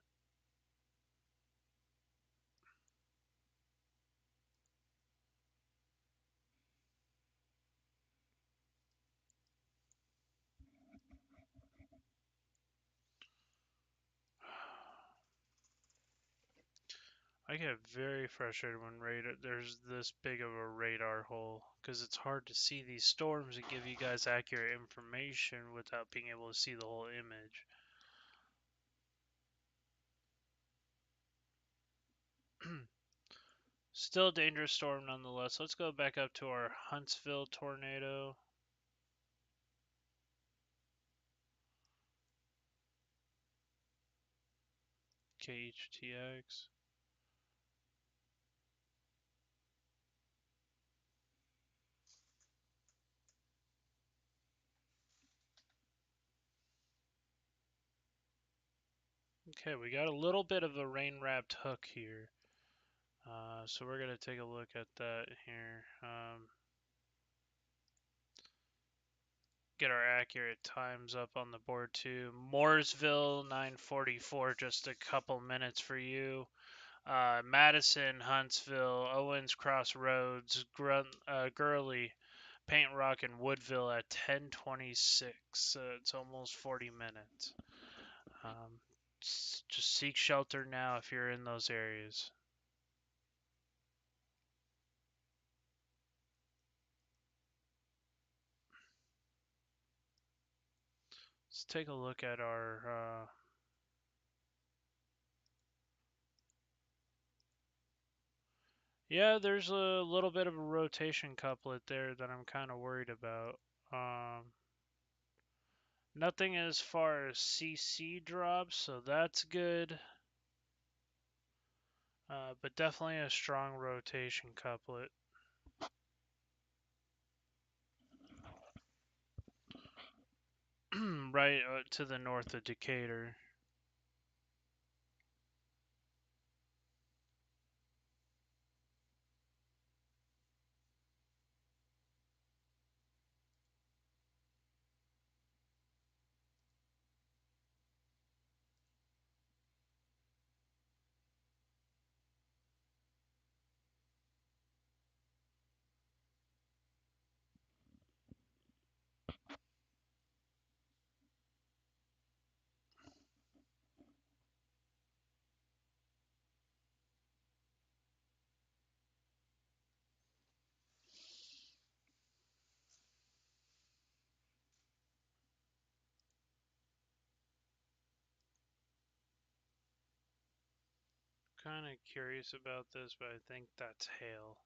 I get very frustrated when there's this big of a radar hole, because it's hard to see these storms and give you guys accurate information without being able to see the whole image. Still a dangerous storm nonetheless. Let's go back up to our Huntsville tornado. KHTX. Okay, we got a little bit of a rain-wrapped hook here. So we're going to take a look at that here. Get our accurate times up on the board too. Mooresville, 9:44, just a couple minutes for you. Madison, Huntsville, Owens Crossroads, Gurley, Paint Rock, and Woodville at 10:26. It's almost 40 minutes. Just seek shelter now if you're in those areas. Let's take a look at our yeah, there's a little bit of a rotation couplet there that I'm kind of worried about. Nothing as far as CC drops, so that's good. But definitely a strong rotation couplet. Right to the north of Decatur. Kind of curious about this, but I think that's hail.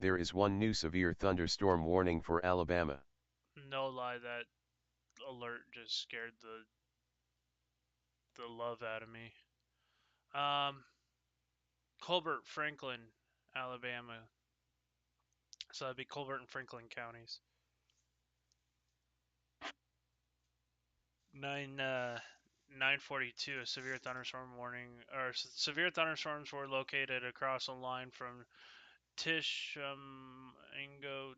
There is one new severe thunderstorm warning for Alabama. No lie, that alert just scared the love out of me. Colbert, Franklin, Alabama. So that'd be Colbert and Franklin counties. 9:42. A severe thunderstorm warning, or severe thunderstorms were located across a line from Tishomingo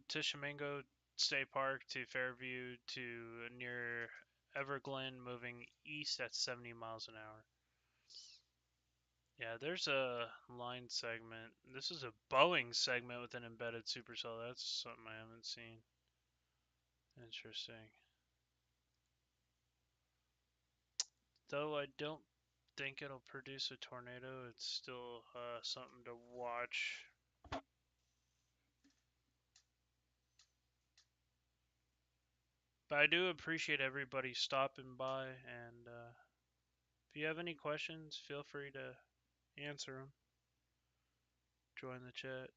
State Park to Fairview to near Everglade, moving east at 70 miles an hour. Yeah, there's a line segment. This is a Boeing segment with an embedded supercell. That's something I haven't seen. Interesting. Though I don't think it'll produce a tornado, it's still something to watch. But I do appreciate everybody stopping by, and if you have any questions, feel free to answer them. Join the chat.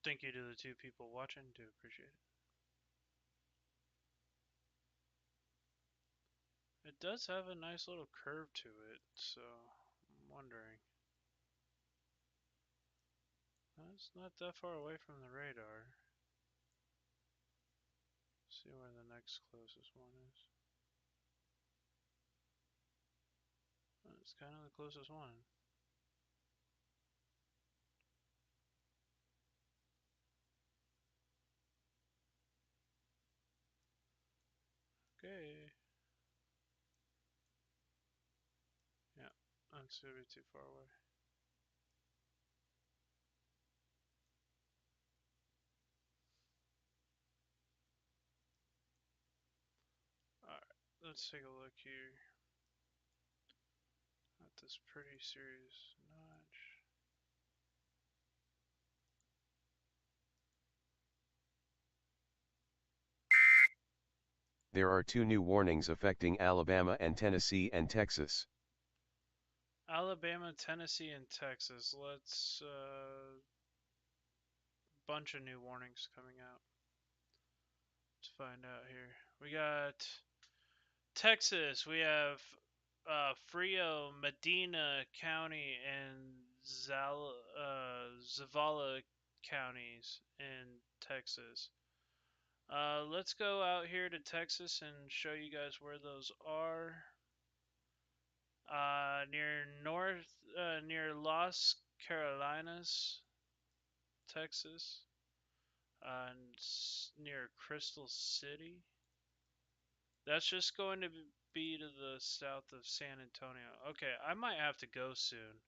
Thank you to the 2 people watching. Do appreciate it. It does have a nice little curve to it, so I'm wondering. It's not that far away from the radar. See where the next closest one is. It's kind of the closest one. Okay. Yeah, that's a bit too far away. Alright, let's take a look here at this pretty serious notch. There are 2 new warnings affecting Alabama and Tennessee and Texas. Alabama, Tennessee, and Texas. Let's bunch of new warnings coming out. Let's find out here. We got Texas. We have Frio, Medina County, and Zavala counties in Texas. Let's go out here to Texas and show you guys where those are. Near Las Carolinas, Texas, and near Crystal City. That's just going to be to the south of San Antonio. Okay, I might have to go soon,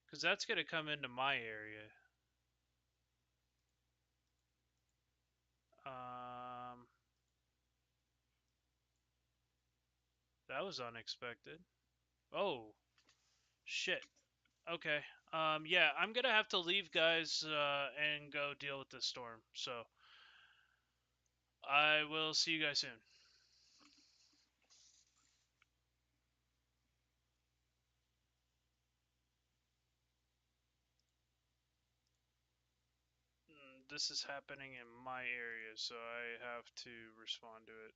because that's going to come into my area. That was unexpected. Oh, shit. Okay. Yeah, I'm gonna have to leave, guys, and go deal with this storm. So, I will see you guys soon. This is happening in my area, so I have to respond to it.